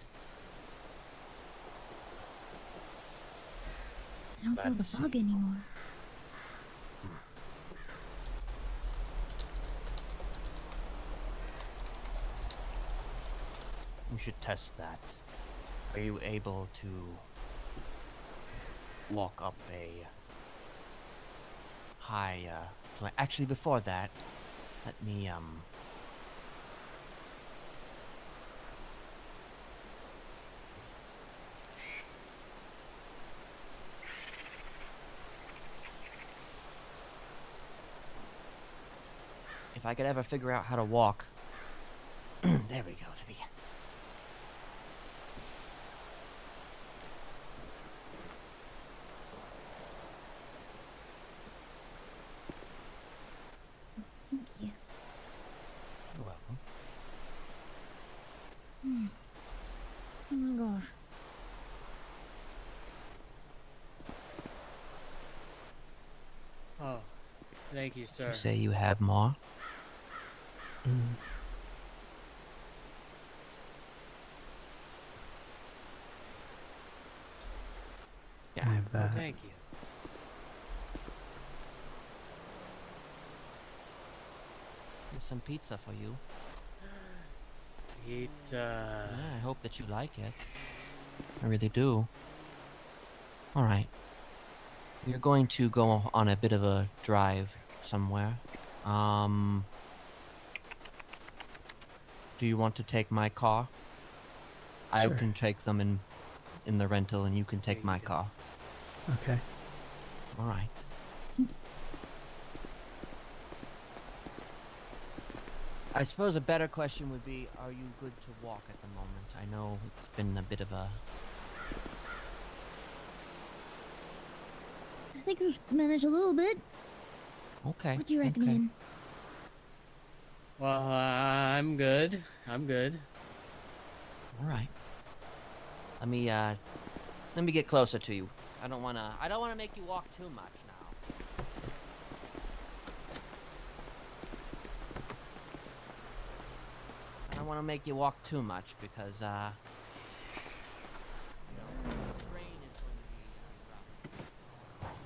I don't feel the fog anymore. We should test that. Are you able to walk up a high, actually before that, let me, if I could ever figure out how to walk. There we go. Thank you. You're welcome. Oh my gosh. Oh, thank you, sir. You say you have more? I have Oh, that. thank you. Here's some pizza for you. Pizza. Yeah, I hope that you like it. I really do. Alright. You're going to go on a bit of a drive somewhere. Do you want to take my car? I Sure. can take them in the rental and you can take you my go. car. Okay. Alright. I suppose a better question would be, are you good to walk at the moment? I know it's been a bit of a... I think we managed a little bit. Okay. What do you reckon, okay. Ian? Well, I'm good. I'm good. Alright. Let me get closer to you. I don't wanna make you walk too much now. I don't wanna make you walk too much because, you know, the terrain is going to be rough.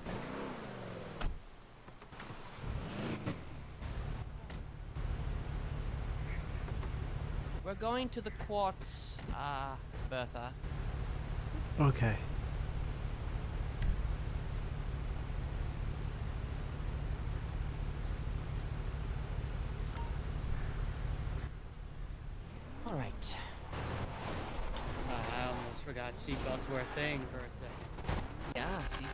We're going to the quartz, Bertha. Okay. All right. I almost forgot seatbelts were a thing for a second. Yeah, see.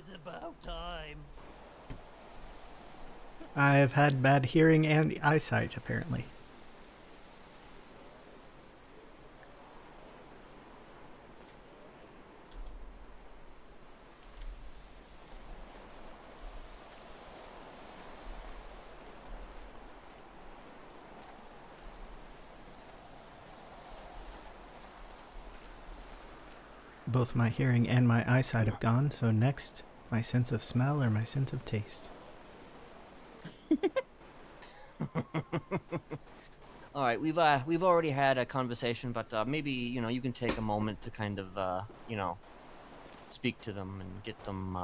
It's about time. I've had bad hearing and eyesight, apparently. Both my hearing and my eyesight have gone, so next, my sense of smell or my sense of taste. All right, we've already had a conversation, but maybe you can take a moment to kind of speak to them and get them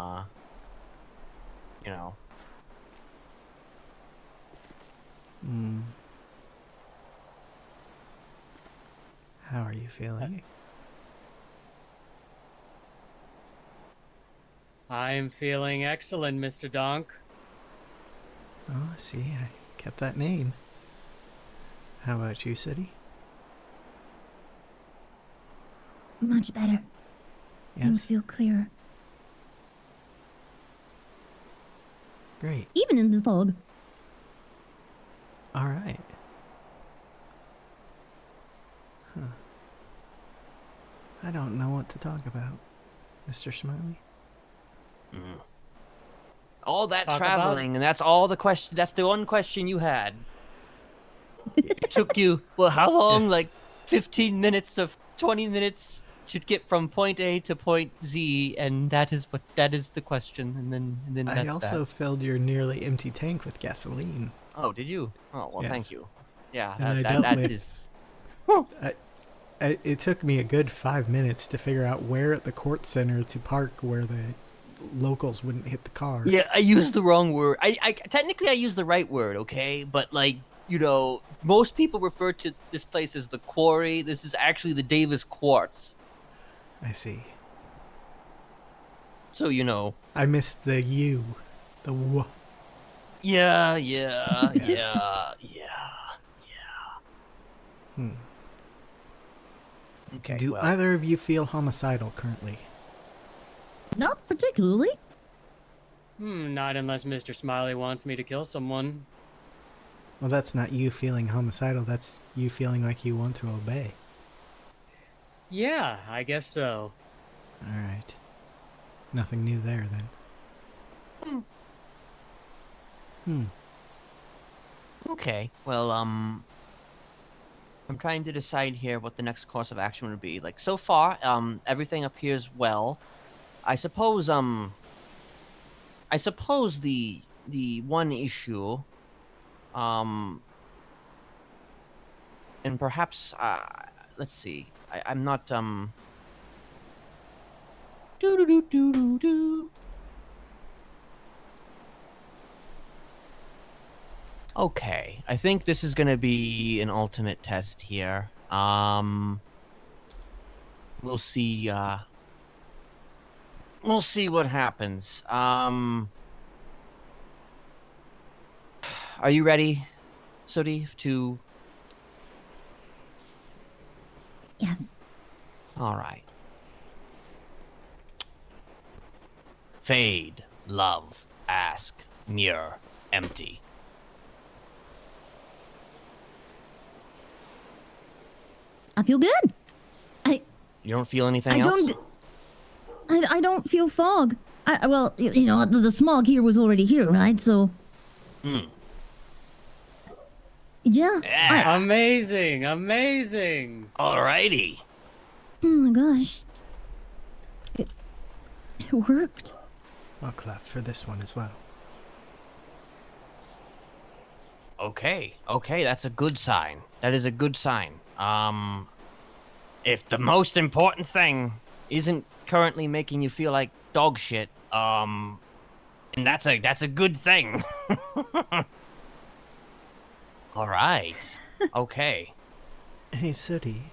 How are you feeling? I'm feeling excellent, Mr. Donk. Oh, see, I kept that name. How about you, Sooty? Much better. Things Yes? feel clearer. Great. Even in the fog. All right. Huh. I don't know what to talk about, Mr. Smiley. all that Talk traveling, and that's all the question. That's the one question you had. It took you how long? Like 15 minutes of 20 minutes to get from point A to point Z, and that is the question. And then I that's also that. filled your nearly empty tank with gasoline. Oh, did you? Oh well, Yes. thank you. Yeah, And I that dealt that with- is. It took me a good 5 minutes to figure out where at the court center to park where the locals wouldn't hit the car. Yeah, I used the wrong word. I technically I used the right word, okay? But most people refer to this place as the Quarry. This is actually the Davis Quartz. I see. So I missed the U. The W. Yeah, Yes. Hmm. Okay. Do well, either of you feel homicidal currently? Not particularly. Not unless Mr. Smiley wants me to kill someone. Well, that's not you feeling homicidal. That's you feeling like you want to obey. Yeah, I guess so. All right. Nothing new there, then. okay. Well, I'm trying to decide here what the next course of action would be. Like so far, everything appears well. I suppose the one issue, and perhaps let's see. I'm not Okay, I think this is gonna be an ultimate test here. We'll see. We'll see what happens. Are you ready, Sooty, to? Yes. All right. Fade, love, ask, mirror, empty. I feel good. You don't feel anything else? I don't feel fog. Well, the smog here was already here, right? So. Yeah. Yeah. Amazing, amazing. Alrighty. Oh my gosh. It worked. I'll clap for this one as well. Okay, that's a good sign. That is a good sign. If the most important thing isn't currently making you feel like dog shit, and that's a good thing. All right. Okay. Hey, Sooty.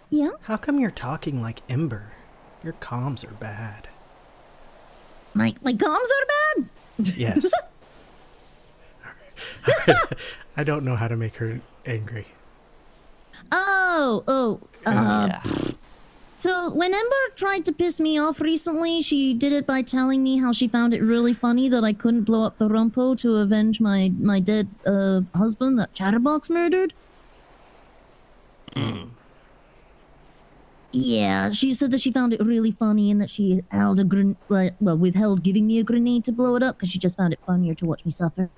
Yeah? How come you're talking like Ember? Your comms are bad. My comms are bad? Yes. I don't know how to make her angry. Oh. Yeah. So when Ember tried to piss me off recently, she did it by telling me how she found it really funny that I couldn't blow up the Rumpo to avenge my dead husband that Chatterbox murdered. Yeah, she said that she found it really funny and that she held withheld giving me a grenade to blow it up because she just found it funnier to watch me suffer.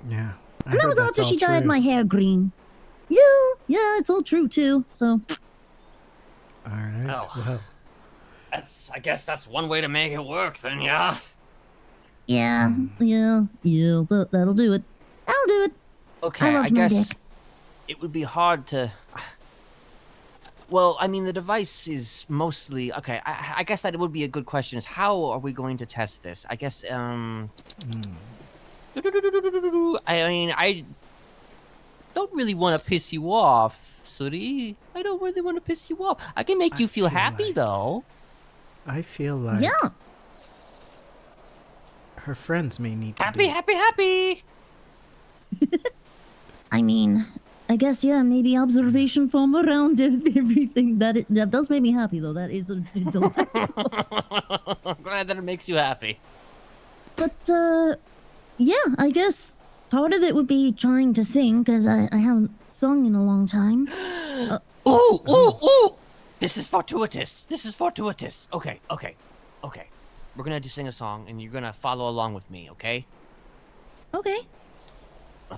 Yeah. I And that heard was that's after all she dyed true. my hair green. Yeah, it's all true too. So All right. Oh. Well, I guess that's one way to make it work, then, yeah. yeah, that'll do it. I'll do it. Okay, I I loved my guess dick. it would be hard to. Well, I mean, the device is mostly okay. I guess that it would be a good question. Is how are we going to test this? I guess. I mean, I don't really want to piss you off, Sooty. I don't really want to piss you off. I can make you feel happy, though. I feel like Yeah. her friends may need to Happy, do happy. I mean, I guess maybe observation from around everything. That does make me happy though. That is a delight. I'm glad that it makes you happy. But yeah, I guess part of it would be trying to sing because I haven't sung in a long time. Ooh! This is fortuitous. Okay. We're gonna sing a song, and you're gonna follow along with me, okay? Okay.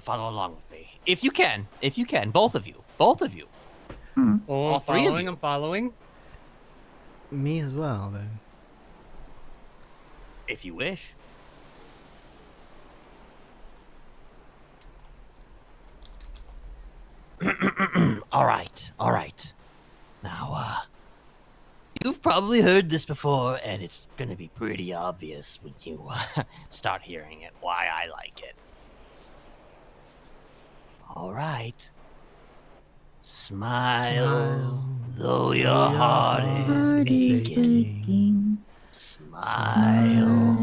Follow along with me. If you can. Both of you. Oh, All I'm three of following. you. I'm following. me as well, then. If you wish. All right. Now, you've probably heard this before, and it's gonna be pretty obvious when you start hearing it why I like it. All right. Smile, though your heart is aching. Smile,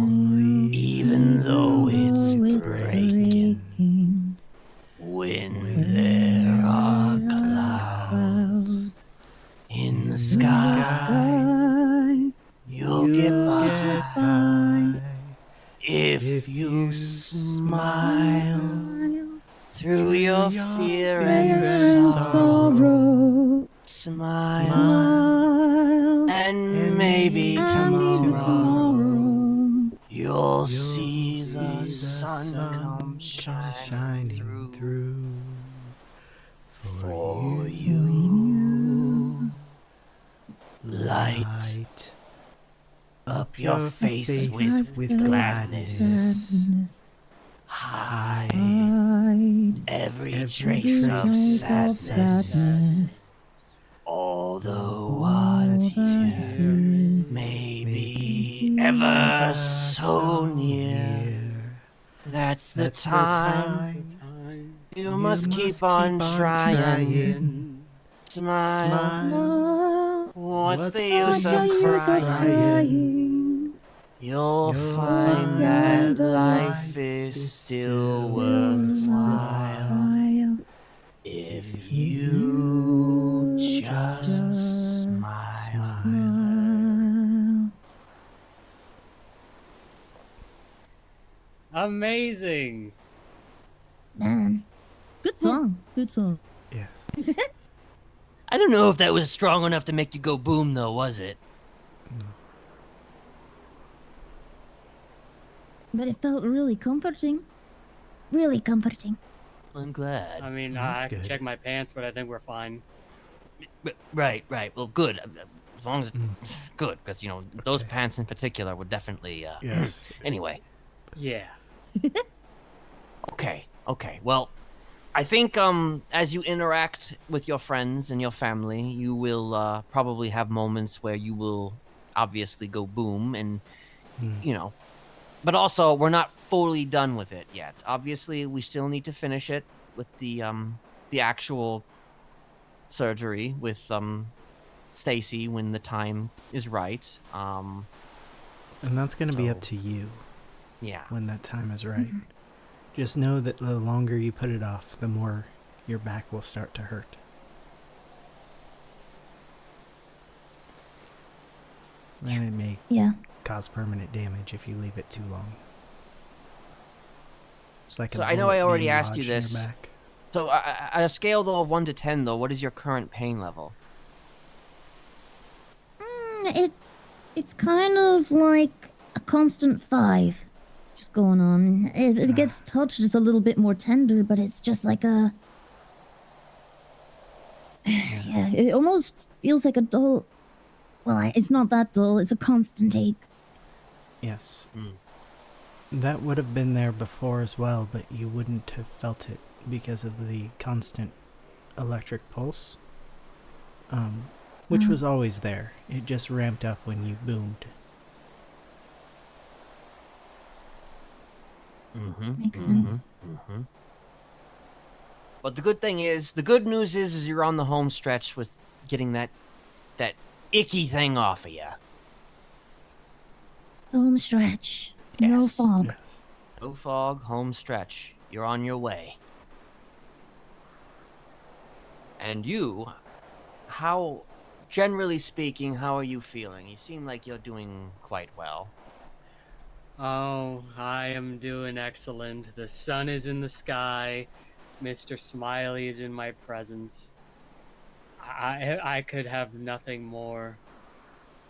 even though it's breaking. When there are clouds in the sky, you'll get by if you smile through your fear and sorrow. Smile, and maybe tomorrow you'll see the sun come shining through for you. Light up your face with gladness. Hide every trace of sadness. Although what tears may be ever so near, that's the time you must keep on trying. Smile. What's the use of crying? You'll find that life is still worthwhile if you just smile. Amazing. Man, good song. Yeah. I don't know if that was strong enough to make you go boom, though, was it? But it felt really comforting. Really comforting. I'm glad. I mean, That's I can good. check my pants, but I think we're fine. Right. Well, good. As long as good, because those pants in particular would definitely. Yes. Anyway. Yeah. Okay. Well, I think as you interact with your friends and your family, you will probably have moments where you will obviously go boom, and but also we're not fully done with it yet. Obviously, we still need to finish it with the actual surgery with Stacy when the time is right. And that's going to be up to you Yeah. when that time is right. Just know that the longer you put it off, the more your back will start to hurt. And it may Yeah. cause permanent damage if you leave it too long. It's like So a I know I bullet already being asked you lodged in your this. back. So on a scale though of 1 to 10 though, what is your current pain level? It's kind of like a constant 5 just going on. If it gets touched, it's a little bit more tender, but it's just like a... Yeah, it almost feels like a dull... Well, it's not that dull, it's a constant ache. Yes. Mm. That would have been there before as well, but you wouldn't have felt it because of the constant electric pulse. Which was always there. It just ramped up when you boomed. Makes sense. But the good news is you're on the home stretch with getting that icky thing off of you. Home stretch. No Yes. fog. Yes. No fog, home stretch. You're on your way. And you, generally speaking, how are you feeling? You seem like you're doing quite well. Oh, I am doing excellent. The sun is in the sky. Mr. Smiley is in my presence. I could have nothing more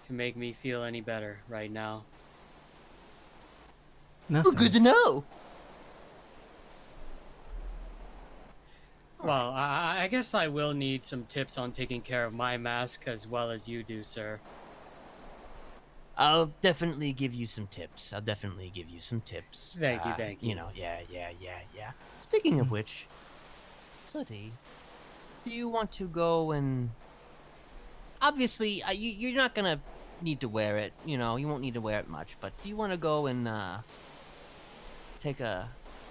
to make me feel any better right now. Nothing. Good to know. Well, I guess I will need some tips on taking care of my mask as well as you do, sir. I'll definitely give you some tips. Thank you. You know, yeah. Speaking of which, Sooty, do you want to go and... Obviously, you're not gonna need to wear it, you know, you won't need to wear it much, but do you want to go and, take a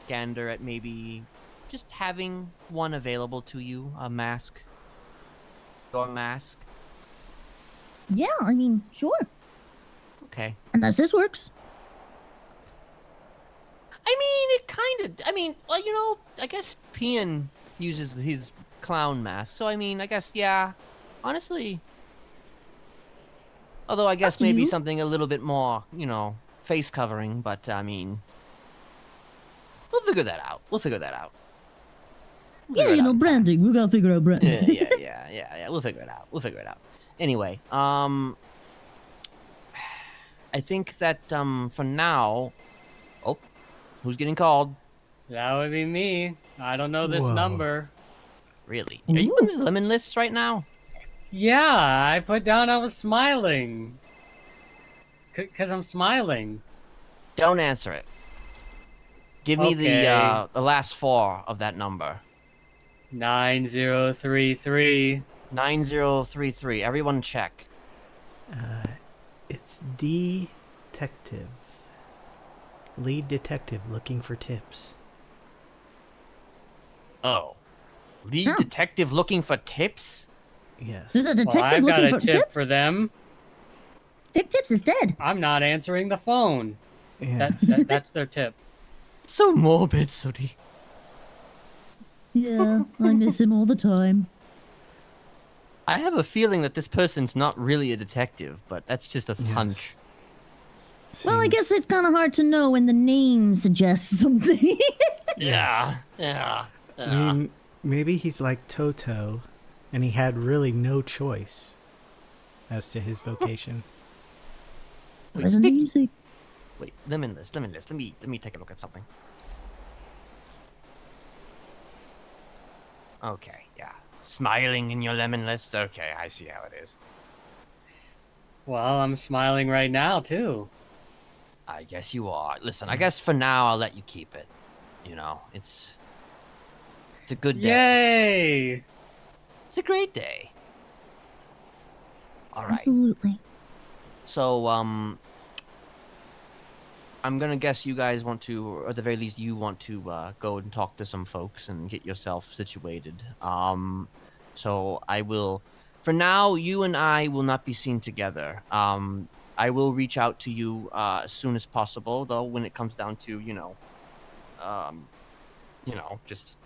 gander at maybe just having one available to you, a mask? Your mask? Yeah, I mean, sure. Okay. Unless this works. I mean, well, you know, I guess Pian uses his clown mask, so I mean, I guess, yeah, honestly. Although I guess Up to maybe you. something a little bit more, you know, face covering, but I mean, we'll figure that out. We'll figure it out Yeah, you in know, time. branding. We gotta figure out branding. Yeah. We'll figure it out. Anyway, I think that for now. Oh, who's getting called? That would be me. I don't know this Whoa. number. Really? Are you on the lemon list right now? Yeah, I put down I was smiling. Cause I'm smiling. Don't answer it. Give me Okay. the last 4 of that number. 9033. 9033. Everyone check. It's detective. Lead detective looking for tips. Oh. Lead Huh. detective looking for tips? Yes. There's a Well, detective I've got looking a for tip tips. for them. Tips is dead. I'm not answering the phone. Yeah. That's their tip. So morbid, Sooty. Yeah, I miss him all the time. I have a feeling that this person's not really a detective, but that's just a Yes. hunch. Well, I Seems- guess it's kind of hard to know when the name suggests something. Yeah. I mean, maybe he's like Toto, and he had really no choice as to his vocation. Wait, Wasn't easy. Wait, lemon list. Let me take a look at something. Okay, yeah. Smiling in your lemon list? Okay, I see how it is. Well, I'm smiling right now, too. I guess you are. Listen, I guess for now I'll let you keep it. You know, it's a good day. Yay! It's a great day. All right. Absolutely. So, I'm gonna guess you guys want to, or at the very least, you want to go and talk to some folks and get yourself situated. So I will. For now, you and I will not be seen together. I will reach out to you as soon as possible, though. When it comes down to, just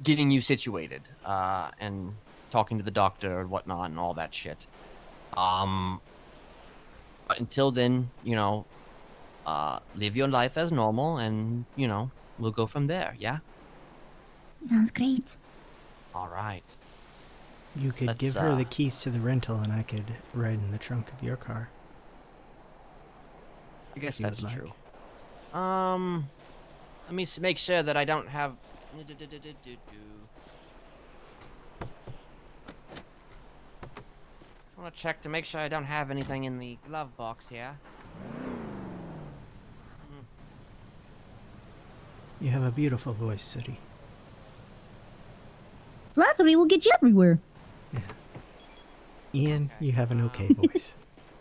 getting you situated and talking to the doctor and whatnot and all that shit. But until then, live your life as normal, and we'll go from there. Yeah. Sounds great. All right. You could Let's, give her the keys to the rental, and I could ride in the trunk of your car. I guess you would that's like. true. Let me make sure that I don't have. I want to check to make sure I don't have anything in the glove box here. You have a beautiful voice, Sooty. Flattery will get you everywhere. Ian, Okay, you have an okay voice.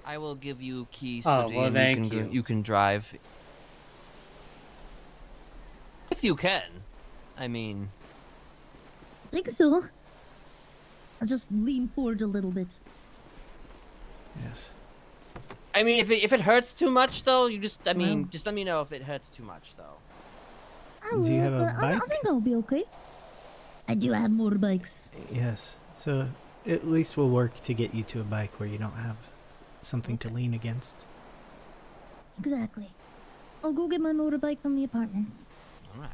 I will give you keys, Oh, Sooty, well, and thank you. you can drive. If you can. I mean, Think so. I'll just lean forward a little bit. Yes. if it hurts too much though, just let Well. me know if it hurts too much though. I Do you will, have a but I bike? think I'll be okay. I do have motorbikes. Yes. So at least we'll work to get you to a bike where you don't have something to lean against. Exactly. I'll go get my motorbike from the apartments. All right.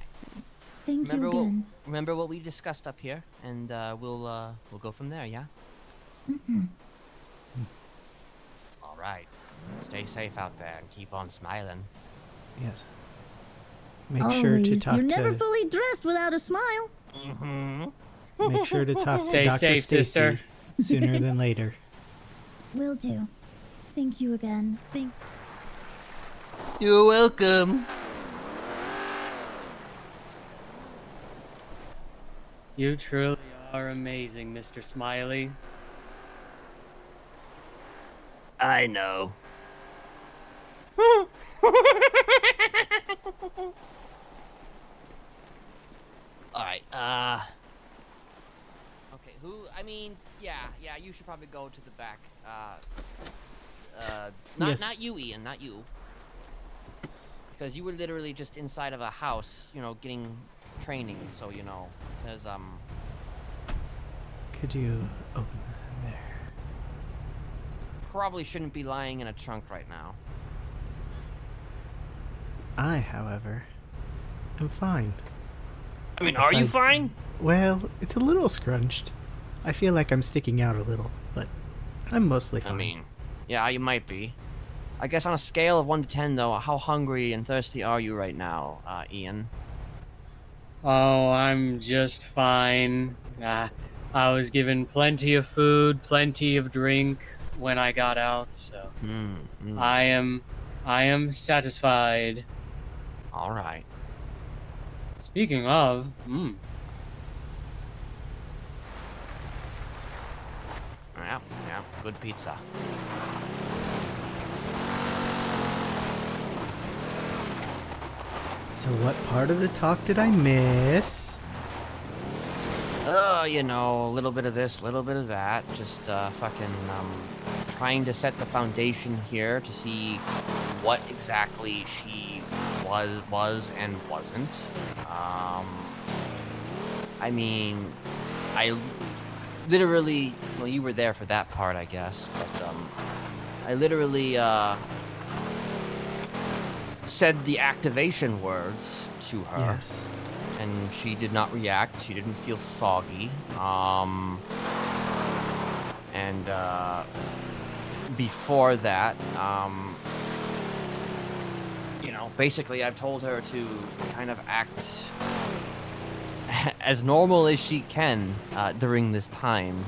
Thank you again. Remember what we discussed up here, and we'll go from there. Yeah. Mhm. All right. Stay safe out there and keep on smiling. Yes. Make sure to Always. talk You're never to. fully dressed without a smile. Mm-hmm. Make sure to talk Stay to Dr. safe, Stacy sister. sooner than later. Will do. Thank you again. You're welcome. You truly are amazing, Mr. Smiley. I know. All right. Okay. Yeah. You should probably go to the back. Yes. Not you, Ian. Not you. Because you were literally just inside of a house, getting training. So there's Could you open that there? probably shouldn't be lying in a trunk right now. I, however, am fine. I mean, are you Aside- fine? Well, it's a little scrunched. I feel like I'm sticking out a little, but I'm mostly fine. I mean, yeah, you might be. I guess on a scale of 1 to 10, though, how hungry and thirsty are you right now, Ian? Oh, I'm just fine. I was given plenty of food, plenty of drink when I got out, so I am satisfied. All right. Speaking of, Yeah, good pizza. So what part of the talk did I miss? A little bit of this, a little bit of that. Just trying to set the foundation here to see what exactly she was and wasn't. I literally, well, you were there for that part, I guess, but I literally said the activation words to her. Yes. And she did not react. She didn't feel foggy. And before that, basically I've told her to kind of act as normal as she can during this time.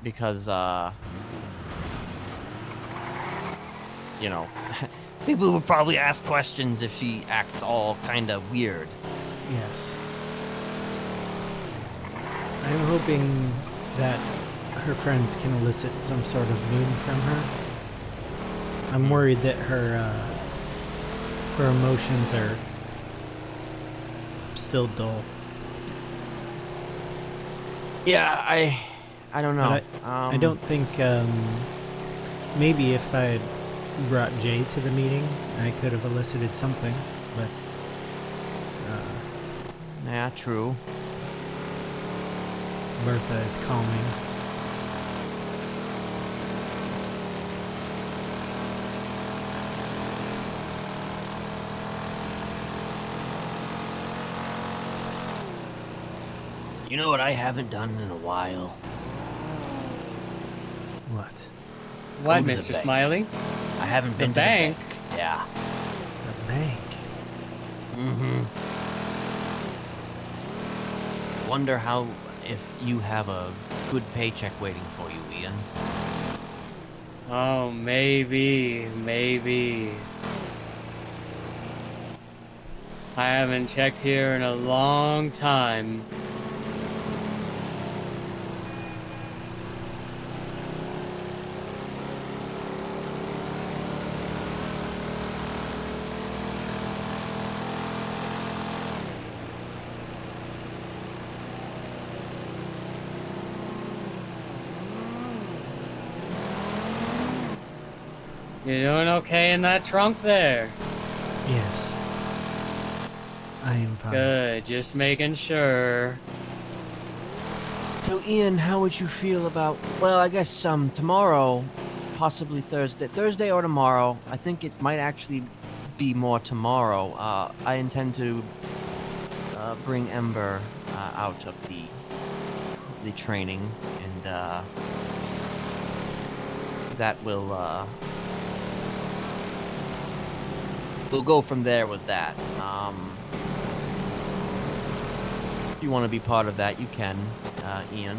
Because, people would probably ask questions if she acts all kind of weird. Yes. I'm hoping that her friends can elicit some sort of mood from her. I'm worried that her emotions are still dull. Yeah, I don't know. But I don't think maybe if I had brought Jay to the meeting, I could have elicited something, but Yeah, true. Bertha is calming. You know what I haven't done in a while? What? What, Go to the Mr. bank. Smiley? I haven't been bank? to the bank. Yeah. The bank. Mm-hmm. Wonder how if you have a good paycheck waiting for you, Ian. Oh, maybe. I haven't checked here in a long time. You doing okay in that trunk there? Yes. I am fine. Good, just making sure. So, Ian, how would you feel about? Well, I guess tomorrow, possibly Thursday or tomorrow. I think it might actually be more tomorrow. I intend to bring Ember out of the training, and that will we'll go from there with that. If you want to be part of that, you can, Ian.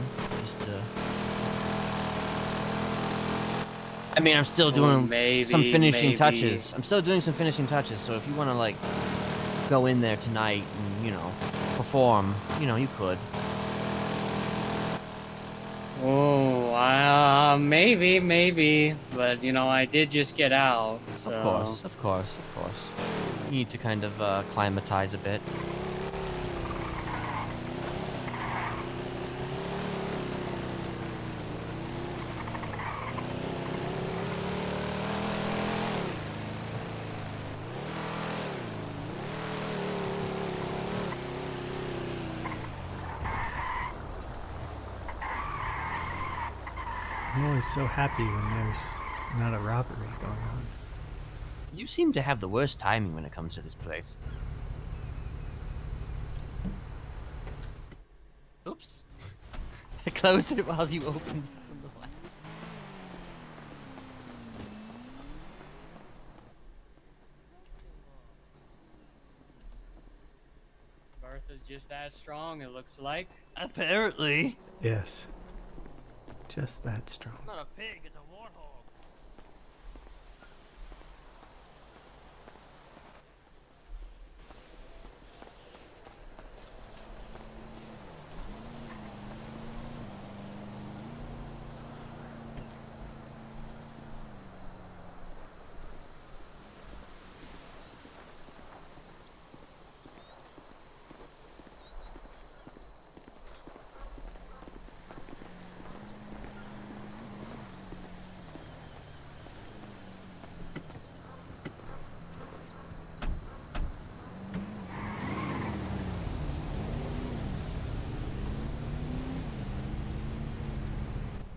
I mean, I'm still doing some finishing touches. I'm still doing some finishing touches, so if you want to, like, go in there tonight and, you know, perform, you know, you could. Oh, maybe. But, you know, I did just get out, so... Of course. You need to kind of acclimatize a bit. I'm always so happy when there's not a robbery going on. You seem to have the worst timing when it comes to this place. Oops. I closed it while you opened it from the left. Bertha's just that strong, it looks like. Apparently. Yes. Just that strong. It's not a pig, it's a warthog.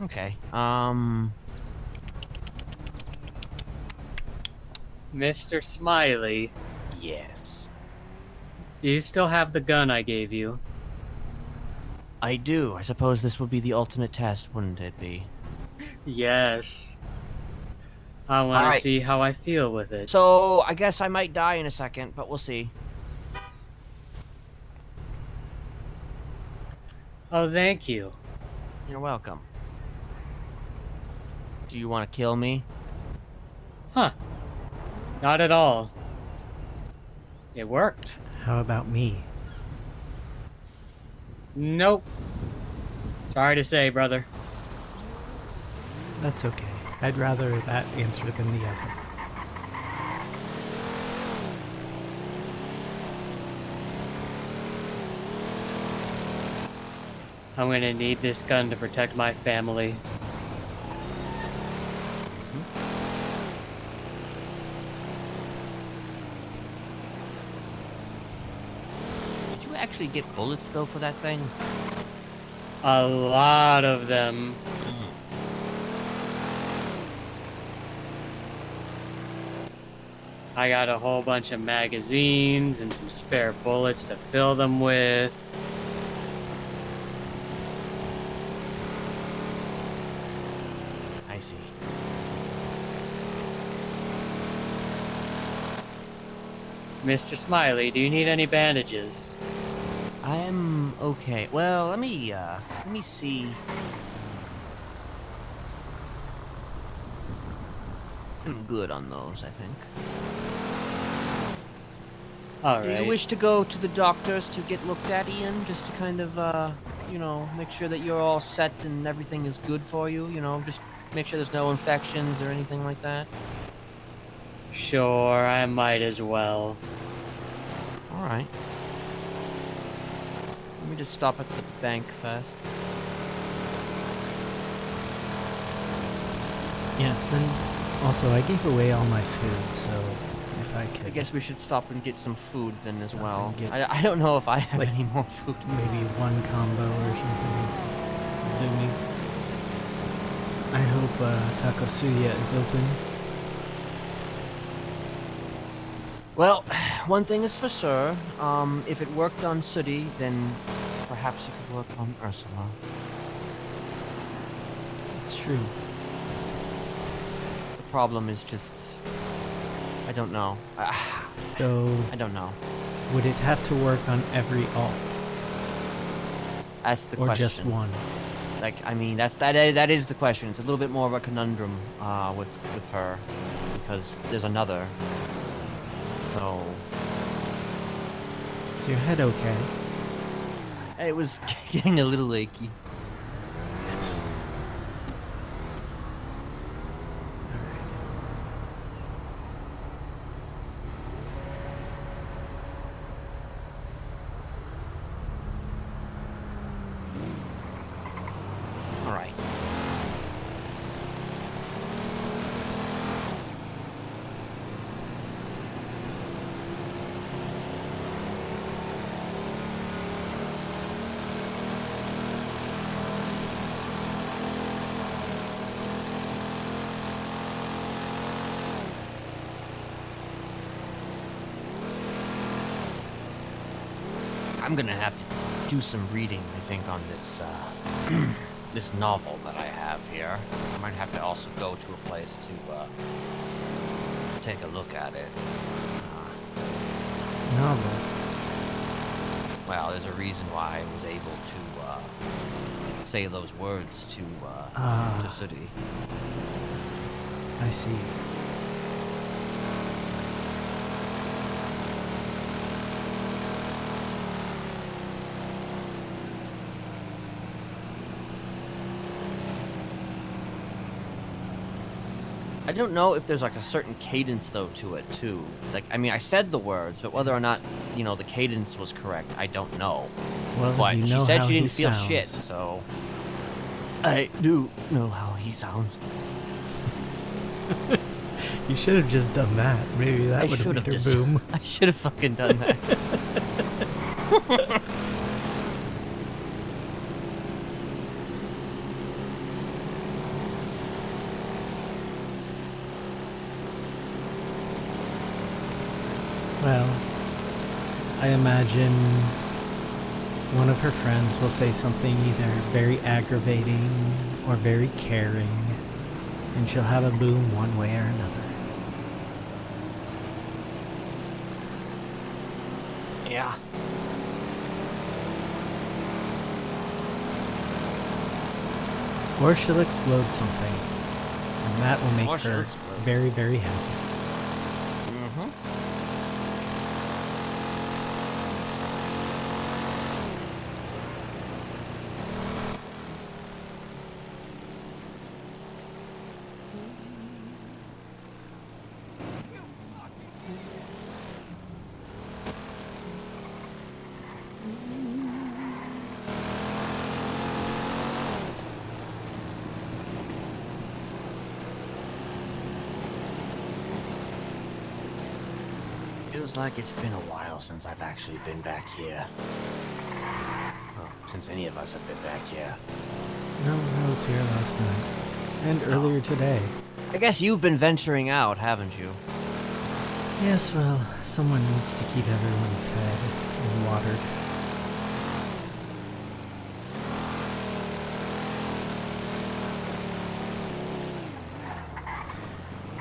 Okay. Mr. Smiley, Yes. do you still have the gun I gave you? I do. I suppose this would be the ultimate test, wouldn't it be? Yes. I want to Alright. see how I feel with it. So, I guess I might die in a second, but we'll see. Oh, thank you. You're welcome. Do you want to kill me? Huh. Not at all. It worked. How about me? Nope. Sorry to say, brother. That's okay. I'd rather that answer than the other. I'm gonna need this gun to protect my family. Did you actually get bullets, though, for that thing? A lot of them. I got a whole bunch of magazines and some spare bullets to fill them with. Mr. Smiley, do you need any bandages? I'm okay. Well, let me see. I'm good on those, I think. All Do right. you wish to go to the doctors to get looked at, Ian? Just to kind of, make sure that you're all set and everything is good for you, just make sure there's no infections or anything like that? Sure, I might as well. Alright. Let me just stop at the bank first. Yes, and also I gave away all my food, so if I could I guess we should stop and get some food then as Stop well. and get, I don't know if I have like, any more food. maybe one combo or something. Do me. I hope Taco Suya is open. Well, one thing is for sure. If it worked on Sooty, then perhaps it could work on Ursula. It's true. The problem is just... I don't know. So, I don't know. would it have to work on every alt? That's the Or question. just one? Like, I mean, that is the question. It's a little bit more of a conundrum with her, because there's another. So Is your head okay? it was getting a little achy. Yes. All right. I'm gonna have to do some reading, I think, on this this novel that I have here. I might have to also go to a place to take a look at it. Novel. Well, there's a reason why I was able to say those words to Sooty. I see. I don't know if there's like a certain cadence though to it too. Like, I mean, I said the words, but whether or not, the cadence was correct, I don't know. Well, But you she know said how she he didn't feel sounds. shit, so I do know how he sounds. You should have just done that. Maybe that I would have should made have her just boom. I should have fucking done that. Well, I imagine one of her friends will say something either very aggravating or very caring, and she'll have a boom one way or another. Yeah. Or she'll explode something, and that will make Or she'll her explode. very, very happy. Mm-hmm. Feels like it's been a while since I've actually been back here. Well, since any of us have been back here. No, I was here last night. And earlier today. I guess you've been venturing out, haven't you? Yes, well, someone needs to keep everyone fed and watered.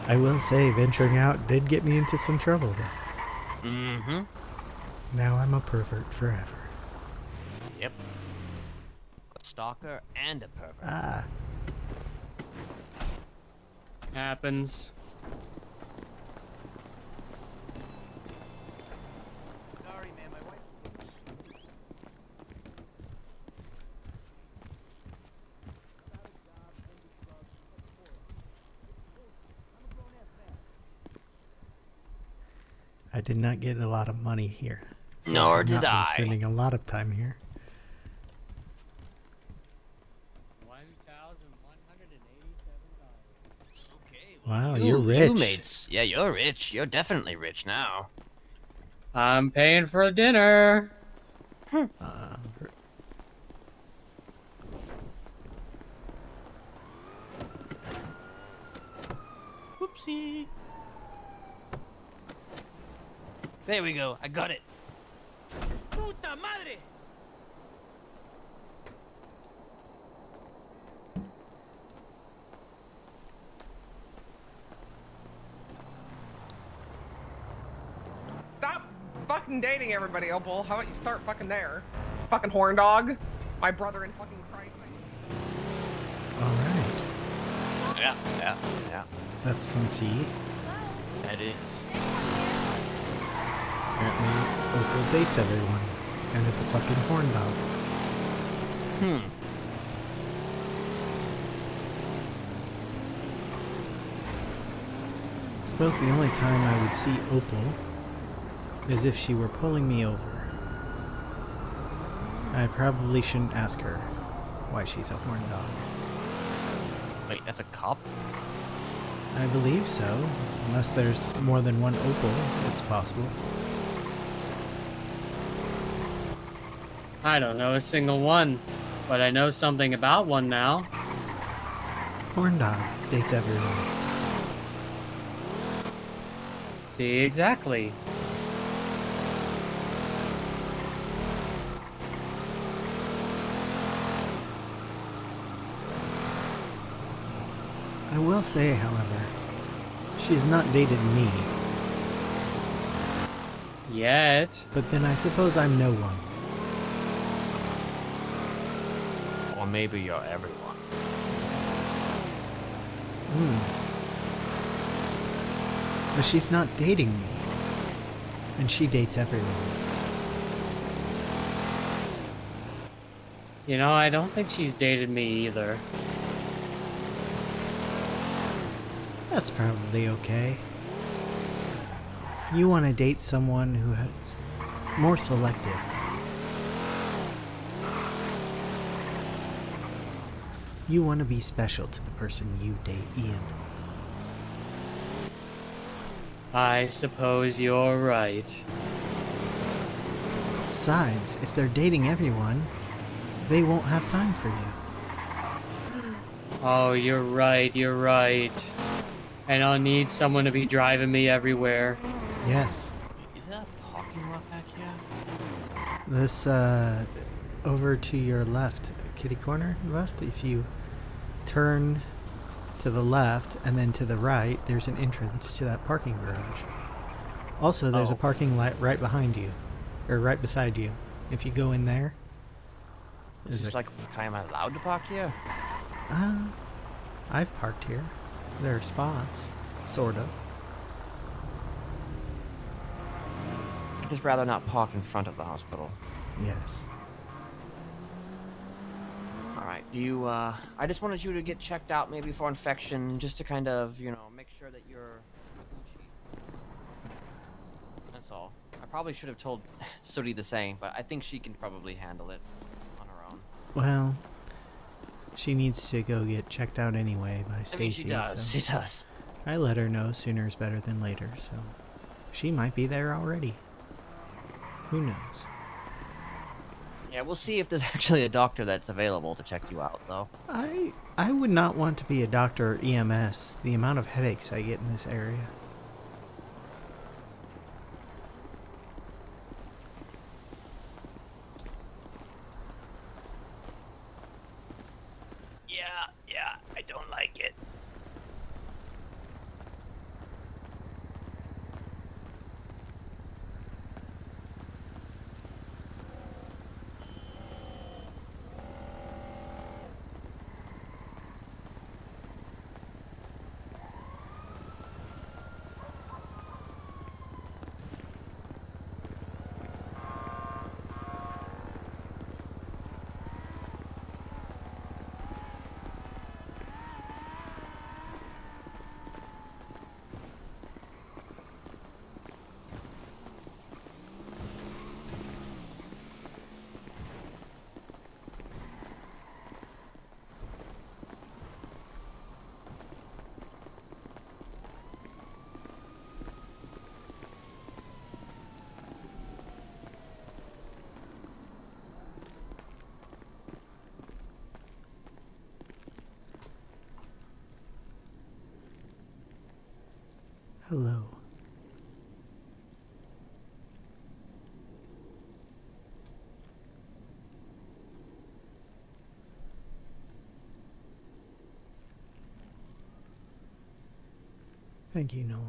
I will say, venturing out did get me into some trouble, though. Mm-hmm. Now I'm a pervert forever. Yep. A stalker and a pervert. Ah. Happens. Sorry, man, my wife. I did not get a lot of money here. So Nor I've did not I. been spending a lot of time here. 1,187 Okay. Wow, you're rich. Yeah, you're rich. You're definitely rich now. I'm paying for dinner. Whoopsie. There we go. I got it. Puta madre! Stop fucking dating everybody, Opal. How about you start fucking there? Fucking horn dog. My brother in fucking Christ. Alright. Yeah. That's some tea. That is. Apparently, Opal dates everyone. And is a fucking horn dog. I suppose the only time I would see Opal is if she were pulling me over. I probably shouldn't ask her why she's a horn dog. Wait, that's a cop? I believe so. Unless there's more than one Opal, it's possible. I don't know a single one, but I know something about one now. Horn dog dates everyone. See, exactly. I will say, however, she's not dated me. Yet. But then I suppose I'm no one. Or maybe you're everyone. But she's not dating me. And she dates everyone. You know, I don't think she's dated me either. That's probably okay. You want to date someone who is more selective. You want to be special to the person you date, Ian. I suppose you're right. Besides, if they're dating everyone, they won't have time for you. Oh, you're right, you're right. And I'll need someone to be driving me everywhere. Yes. Is that a parking lot back here? This, over to your left, kitty corner left, if you turn to the left and then to the right, there's an entrance to that parking garage. Also, there's a parking lot right behind you, or right beside you. If you go in there, Is this like, am I allowed to park here? I've parked here. There are spots, sort of. I'd just rather not park in front of the hospital. Yes. Alright, do you, I just wanted you to get checked out maybe for infection, just to kind of, you know, make sure that you're Gucci. That's all. I probably should have told Sooty the same, but I think she can probably handle it on her own. Well, she needs to go get checked out anyway by Stacy. I mean, she does, so she does. I let her know sooner is better than later, so she might be there already. Who knows? Yeah, we'll see if there's actually a doctor that's available to check you out, though. I would not want to be a doctor or EMS. The amount of headaches I get in this area. Yeah, I don't like it. Hello. Thank you, Nolan.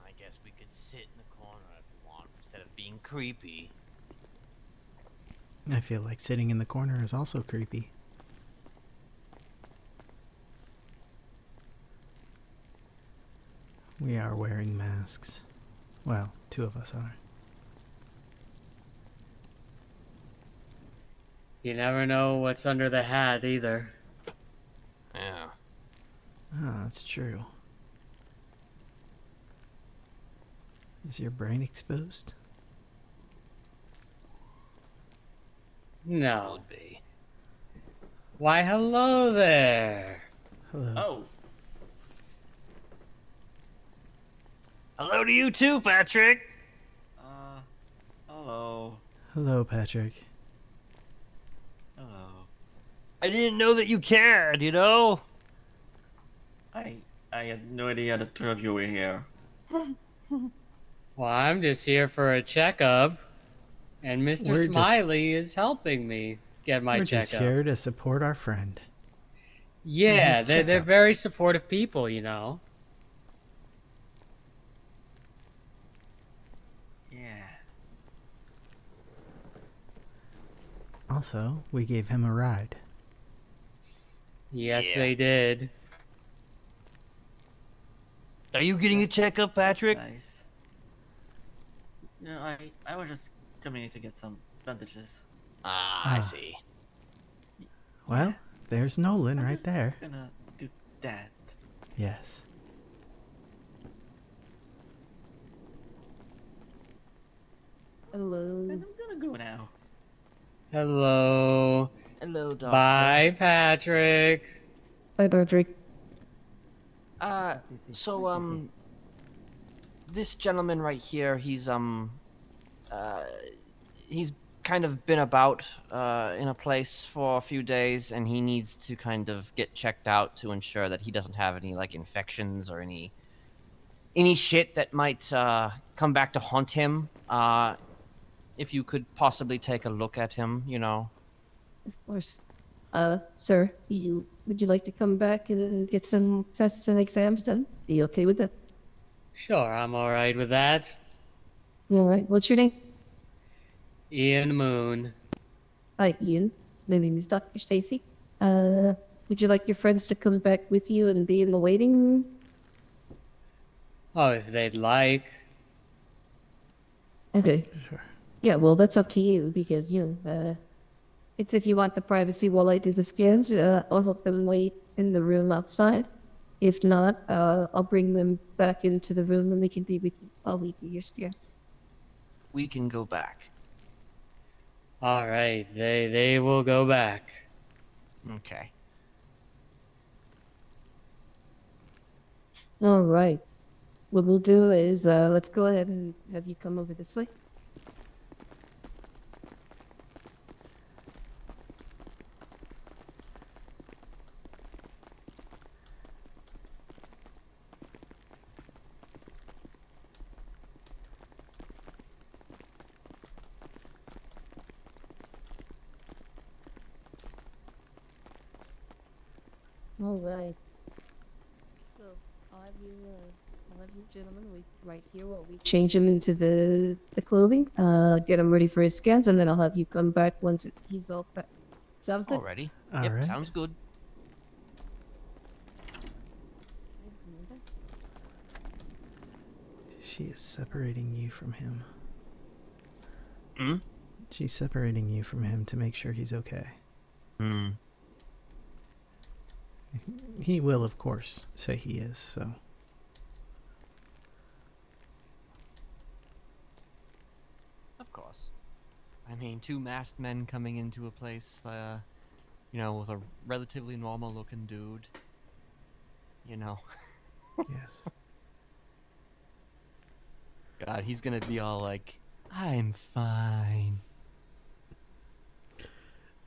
I guess we could sit in the corner if you want, instead of being creepy. I feel like sitting in the corner is also creepy. We are wearing masks. Well, 2 of us are. You never know what's under the hat either. Yeah. Ah, that's true. Is your brain exposed? No. Could be. Why, hello there. Hello. Oh. Hello to you too, Patrick. Hello. Hello, Patrick. Hello. I didn't know that you cared, you know? I had no idea the 2 of you were here. Well, I'm just here for a checkup, and Mr. We're just- Smiley is helping me get my We're checkup. just here to support our friend. Yeah, his they're checkup. very supportive people, you know. Yeah. Also, we gave him a ride. Yes, Yeah. they did. Are you getting a checkup, Patrick? Nice. No, I was just coming in to get some bandages. Ah, I Ah. see. Well, there's Nolan I'm right just there. gonna do that. Yes. Hello. And I'm gonna go now. Hello. Hello, doctor. Bye, Patrick. Bye, Patrick. So, this gentleman right here, he's kind of been about, in a place for a few days, and he needs to kind of get checked out to ensure that he doesn't have any, like, infections or any shit that might, come back to haunt him. If you could possibly take a look at him, you know. Of course. Sir, would you like to come back and get some tests and exams done? Are you okay with that? Sure, I'm alright with that. All right. What's your name? Ian Moon. Hi, Ian. My name is Dr. Stacy. Would you like your friends to come back with you and be in the waiting room? Oh, if they'd like. Okay. Sure. Yeah, well, that's up to you because, it's if you want the privacy while I do the scans, I'll let them wait in the room outside. If not, I'll bring them back into the room and they can be with you while we do your scans. We can go back. Alright, they will go back. Okay. All right. What we'll do is, let's go ahead and have you come over this way. All right. So I'll have you gentlemen wait right here while we change him into the clothing. Get him ready for his scans, and then I'll have you come back once he's all back. Sound good? Alrighty. All Yep, right. sounds good. She is separating you from him. Hmm? She's separating you from him to make sure he's okay. Hmm. He will, of course, say he is, so. Of course. I mean, 2 masked men coming into a place, with a relatively normal-looking dude. you know. Yes. God, he's gonna be all like, I'm fine.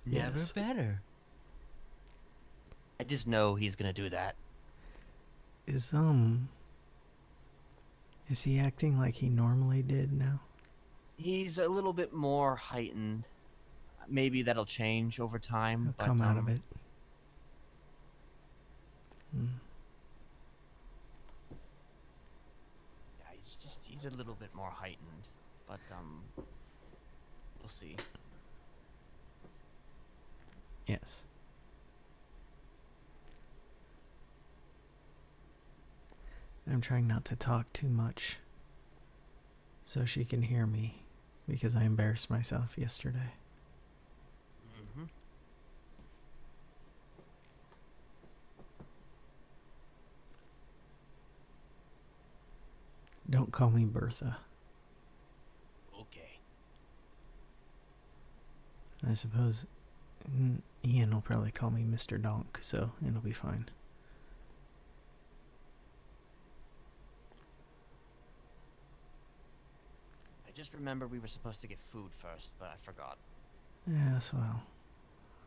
Never Yes. better. I just know he's gonna do that. Is he acting like he normally did now? He's a little bit more heightened. Maybe that'll change over time, He'll but come out of it. yeah, he's a little bit more heightened, but we'll see. Yes. I'm trying not to talk too much so she can hear me because I embarrassed myself yesterday. Mm-hmm. Don't call me Bertha. Okay. I suppose Ian will probably call me Mr. Donk, so it'll be fine. I just remember we were supposed to get food first, but I forgot. Yes, well,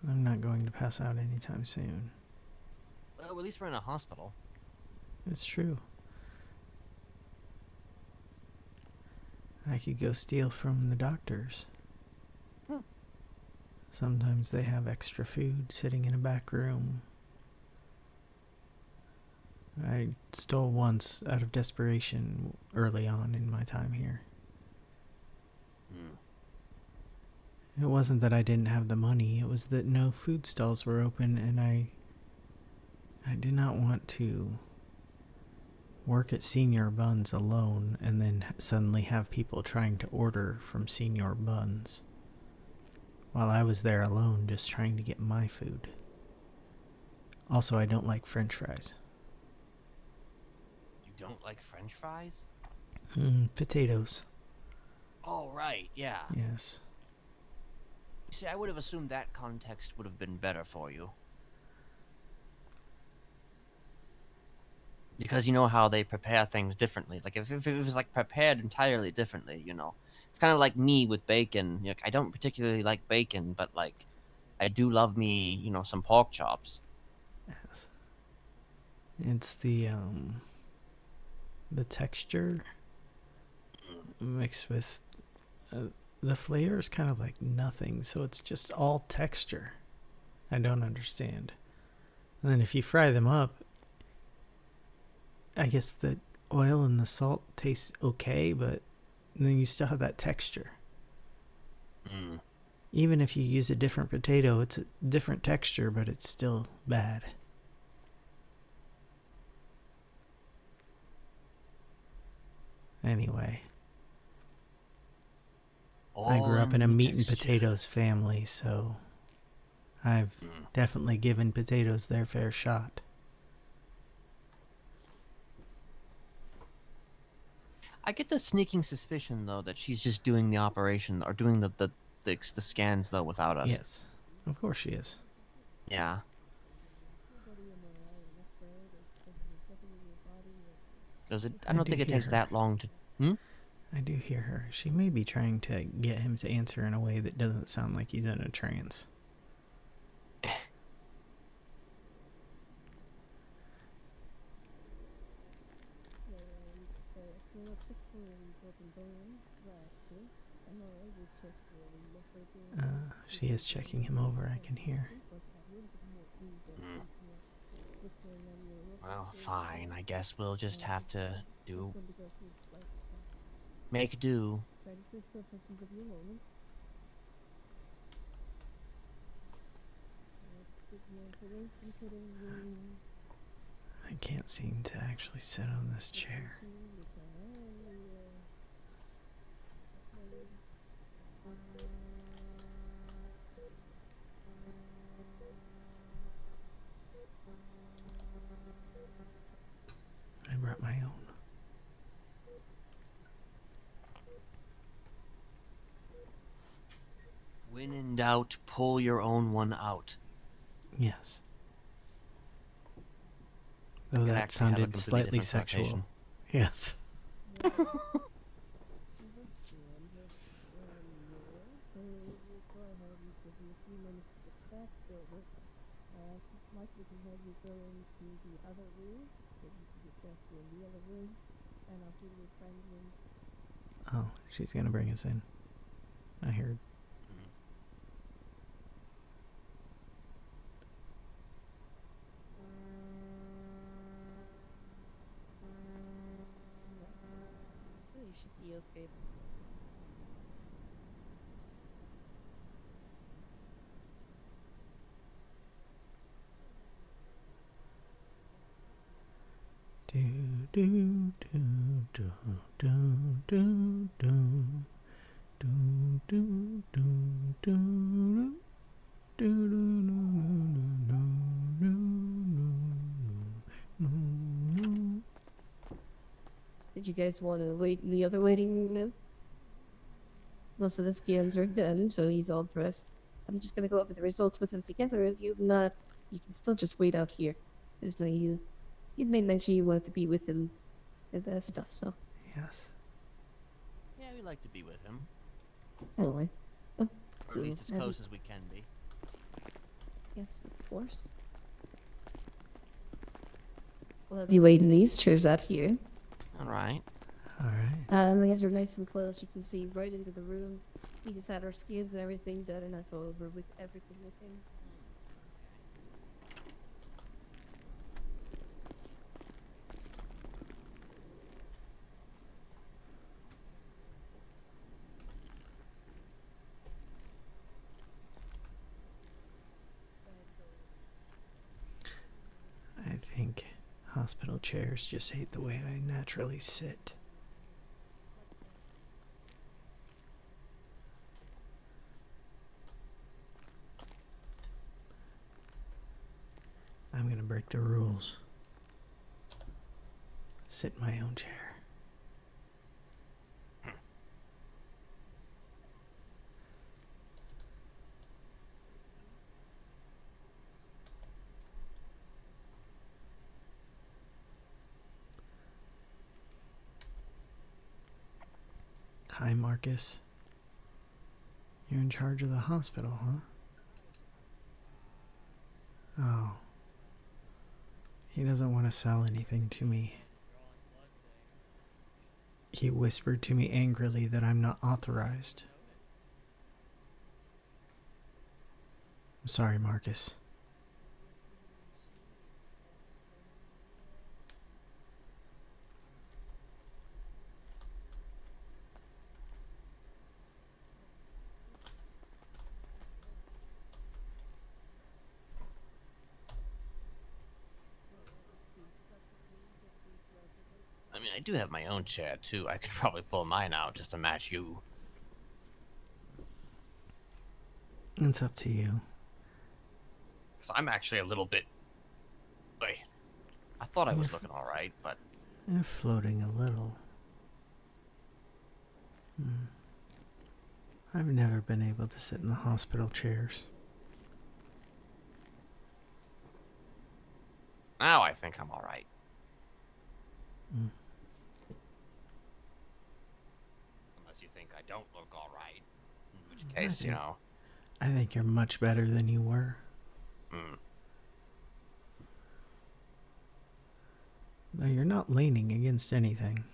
I'm not going to pass out anytime soon. Well, at least we're in a hospital. It's true. I could go steal from the doctors. Sometimes they have extra food sitting in a back room. I stole once out of desperation early on in my time here. It wasn't that I didn't have the money, it was that no food stalls were open and I did not want to work at Senior Buns alone and then suddenly have people trying to order from Senior Buns while I was there alone just trying to get my food. Also, I don't like French fries. You don't like French fries? Potatoes. Oh, right, yeah. Yes. You see, I would have assumed that context would have been better for you. Because you know how they prepare things differently. Like, if it was, like, prepared entirely differently, you know. It's kind of like me with bacon. Like, I don't particularly like bacon, but, like, I do love me, you know, some pork chops. Yes. It's the texture mixed with the flavor is kind of like nothing, so it's just all texture. I don't understand. And then if you fry them up, I guess the oil and the salt taste okay, but then you still have that texture. Even if you use a different potato, it's a different texture, but it's still bad. Anyway, I grew up in a meat and potatoes family, so I've definitely given potatoes their fair shot. I get the sneaking suspicion, though, that she's just doing the operation, or doing the scans, though, without us. Yes, of course she is. Yeah. Does it? I don't think it takes that long to... I do hear her. She may be trying to get him to answer in a way that doesn't sound like he's in a trance. She is checking him over, I can hear. Well, fine. I guess we'll just have to make do. I can't seem to actually sit on this chair. I brought my own. When in doubt, pull your own one out. Yes. Though could that actually have a sounded completely slightly different sexual. connotation. Yes. Oh, she's gonna bring us in. I heard. So you should be okay. Do do do do do do do do do do do do do. Did you guys want to wait in the other waiting room now? Most of the scans are done, so he's all dressed. I'm just gonna go over the results with him together. If you not, you can still just wait out here. There's no you. You made mention you wanted to be with him and that stuff, so. Yes. Yeah, we like to be with him. Anyway. Oh, Or at least as close as we can be. Yes, of course. We'll have you wait in these chairs out here. Alright. Alright. These are nice and close. You can see right into the room. We just had our scans and everything done, and I'll go over with everything with him. I think hospital chairs just hate the way I naturally sit. I'm gonna break the rules. Sit in my own chair. Hi, Marcus. You're in charge of the hospital, huh? Oh. He doesn't want to sell anything to me. He whispered to me angrily that I'm not authorized. I'm sorry, Marcus. I mean, I do have my own chair, too. I could probably pull mine out just to match you. It's up to you. Because I'm actually a little bit... Wait. I thought I was looking alright, but... You're floating a little. I've never been able to sit in the hospital chairs. Now I think I'm alright. Unless you think I don't look alright. In which case, you know... I think you're much better than you were. Though you're not leaning against anything.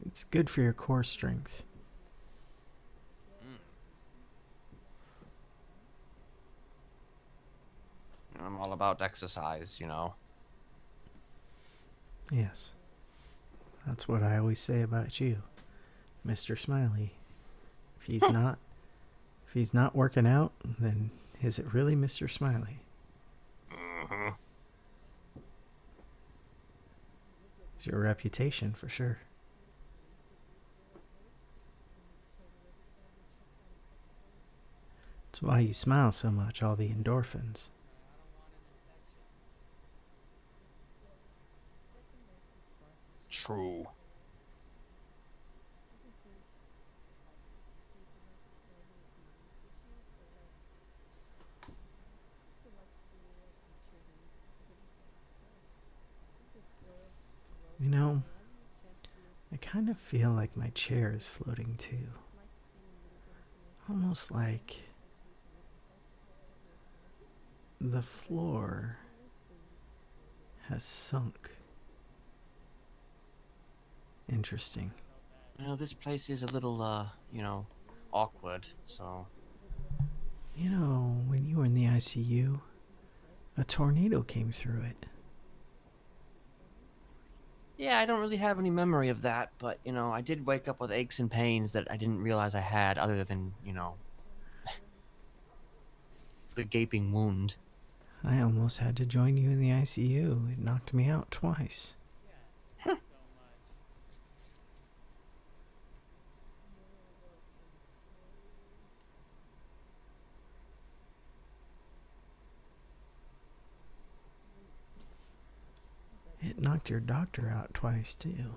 It's good for your core strength. I'm all about exercise, you know. Yes. That's what I always say about you, Mr. Smiley. If he's not working out, then is it really Mr. Smiley? It's your reputation for sure. That's why you smile so much, all the endorphins. True. You know, I kind of feel like my chair is floating too. Almost like the floor has sunk. Interesting. You know, this place is a little, you know, awkward, so... You know, when you were in the ICU, a tornado came through it. Yeah, I don't really have any memory of that, but, you know, I did wake up with aches and pains that I didn't realize I had, other than, you know, the gaping wound. I almost had to join you in the ICU. It knocked me out twice. It knocked your doctor out twice, too.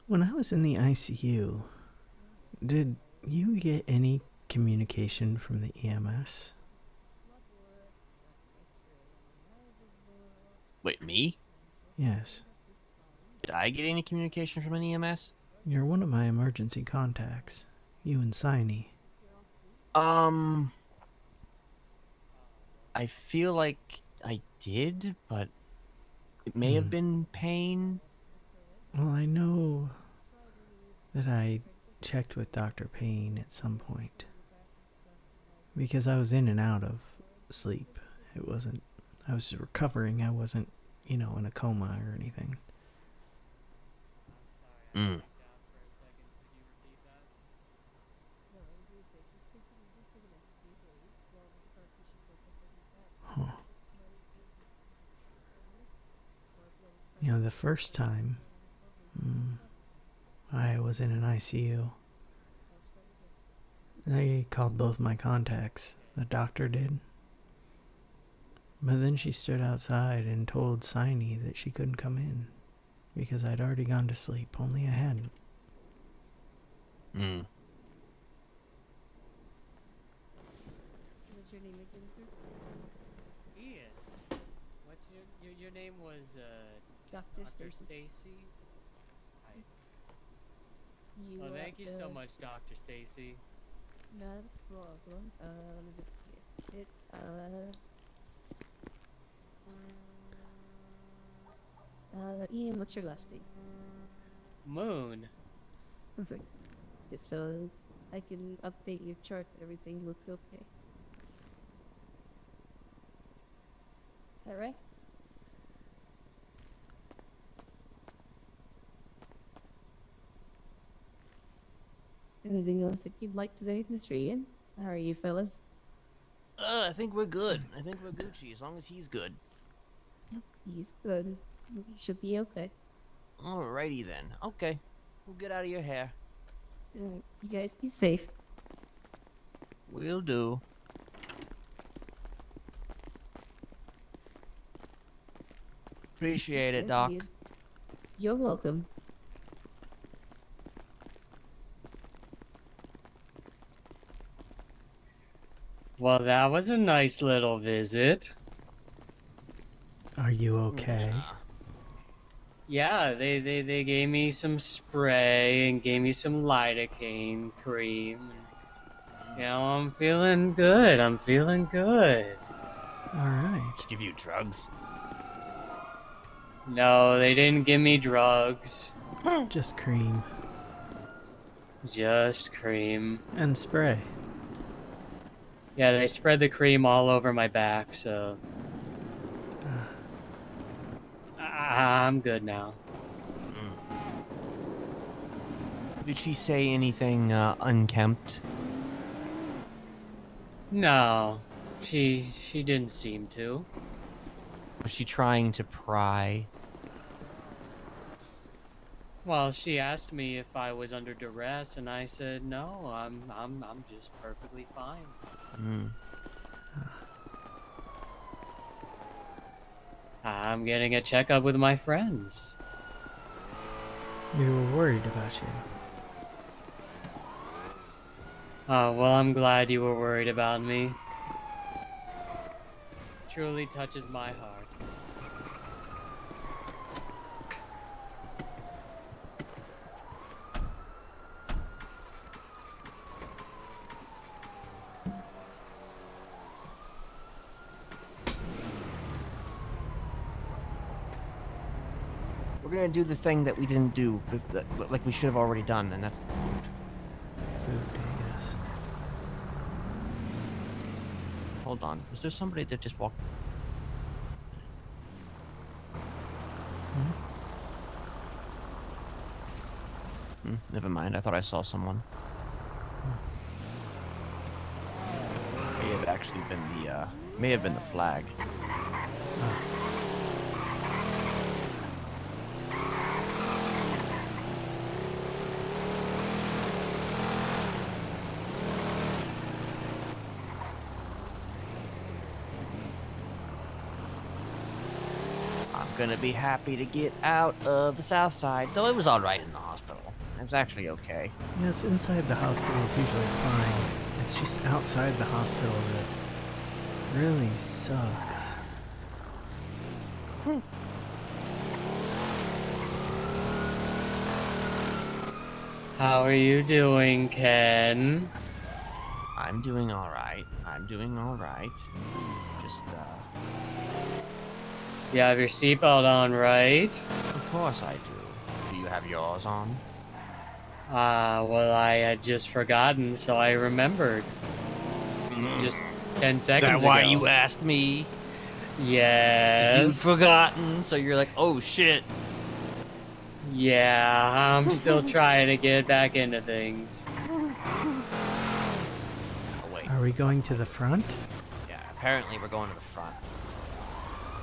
When I was in the ICU, did you get any communication from the EMS? Wait, me? Yes. Did I get any communication from an EMS? You're one of my emergency contacts. You and Smiley. I feel like I did, but it may have been pain. Well, I know that I checked with Dr. Payne at some point. Because I was in and out of sleep. It wasn't... I was just recovering. I wasn't, you know, in a coma or anything. Huh. You know, the first time I was in an ICU, they called both my contacts. The doctor did. But then she stood outside and told Smiley that she couldn't come in because I'd already gone to sleep, only I hadn't. What's your name again, sir? Ian. What's your name was Dr. Stacy? Well, thank you so much, Dr. Stacy. Not a problem. Let me get here. It's Ian, what's your last name? Moon. Perfect. Just so I can update your chart. Everything looked okay. Alright. Anything else that you'd like today, Mr. Ian? How are you, fellas? I think we're good. I think we're Gucci, as long as he's good. Yep, he's good. He should be okay. Alrighty then. Okay. We'll get out of your hair. You guys be safe. Will do. Appreciate it, Doc. You're welcome. Well, that was a nice little visit. Are you okay? Yeah, they gave me some spray and gave me some lidocaine cream. You know, I'm feeling good. I'm feeling good. Alright. Give you drugs? No, they didn't give me drugs. Just cream. Just cream. And spray. Yeah, they spread the cream all over my back, so... I'm good now. Did she say anything unkempt? No, she didn't seem to. Was she trying to pry? Well, she asked me if I was under duress, and I said no. I'm just perfectly fine. I'm getting a checkup with my friends. We were worried about you. Oh, well, I'm glad you were worried about me. Truly touches my heart. We're gonna do the thing that we didn't do, like we should have already done, and that's Food, yes. Hold on. Was there somebody that just walked? Never mind. I thought I saw someone. May have actually been the flag. I'm gonna be happy to get out of the south side, though it was alright in the hospital. It was actually okay. Yes, inside the hospital is usually fine. It's just outside the hospital that really sucks. How are you doing, Ken? I'm doing alright. Just, You have your seatbelt on, right? Of course I do. Do you have yours on? Well, I had just forgotten, so I remembered. Just 10 seconds Is that why you asked me? Yes. You've forgotten, so you're like, oh shit. Yeah, I'm still trying to get back into things. Oh, wait. Are we going to the front? Yeah, apparently we're going to the front.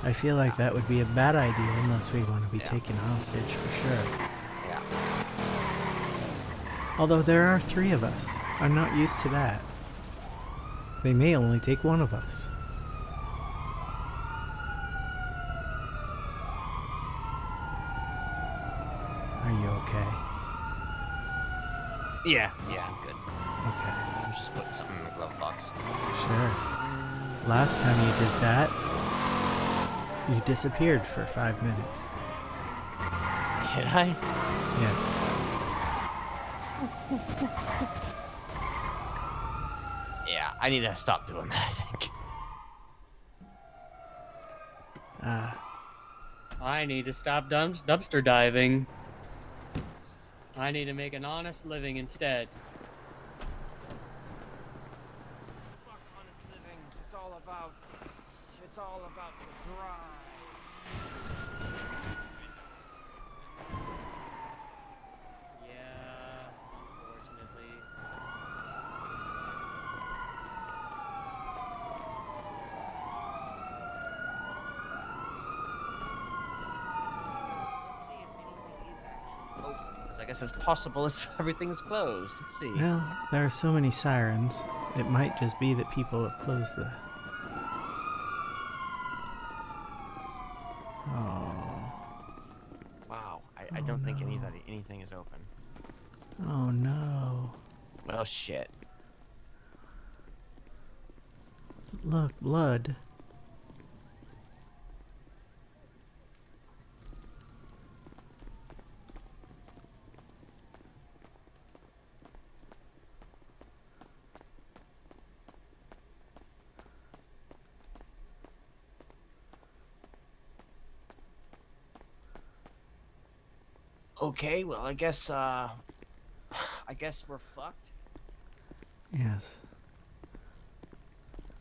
I feel like that would be a bad idea unless we want to be taken hostage for sure. Yeah. Although there are 3 of us. I'm not used to that. They may only take one of us. Are you okay? Yeah, I'm good. Okay. I'm just putting something in the glove box. Sure. Last time you did that, you disappeared for 5 minutes. Did I? Yes. Yeah, I need to stop doing that, I think. I need to stop dumpster diving. I need to make an honest living instead. Fuck honest living. It's all about the grind. Yeah, unfortunately. Let's see if anything is actually open. Because I guess it's possible everything is closed. Let's see. Well, there are so many sirens. It might just be that people have closed the... Oh. Wow, I don't think anything is open. Oh no. Well, shit. Look, blood. Okay, well, I guess we're fucked. Yes.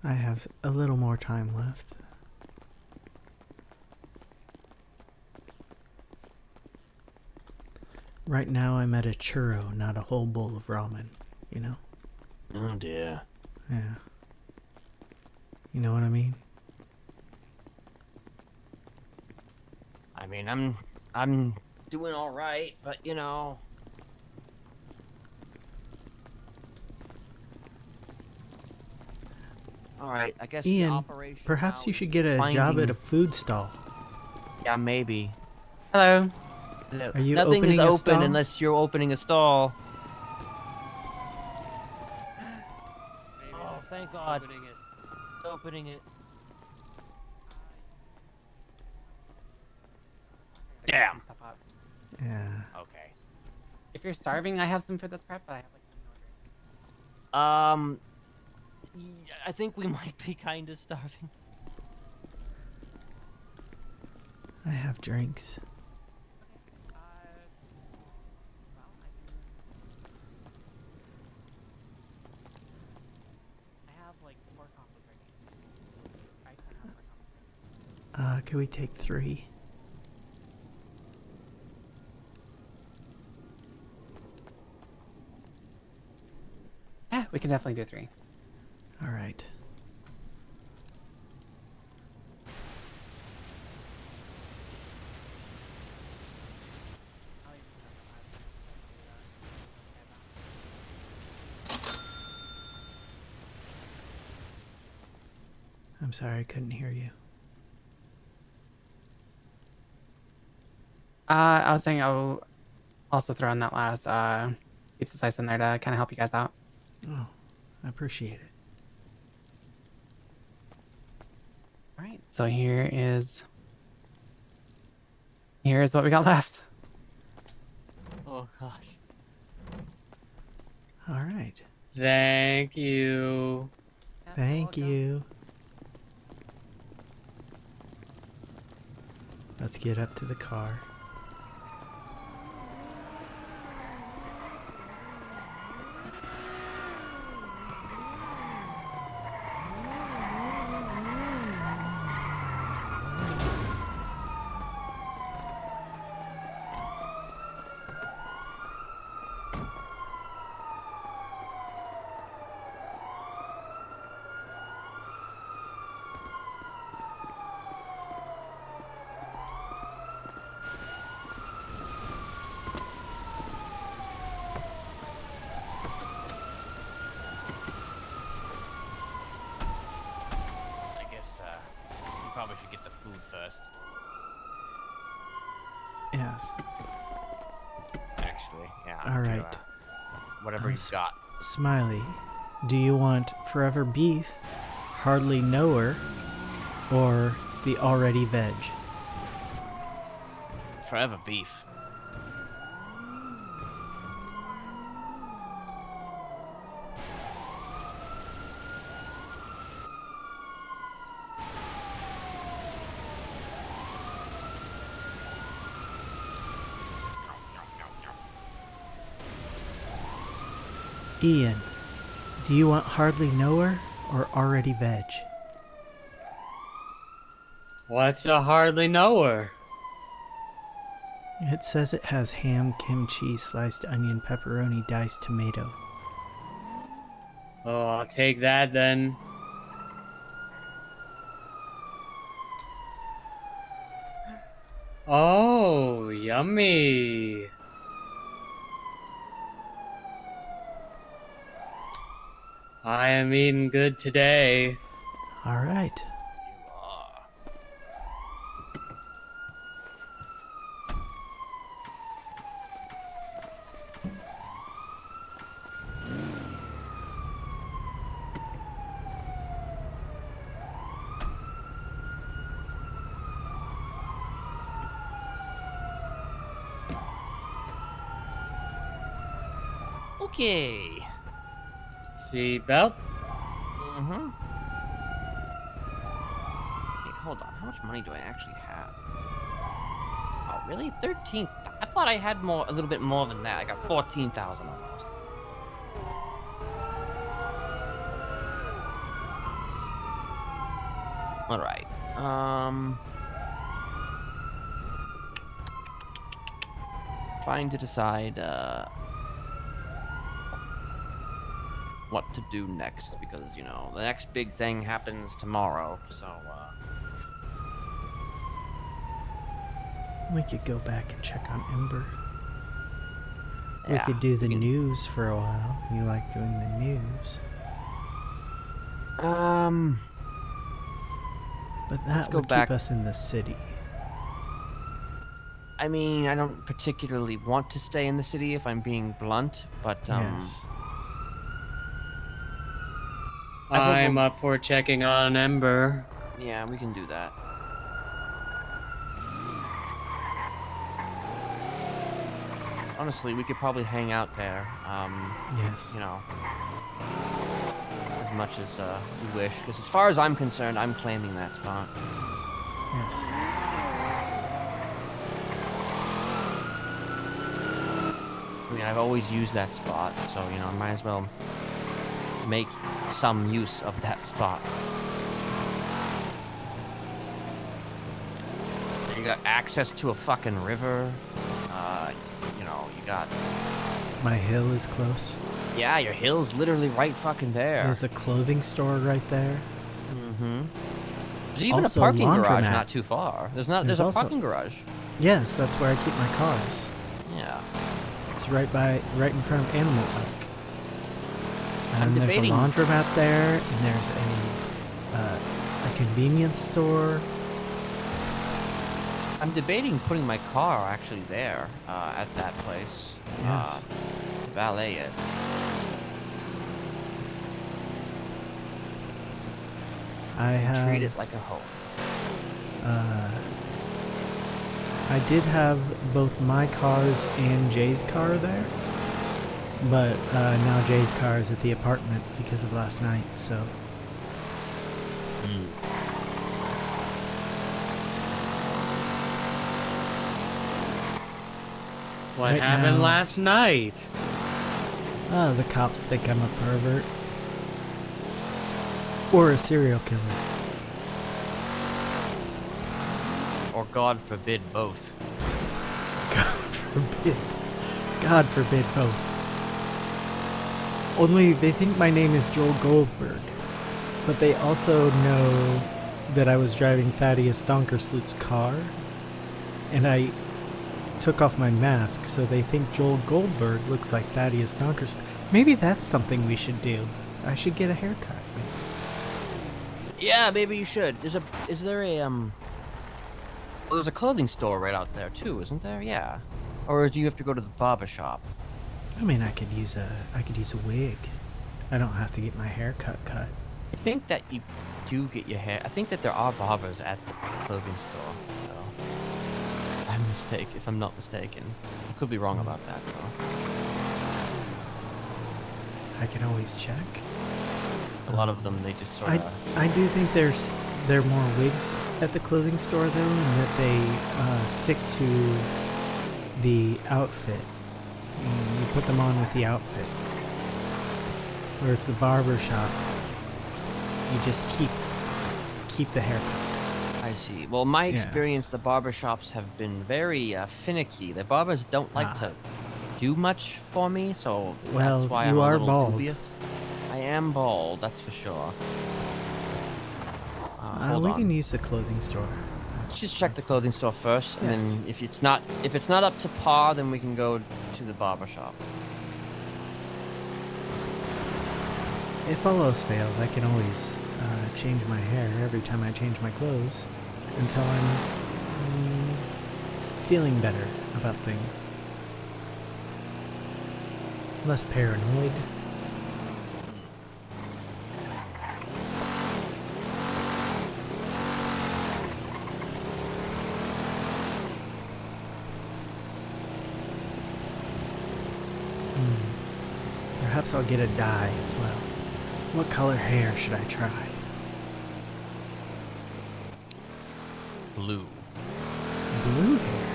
I have a little more time left. Right now I'm at a churro, not a whole bowl of ramen, you know? Oh dear. Yeah. You know what I mean? I mean, I'm doing all right, but you know. All right, I guess Ian, the operation perhaps now you is should get a job finding- at a food stall. Yeah, maybe. Hello. Are you Nothing is opening a open stall? unless you're opening a stall. thank God. Opening it. It's opening it. Damn. Some stuff up. Yeah. Okay. If you're starving, I have some food that's prepped, but I have like I think we might be kind of starving. I have drinks. well, I have like 4 combos right now. I have 4 combos right Can we take 3? now. Yeah, we can definitely do 3. All right. I'm sorry, I couldn't hear you. I was saying I'll also throw in that last pizza slice in there to kind of help you guys out. Oh, I appreciate it. All right, so here's what we got left. Oh gosh. All right. Thank you. Thank you. Let's get up to the car. Probably should get the food first. Yes. Actually, yeah. All right. Whatever you've got. Smiley, do you want forever beef, hardly knower, or the already veg? Forever beef. Ian, do you want hardly knower or already veg? What's a hardly knower? It says it has ham, kimchi, sliced onion, pepperoni, diced tomato. Oh, I'll take that then. Oh, yummy. I am eating good today. All right. Okay. Seatbelt. Mm-hmm. Wait, hold on. How much money do I actually have? Oh, really? 13? I thought I had more, a little bit more than that. I got 14,000 almost. All right. Trying to decide what to do next, because you know the next big thing happens tomorrow. So We could go back and check on Ember. We yeah, could do the we can- news for a while. You like doing the news. But let's that go would back. keep us in the city. I mean, I don't particularly want to stay in the city if I'm being blunt, but Yes. I'm up for checking on Ember. Yeah, we can do that. Honestly, we could probably hang out there. Yes. You know, as much as we wish. Because as far as I'm concerned, I'm claiming that spot. Yes. I mean, I've always used that spot, so, you know, I might as well make some use of that spot. You got access to a fucking river. You know, you got... My hill is close. Yeah, your hill's literally right fucking there. There's a clothing store right there. Mm-hmm. There's even Also, a parking garage laundromat. not too far. There's a also- parking garage. Yes, that's where I keep my cars. Yeah. It's right in front of Animal Park. I'm And there's a debating- laundromat there, and there's a convenience store. I'm debating putting my car actually there, at that place. Yes. To valet it. I have. Treat it like a home. I did have both my cars and Jay's car there, but now Jay's car is at the apartment because of last night. So. What Right happened now- last night? Oh, the cops think I'm a pervert. Or a serial killer. Or God forbid both. God forbid both. Only they think my name is Joel Goldberg, but they also know that I was driving Thaddeus Donkersloot's car, and I took off my mask, so they think Joel Goldberg looks like Thaddeus Donkersloot. Maybe that's something we should do. I should get a haircut. Yeah, maybe you should. Is there a well, there's a clothing store right out there too, isn't there? Yeah. Or do you have to go to the barber shop? I mean, I could use a wig. I don't have to get my hair cut. I think that you do get your hair. I think that there are barbers at the clothing store. So if I'm not mistaken. I could be wrong about that though. I can always check. A lot of them, they just sort of. I do think there are more wigs at the clothing store though, and that they stick to the outfit. You put them on with the outfit. Whereas the barber shop, you just keep the haircut. I see. Well, my Yes. experience, the barber shops have been very finicky. The barbers don't like to do much for me, so Well, that's why you I'm a are little bald. dubious. I am bald, that's for sure. Hold We on. can use the clothing store. Let's just check the clothing store first, and Yes. then if it's not up to par, then we can go to the barber shop. If all else fails, I can always change my hair every time I change my clothes until I'm feeling better about things. Less paranoid. Perhaps I'll get a dye as well. What color hair should I try? Blue. Blue hair?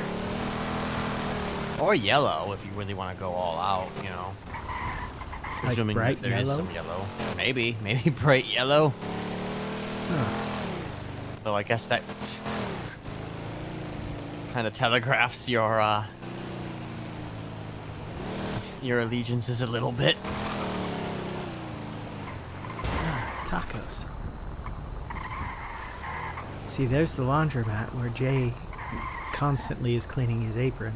Or yellow, if you really want to go all out, you know. Like Presuming bright that there is yellow? some yellow. Maybe bright yellow. Huh. Though I guess that kind of telegraphs your allegiances a little bit. Tacos. See, there's the laundromat where Jay constantly is cleaning his apron.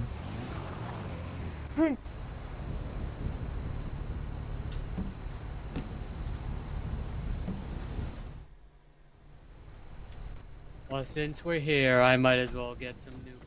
Well, since we're here, I might as well get some new clothes.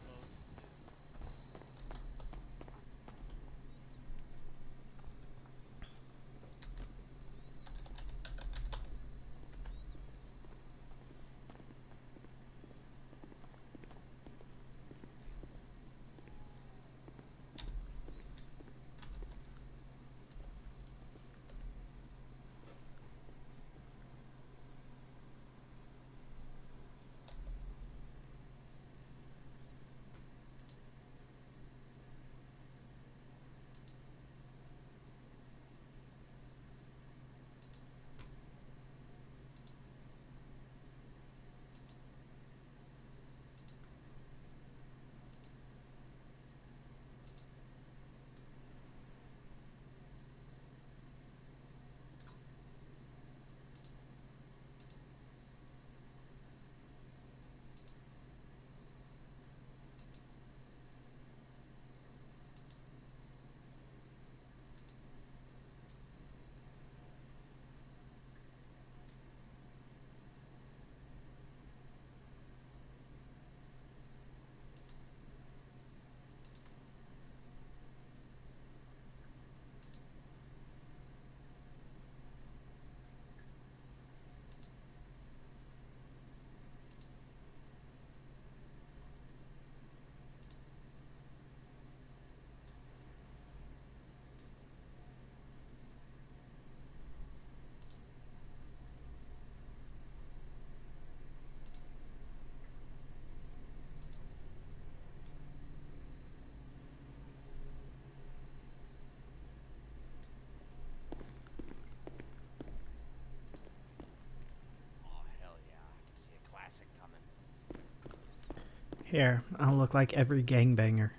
Here, I'll look like every gangbanger.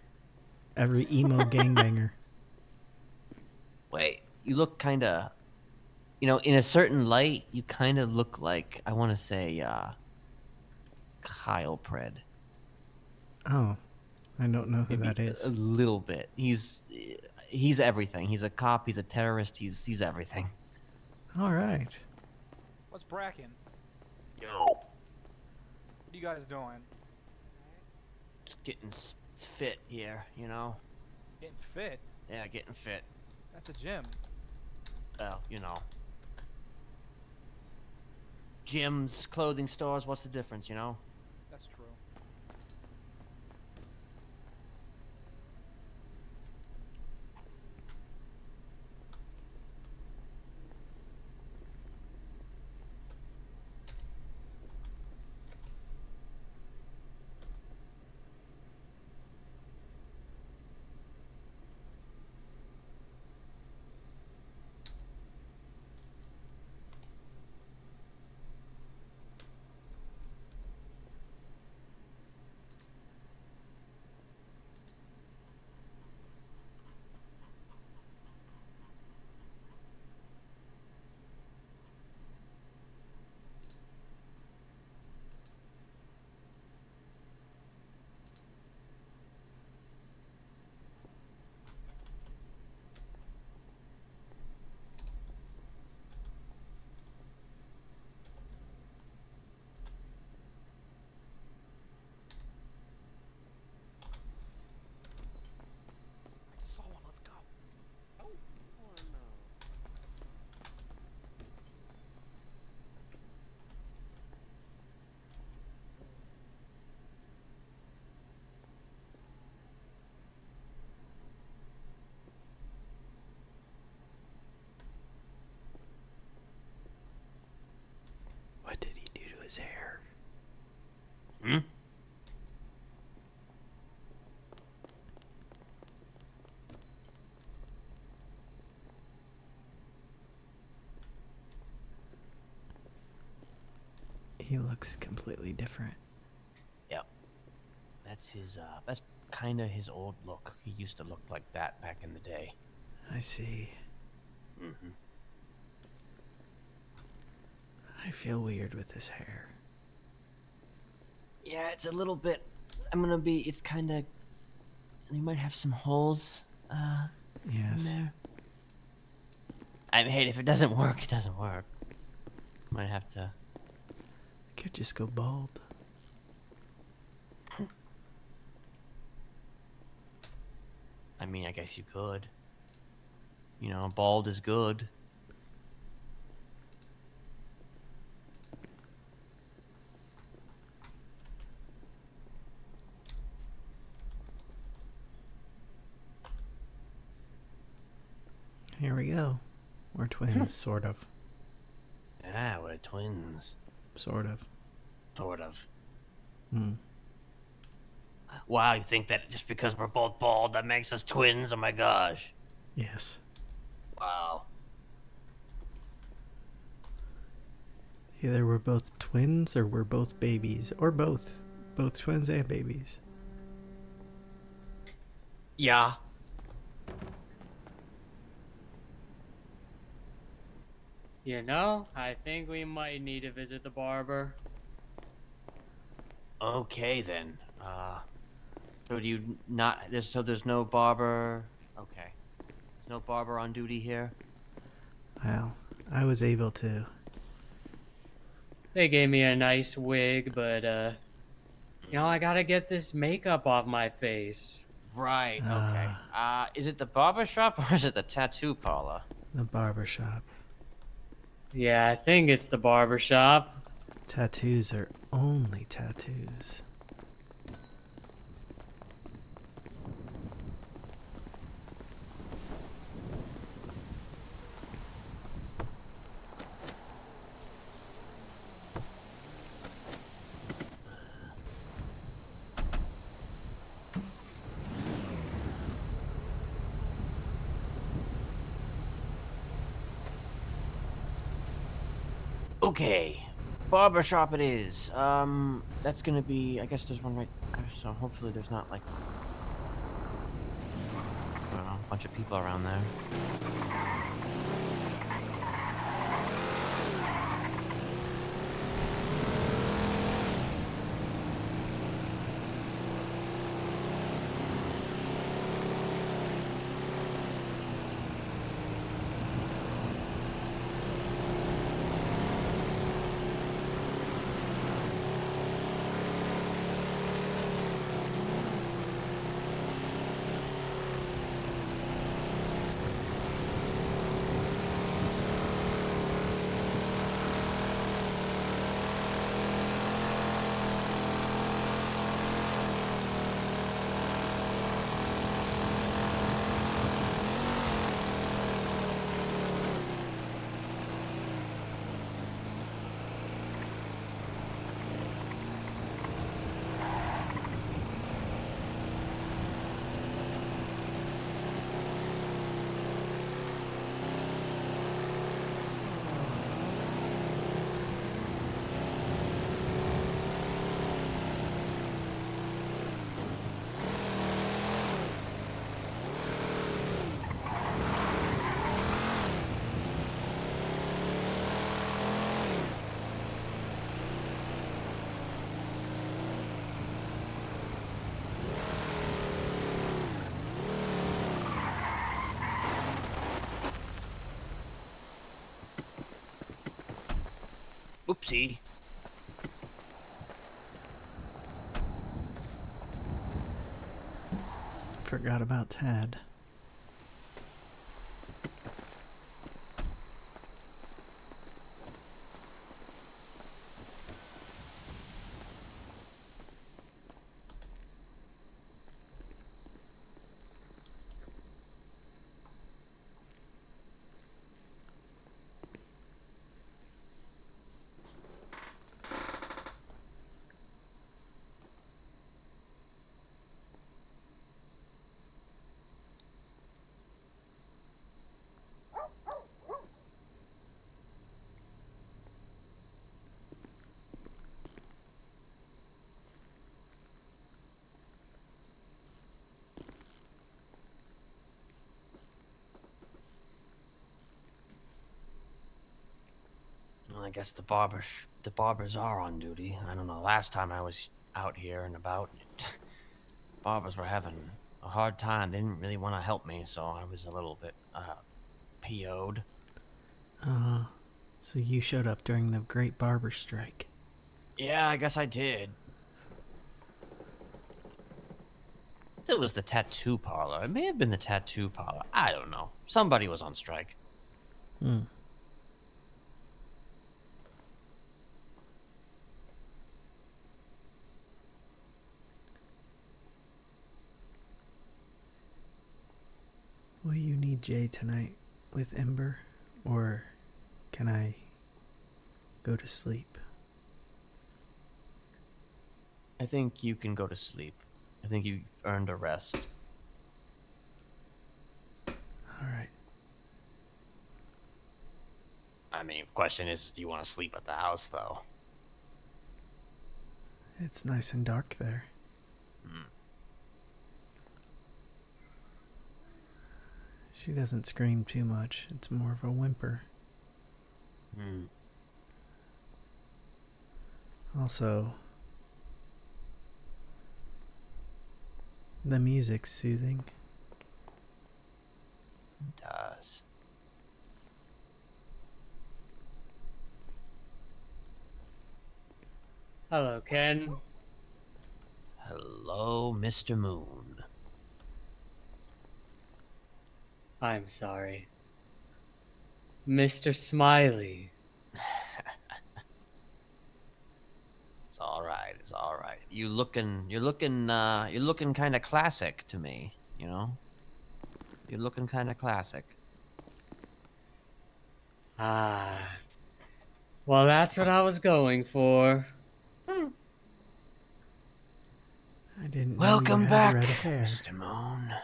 Every emo gangbanger. Wait, you look kind of, in a certain light, you kind of look like, I want to say, Kyle Pred. Oh, I don't know who Maybe that is. a little bit. He's everything. He's a cop. He's a terrorist. He's everything. All right. What's Bracken? Yo. What are you guys doing? Just getting fit here, Getting fit? Yeah, getting fit. That's a gym. Well, gyms, clothing stores. What's the difference, That's true. Let's go. Oh no. What did he do to his hair? Hmm? He looks completely different. Yep. That's that's kind of his old look. He used to look like that back in the day. I see. Mm-hmm. I feel weird with his hair. Yeah, it's a little bit. It's kind of. You might have some holes. Yes. In there. I mean, hey, if it doesn't work, it doesn't work. Might have to. I could just go bald. I mean, I guess you could. Bald is good. Here we go. We're twins, sort of. Yeah, we're twins. Sort of. Sort of. Hmm. Wow, you think that just because we're both bald, that makes us twins? Oh my gosh. Yes. Wow. Either we're both twins or we're both babies. Or both. Both twins and babies. Yeah. I think we might need to visit the barber. Okay then. So do you not? There's no barber. Okay. There's no barber on duty here. Well, I was able to. They gave me a nice wig, but I gotta get this makeup off my face. Right. Okay. Is it the barber shop or is it the tattoo parlor? The barber shop. Yeah, I think it's the barber shop. Tattoos are only tattoos. Okay. Barber shop it is. That's gonna be. I guess there's one right Okay, so hopefully there's not like, I don't know, a bunch of people around there. Oopsie. Forgot about Tad. Well, I guess the barbers are on duty. I don't know. Last time I was out here and about, barbers were having a hard time. They didn't really want to help me, so I was a little bit PO'd. So you showed up during the Great Barber Strike. Yeah, I guess I did. It was the tattoo parlor. It may have been the tattoo parlor. I don't know. Somebody was on strike. Hmm. Will you need Jay tonight with Ember, or can I go to sleep? I think you can go to sleep. I think you've earned a rest. Alright. I mean, question is, do you want to sleep at the house, though? It's nice and dark there. She doesn't scream too much. It's more of a whimper. Also, the music's soothing. It does. Hello, Ken. Hello, Mr. Moon. I'm sorry. Mr. Smiley. It's all right. It's all right. You're looking kind of classic to me. You know. You're looking kind of classic. Ah. Well, that's what I was going for. I didn't know Welcome you had back, red hair. Mr. Moon.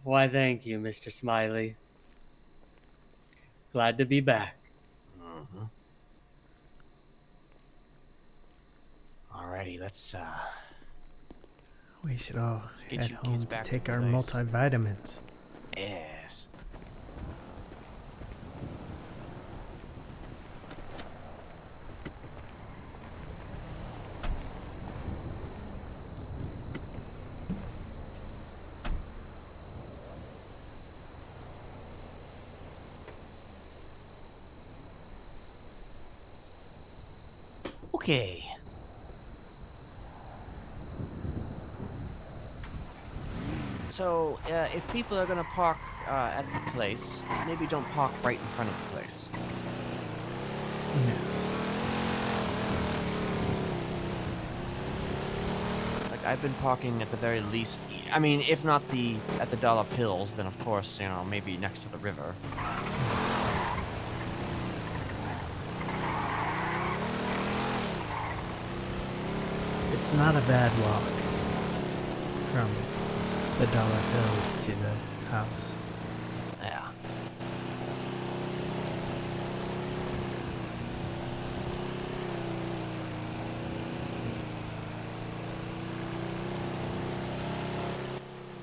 Why, thank you, Mr. Smiley. Glad to be back. Mm-hmm. Alrighty, let's We should all get head you kids home to back take to our place. multivitamins. Yes. Okay. So, if people are gonna park at the place, maybe don't park right in front of the place. Yes. Like, I've been parking at the very least. I mean, if not at the Dollar Pills, then of course, you know, maybe next to the river. It's not a bad walk from the Dollar Bills to the house. Yeah.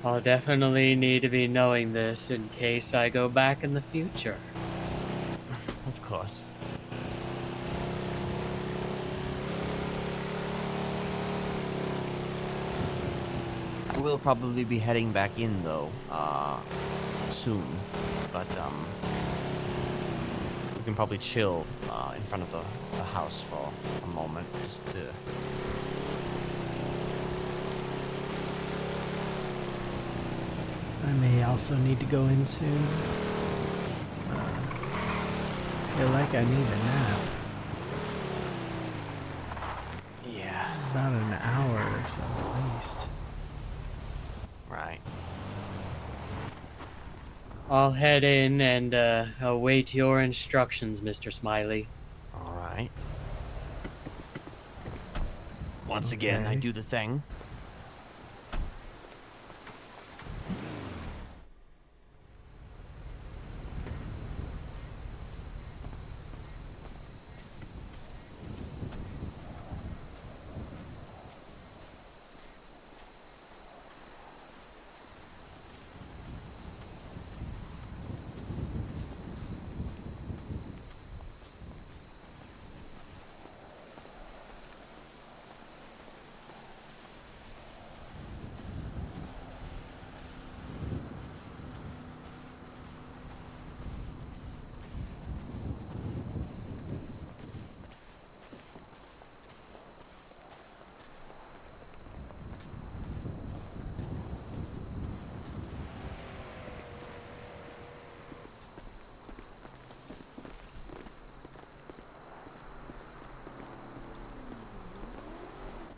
I'll definitely need to be knowing this in case I go back in the future. Of course. We'll probably be heading back in though, soon. But we can probably chill in front of the house for a moment, just to. I may also need to go in soon. Feel like I need a nap. Yeah. About an hour or so at least. Right. I'll head in and await your instructions, Mr. Smiley. All right. Once again, I Okay. do the thing.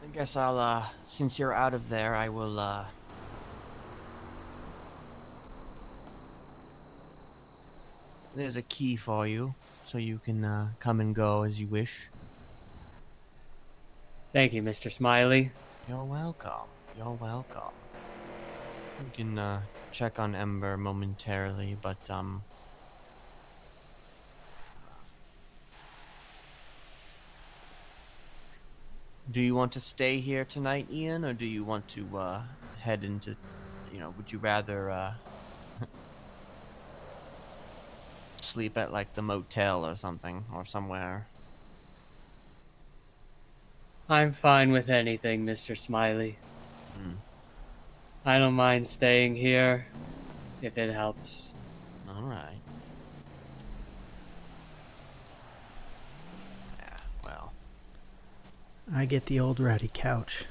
I guess I'll, since you're out of there, I will, there's a key for you, so you can, come and go as you wish. Thank you, Mr. Smiley. You're welcome. You're welcome. We can, check on Ember momentarily, but, do you want to stay here tonight, Ian, or do you want to, head into, you know, would you rather, sleep at, like, the motel or something, or somewhere? I'm fine with anything, Mr. Smiley. Hmm. I don't mind staying here, if it helps. Alright. Yeah, well. I get the old ratty couch.